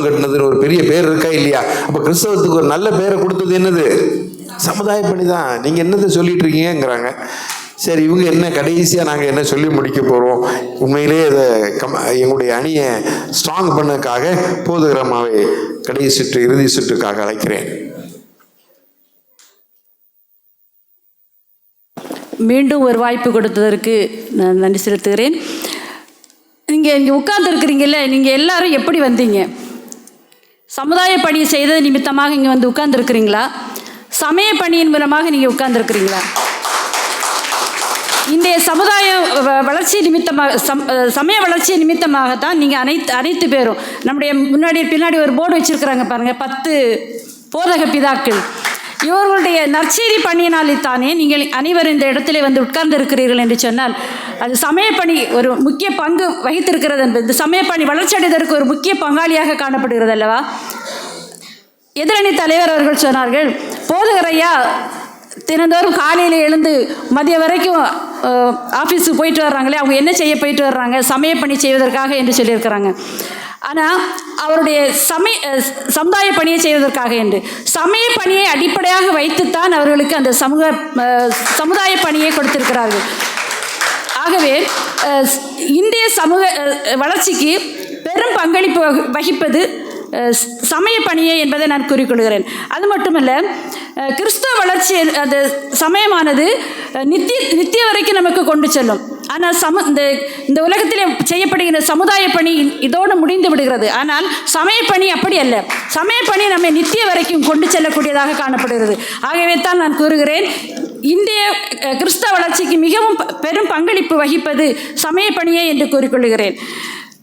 கட்டினதுன்னு ஒரு பெரிய பேர் இருக்கா இல்லையா? அப்போ கிறிஸ்தவத்துக்கு ஒரு நல்ல பேரை கொடுத்தது என்னது? சமுதாய பணி தான். நீங்கள் என்னதை சொல்லிட்டு இருக்கீங்கிறாங்க. சரி, இவங்க என்ன கடைசியாக நாங்கள் என்ன சொல்லி முடிக்க போகிறோம்? உண்மையிலே இதை எங்களுடைய அணியை ஸ்ட்ராங் பண்ணதுக்காக போதுகிறமாவே கடைசி சுற்று இறுதி சுற்றுக்காக அழைக்கிறேன். மீண்டும் ஒரு வாய்ப்பு கொடுத்ததற்கு நான் நன்றி செலுத்துகிறேன். நீங்கள் இங்கே உட்கார்ந்துருக்கிறீங்கல்ல, நீங்கள் எல்லாரும் எப்படி வந்தீங்க? சமுதாய பணி செய்தது நிமித்தமாக இங்கே வந்து உட்கார்ந்துருக்கிறீங்களா? சமய பணியின் மூலமாக நீங்கள் உட்கார்ந்துருக்கிறீங்களா? இந்த சமுதாய வளர்ச்சி நிமித்தமாக சமய வளர்ச்சி நிமித்தமாகத்தான் நீங்கள் அனைத்து பேரும் நம்முடைய முன்னாடி பின்னாடி ஒரு போர்டு வச்சுருக்கிறாங்க பாருங்கள், 10 போதக பிதாக்கள். இவர்களுடைய நற்செய்தி பணியினால்தானே நீங்கள் அனைவரும் இந்த இடத்துல வந்து உட்கார்ந்து இருக்கிறீர்கள் என்று சொன்னால் அது சமயப்பணி ஒரு முக்கிய பங்கு வகித்திருக்கிறது என்பது இந்த சமயப்பணி வளர்ச்சியடைவதற்கு ஒரு முக்கிய பங்காளியாக காணப்படுகிறது அல்லவா? எதிரணி தலைவர் அவர்கள் சொன்னார்கள், போதகரையா தினந்தோறும் காலையில் எழுந்து மதியம் வரைக்கும் ஆஃபீஸுக்கு போயிட்டு வர்றாங்களே, அவங்க என்ன செய்ய போயிட்டு வர்றாங்க? சமயப்பணி செய்வதற்காக என்று சொல்லியிருக்கிறாங்க. ஆனால் அவருடைய சமுதாய பணியை செய்வதற்காக என்று சமய பணியை அடிப்படையாக வைத்துத்தான் அவர்களுக்கு அந்த சமுதாய பணியை கொடுத்திருக்கிறார்கள். ஆகவே இந்திய சமூக வளர்ச்சிக்கு பெரும் பங்களிப்பு வகிப்பது சமய பணியே என்பதை நான் கூறிக்கொள்கிறேன். அது மட்டுமல்ல, கிறிஸ்தவ வளர்ச்சி அந்த சமயமானது நித்திய வரைக்கும் நமக்கு கொண்டு செல்லும். ஆனால் இந்த உலகத்திலே செய்யப்படுகிற சமுதாய பணி இதோடு முடிந்து விடுகிறது. ஆனால் சமய பணி அப்படி அல்ல. சமய பணி நம்மை நித்திய வரைக்கும் கொண்டு செல்லக்கூடியதாக காணப்படுகிறது. ஆகவே தான் நான் கூறுகிறேன், இந்திய கிறிஸ்தவ வளர்ச்சிக்கு மிகவும் பெரும் பங்களிப்பு வகிப்பது சமய பணியே என்று கூறிக்கொள்கிறேன்.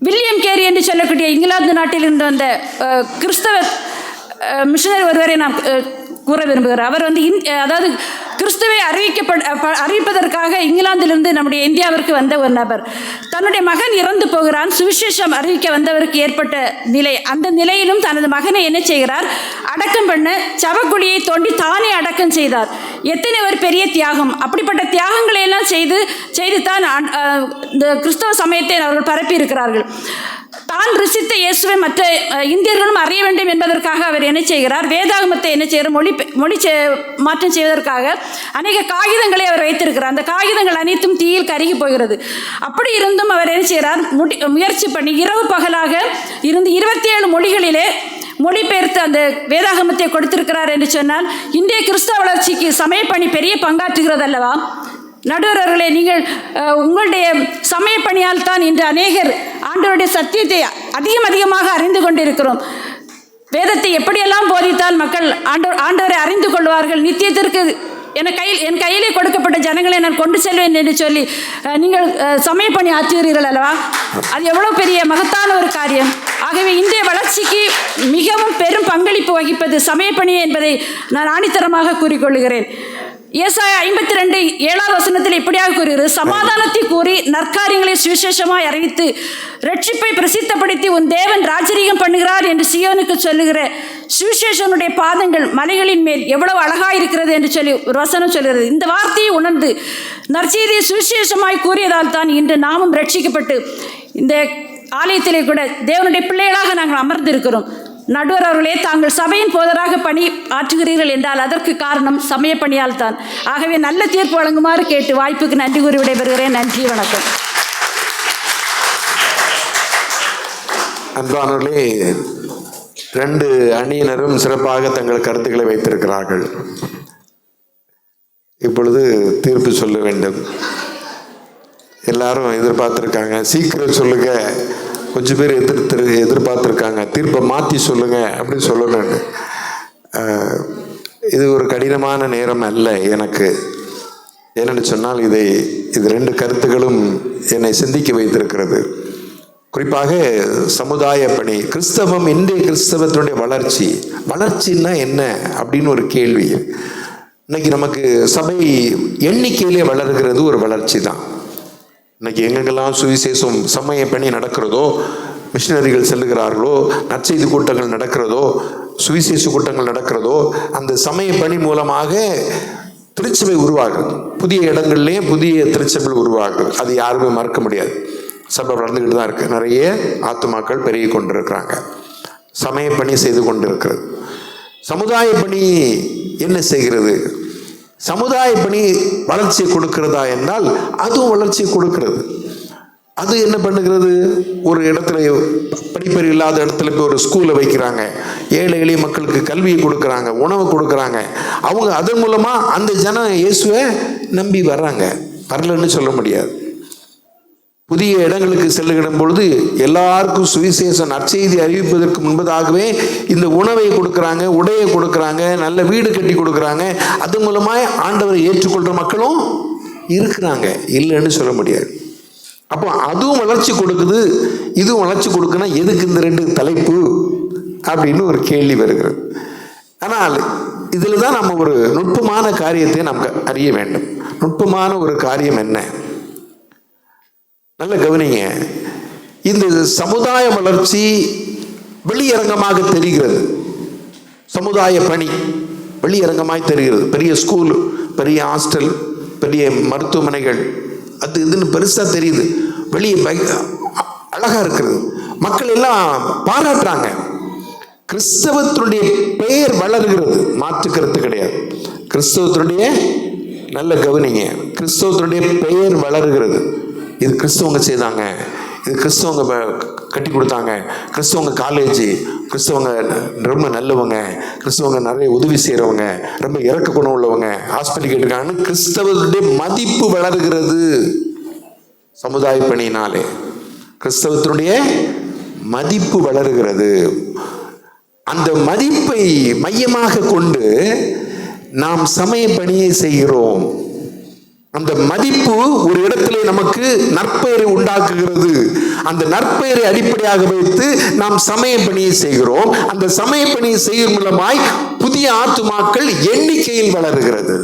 வில்லியம் கேரி என்று சொல்லக்கூடிய இங்கிலாந்து நாட்டிலிருந்து வந்த கிறிஸ்தவ மிஷனரி ஒருவரை நான் கூற விரும்புகிறேன். அவர் வந்து அதாவது கிறிஸ்துவை அறிவிப்பதற்காக இங்கிலாந்திலிருந்து நம்முடைய இந்தியாவிற்கு வந்த ஒரு நபர். தன்னுடைய மகன் இறந்து போகிறான். சுவிசேஷம் அறிவிக்க வந்தவருக்கு ஏற்பட்ட நிலை, அந்த நிலையிலும் தனது மகனை என்ன செய்கிறார், அடக்கம் பண்ண சவக்குழியை தோண்டி தானே அடக்கம் செய்தார். எத்தனை ஒரு பெரிய தியாகம்! அப்படிப்பட்ட தியாகங்களை எல்லாம் செய்து தான் இந்த கிறிஸ்தவ சமயத்தை அவர்கள் பரப்பி இருக்கிறார்கள். தான் ருசித்த இயேசுவை மற்ற இந்தியர்களும் அறிய வேண்டும் என்பதற்காக அவர் என்ன செய்கிறார், வேதாகமத்தை என்ன செய்கிறார், மொழி மாற்றம் செய்வதற்காக அநேக காகிதங்களை அவர் வைத்திருக்கிறார். அந்த காகிதங்கள் அனைத்தும் தீயில் கருகி போகிறது. அப்படி இருந்தும் அவர் என்ன செய்கிறார், முயற்சி பண்ணி இரவு பகலாக இருந்து 27 மொழிகளிலே மொழிபெயர்த்து அந்த வேதாகமத்தை கொடுத்திருக்கிறார் என்று சொன்னால் இந்திய கிறிஸ்தவ வளர்ச்சிக்கு சமயப்பணி பெரிய பங்காற்றுகிறது அல்லவா? நடுவர் அவர்களே, நீங்கள் உங்களுடைய சமய பணியால் தான் இன்று அநேகர் ஆண்டவருடைய சத்தியத்தை அதிகமாக அறிந்து கொண்டிருக்கிறோம். வேதத்தை எப்படியெல்லாம் போதித்தால் மக்கள் ஆண்டவரை அறிந்து கொள்வார்கள், நித்தியத்திற்கு என் கையிலே கொடுக்கப்பட்ட ஜனங்களை நான் கொண்டு செல்வேன் என்று சொல்லி நீங்கள் சமய பணி ஆற்றுகிறீர்கள் அல்லவா? அது எவ்வளோ பெரிய மகத்தான ஒரு காரியம். ஆகவே இந்திய வளர்ச்சிக்கு மிகவும் பெரும் பங்களிப்பு வகிப்பது சமய பணி என்பதை நான் ஆணித்தரமாக கூறிக்கொள்கிறேன். ஏசாயா 52:7 இப்படியாக கூறுகிறது, சமாதானத்தை கூறி நற்காரியங்களை சுவிசேஷமாய் அறிவித்து ரட்சிப்பை பிரசித்தப்படுத்தி உன் தேவன் ராஜரீகம் பண்ணுகிறார் என்று சியோனுக்கு சொல்லுகிற சுவிசேஷனுடைய பாதங்கள் மலைகளின் மேல் எவ்வளவு அழகாக இருக்கிறது என்று சொல்லி ஒரு வசனம் சொல்கிறது. இந்த வார்த்தையை உணர்ந்து நற்செய்தியை சுவிசேஷமாய் கூறியதால் தான் இன்று நாமும் ரட்சிக்கப்பட்டு இந்த ஆலயத்திலே கூட தேவனுடைய பிள்ளைகளாக நாங்கள் அமர்ந்திருக்கிறோம். நடுவர் அவர்களே, தாங்கள் சபையின் போதராக பணி ஆற்றுகிறீர்கள் என்றால் அதற்கு காரணம் சமய பணியால் தான். ஆகவே நல்ல தீர்ப்பு வழங்குமாறு கேட்டு வாய்ப்புக்கு நன்றி கூறி விடைபெறுகிறேன். நன்றி, வணக்கம். அன்பானவர்களே, 2 அணியினரும் சிறப்பாக தங்கள் கருத்துக்களை வைத்திருக்கிறார்கள். இப்பொழுது தீர்ப்பு சொல்ல வேண்டும். எல்லாரும் எதிர்பார்த்துருக்காங்க, சீக்கிரம் சொல்லுங்க. கொஞ்சம் பேர் எதிர்பார்த்துருக்காங்க, தீர்ப்பை மாற்றி சொல்லுங்க அப்படின்னு சொல்லணும்னு. இது ஒரு கடினமான நேரம் அல்ல எனக்கு. ஏனென்று சொன்னால் இது 2 கருத்துக்களும் என்னை சிந்திக்க வைத்திருக்கிறது. குறிப்பாக சமுதாய பணி, கிறிஸ்தவம், இன்றைய கிறிஸ்தவத்தினுடைய வளர்ச்சின்னா என்ன அப்படின்னு ஒரு கேள்வி. இன்னைக்கு நமக்கு சபை எண்ணிக்கையிலே வளர்கிறது ஒரு வளர்ச்சி தான். இன்னைக்கு எங்கெங்கெல்லாம் சுவிசேஷம் சமய பணி நடக்கிறதோ, மிஷினரிகள் செல்லுகிறார்களோ, நற்செய்தி கூட்டங்கள் நடக்கிறதோ, சுவிசேஷ கூட்டங்கள் நடக்கிறதோ, அந்த சமய பணி மூலமாக திருச்சபை உருவாகுது. புதிய இடங்கள்லேயே புதிய திருச்சபை உருவாகுது. அது யாருமே மறக்க முடியாது. சபை வளர்ந்துக்கிட்டு தான் இருக்குது. நிறைய ஆத்துமாக்கள் பெருகி கொண்டிருக்கிறாங்க. சமய பணி செய்து கொண்டிருக்கிறது. சமுதாய பணி என்ன செய்கிறது? சமுதாய பணி வளர்ச்சியை கொடுக்கிறதா என்றால் அதுவும் வளர்ச்சியை கொடுக்கிறது. அது என்ன பண்ணுகிறது? ஒரு இடத்துல படிப்பறிவு இல்லாத இடத்துல போய் ஒரு ஸ்கூலை வைக்கிறாங்க, ஏழை எளிய மக்களுக்கு கல்வியை கொடுக்குறாங்க, உணவு கொடுக்குறாங்க. அவங்க அதன் மூலமாக அந்த ஜனம் இயேசுவை நம்பி வர்றாங்க. வரலன்னு சொல்ல முடியாது. புதிய இடங்களுக்கு செல்லுகிடும் பொழுது எல்லாருக்கும் சுவிசேஷ நற்செய்தி அறிவிப்பதற்கு முன்பதாகவே இந்த உணவை கொடுக்குறாங்க, உடையை கொடுக்குறாங்க, நல்ல வீடு கட்டி கொடுக்குறாங்க. அது மூலமாக ஆண்டவரை ஏற்றுக்கொள்கிற மக்களும் இருக்கிறாங்க, இல்லைன்னு சொல்ல முடியாது. அப்போ அதுவும் வளர்ச்சி கொடுக்குது, இதுவும் வளர்ச்சி கொடுக்குன்னா எதுக்கு இந்த 2 தலைப்பு அப்படின்னு ஒரு கேள்வி வருகிறது. ஆனால் இதில் தான் நம்ம ஒரு நுட்பமான காரியத்தை நமக்கு அறிய வேண்டும். நுட்பமான ஒரு காரியம் என்ன? நல்ல கவனிங்க. இந்த சமுதாய வளர்ச்சி வெளியரங்கமாக தெரிகிறது. சமுதாய பணி வெளியரங்கமாய் தெரிகிறது. பெரிய ஸ்கூல், பெரிய ஹாஸ்டல், பெரிய மருத்துவமனைகள், அது இதுன்னு பெருசாக தெரியுது. வெளியே அழகாக இருக்கிறது. மக்கள் எல்லாம் பாராட்டுறாங்க. கிறிஸ்தவத்தினுடைய பெயர் வளர்கிறது, மாற்றுக்கிறது கிடையாது. கிறிஸ்தவத்தினுடைய, நல்ல கவனிங்க, கிறிஸ்தவத்தினுடைய பெயர் வளர்கிறது. இது கிறிஸ்தவங்க செய்தாங்க, இது கிறிஸ்தவங்க கட்டி கொடுத்தாங்க, கிறிஸ்தவங்க காலேஜ், கிறிஸ்தவங்க ரொம்ப நல்லவங்க, கிறிஸ்தவங்க நிறைய உதவி செய்கிறவங்க, ரொம்ப இறக்க குணம் உள்ளவங்க, ஹாஸ்பிட்டல் கேட்டிருக்காங்கன்னு கிறிஸ்தவத்துடைய மதிப்பு வளர்கிறது. சமுதாய பணியினாலே கிறிஸ்தவத்தினுடைய மதிப்பு வளர்கிறது. அந்த மதிப்பை மையமாக கொண்டு நாம் சமய பணியை செய்கிறோம். அந்த மதிப்பு ஒரு இடத்திலே நமக்கு நற்பெயரை உண்டாக்குகிறது. அந்த நற்பெயரை அடிப்படையாக வைத்து நாம் சமய பணியை செய்கிறோம். அந்த சமய பணியை செய்யும் மூலமாய் புதிய ஆத்துமாக்கள் எண்ணிக்கையில் வளருகிறது.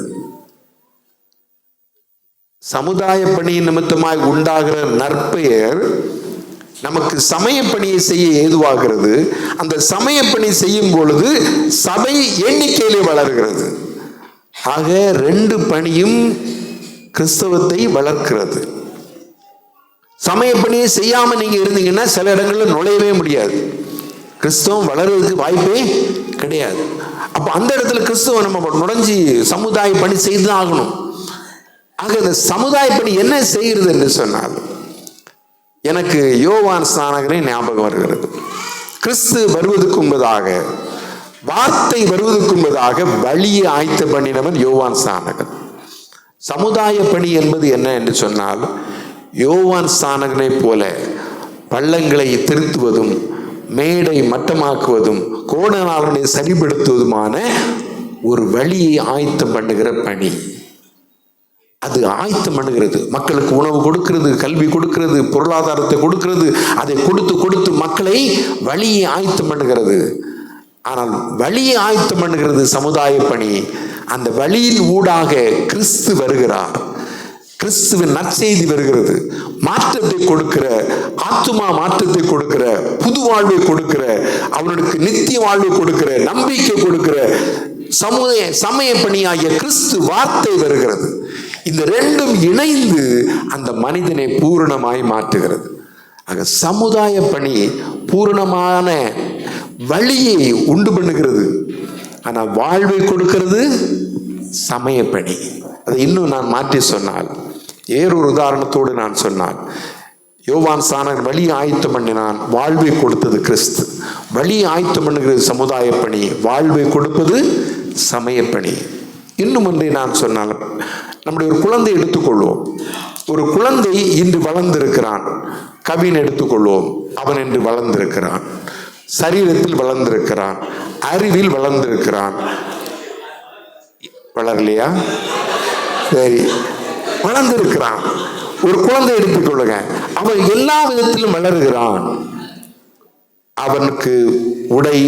சமுதாய பணி நிமித்தமாய் உண்டாகிற நற்பெயர் நமக்கு சமய பணியை செய்ய ஏதுவாகிறது. அந்த சமய பணி செய்யும் பொழுது சபை எண்ணிக்கையிலே வளர்கிறது. ஆக 2 பணியும் கிறிஸ்தவத்தை வளர்க்கிறது. சமய பணியை செய்யாம நீங்க இருந்தீங்கன்னா சில இடங்கள்ல நுழையவே முடியாது. கிறிஸ்தவம் வளர்றதுக்கு வாய்ப்பே கிடையாது. அப்ப அந்த இடத்துல கிறிஸ்தவம் நம்ம நுழைஞ்சி சமுதாய பணி செய்துதான் ஆகணும். ஆக இந்த சமுதாய பணி என்ன செய்கிறது என்று சொன்னால், எனக்கு யோவான் ஸ்நானகரை ஞாபகம் வருகிறது. கிறிஸ்து வருவதற்கு முன்பதாக, வார்த்தை வருவதற்கு முன்பதாக வழியை ஆயத்த பண்ணினவன் யோவான் ஸ்நானகர். சமுதாய பணி என்பது என்ன என்று சொன்னால், யோவான் ஸ்நானகனை போல பள்ளங்களை திருத்துவதும் மேடை மட்டமாக்குவதும் கோணநாளனை சரிபடுத்துவதுமான ஒரு வழியை ஆயத்தம் பண்ணுகிற பணி. அது ஆயத்தம் பண்ணுகிறது. மக்களுக்கு உணவு கொடுக்கிறது, கல்வி கொடுக்கிறது, பொருளாதாரத்தை கொடுக்கிறது. அதை கொடுத்து கொடுத்து மக்களை வழியை ஆயத்தம் பண்ணுகிறது. ஆனால் வழியை ஆயத்தம் பண்ணுகிறது சமுதாய பணி. அந்த வழியின் ஊடாக கிறிஸ்து வருகிறார். கிறிஸ்துவின் நற்செய்தி வருகிறது. மாற்றத்தை கொடுக்கிற, ஆத்துமா மாற்றத்தை கொடுக்கிற, புது வாழ்வை கொடுக்கிற, அவனுக்கு நித்திய வாழ்வை கொடுக்கிற, நம்பிக்கை கொடுக்கிற சமய பணியாகிய கிறிஸ்து வார்த்தை வருகிறது. இந்த 2ம் இணைந்து அந்த மனிதனை பூரணமாய் மாற்றுகிறது. ஆக சமுதாய பணி பூரணமான வழியை உண்டு பண்ணுகிறது. ஆனால் வாழ்வை கொடுக்கிறது சமய பணி. அதை இன்னும் நான் மாற்றி சொன்னால், வேறொரு உதாரணத்தோடு நான் சொன்னால், யோவான் ஸ்நானகர் வழி ஆயத்தம் பண்ணினான், வாழ்வை கொடுத்தது கிறிஸ்து. வழி ஆயத்தம் பண்ணுகிறது சமுதாய பணி, வாழ்வை கொடுப்பது சமய பணி. இன்னும் ஒன்றை நான் சொன்னால், நம்முடைய ஒரு குழந்தை எடுத்துக்கொள்வோம். ஒரு குழந்தை இன்று வளர்ந்திருக்கிறான். கவின் எடுத்துக்கொள்வோம். அவன் இன்று வளர்ந்திருக்கிறான், சரீரத்தில் வளர்ந்திருக்கிறான், அறிவில் வளர்ந்திருக்கிறான். வளரலையா? சரி, வளர்ந்திருக்கிறான். ஒரு குழந்தை எடுத்துக்கொள்ளுங்க. அவன் எல்லா விதத்திலும் வளருகிறான். அவனுக்கு உடை,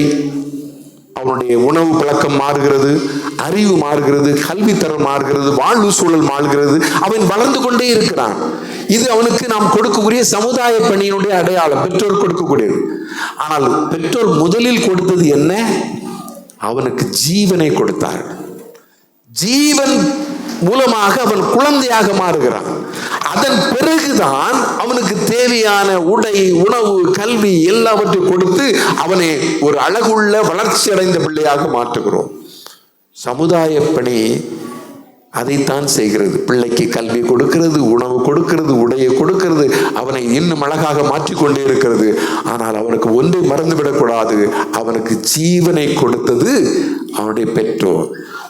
அவனுடைய உணவு பழக்கம் மாறுகிறது, அறிவு மாறுகிறது, கல்வித்தரம் மாறுகிறது, வாழ்வு சூழல் மாறுகிறது. அவன் வளர்ந்து கொண்டே இருக்கிறான். இது அவனுக்கு நாம் கொடுக்கக்கூடிய சமுதாய பணியினுடைய அடையாளம், பெற்றோர் கொடுக்கக்கூடியது. ஆனால் பெற்றோர் முதலில் கொடுத்தது என்ன? அவனுக்கு ஜீவனை கொடுத்தார். ஜீவன் மூலமாக அவன் குழந்தையாக மாறுகிறான். அதன் பிறகுதான் அவனுக்கு தேவையான உடை, உணவு, கல்வி எல்லாவற்றையும் கொடுத்து அவனை ஒரு அழகுள்ள வளர்ச்சி அடைந்த பிள்ளையாக மாற்றுகிறோம். சமுதாய பணி அதைத்தான் செய்கிறது. பிள்ளைக்கு கல்வி கொடுக்கிறது, உணவு கொடுக்கிறது, உடையை கொடுக்கிறது, அவனை இன்னும் அழகாக மாற்றிக்கொண்டே இருக்கிறது. ஆனால் அவனுக்கு ஒன்றை மறந்துவிடக்கூடாது, அவனுக்கு ஜீவனை கொடுத்தது அவனுடைய பெற்றோர்.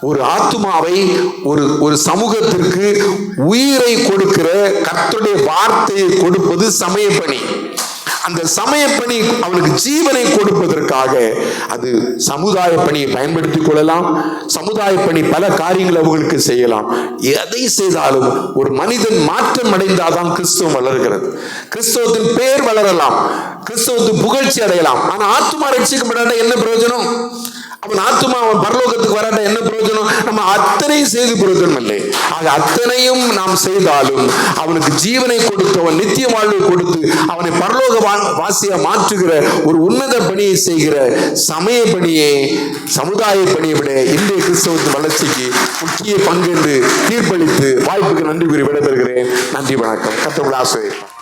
ஒரு ஆத்துமாவை, ஒரு சமூகத்திற்கு உயிரை கொடுக்கிற கர்த்தருடைய வார்த்தையை கொடுப்பது சமய பணி. அந்த சமய பணி அவனுக்கு ஜீவனை கொடுப்பதற்காக அது சமுதாய பணியை பயன்படுத்திக் கொள்ளலாம். சமுதாய பணி பல காரியங்களை அவங்களுக்கு செய்யலாம். எதை செய்தாலும் ஒரு மனிதன் மாற்றம் அடைந்தாதான் கிறிஸ்தவம் வளர்கிறது. கிறிஸ்தவத்தின் பேர் வளரலாம், கிறிஸ்தவத்தின் புகழ்ச்சி அடையலாம். ஆனா ஆத்துமா ரட்சிக்கப்படாத என்ன பிரயோஜனம்? அவன் ஆத்துமா அவன் பரலோகத்துக்கு வராட்ட என்ன பிரயோஜனம்? நம்ம அத்தனையும் செய்து பிரயோஜனம் இல்லை. ஆக அத்தனையும் நாம் செய்தாலும் அவனுக்கு ஜீவனை கொடுத்து, அவன் நித்திய வாழ்வை கொடுத்து, அவனை பரலோக வாசியா மாற்றுகிற ஒரு உன்னத பணியை செய்கிற சமய பணியை, சமுதாய பணியை விட இன்றைய கிறிஸ்தவத்தின் வளர்ச்சிக்கு முக்கிய பங்கென்று தீர்ப்பளித்து வாய்ப்புக்கு நன்றி கூறி விடைபெறுகிறேன். நன்றி, வணக்கம். கர்த்தர் உங்களை ஆசீர்வதிப்பார்.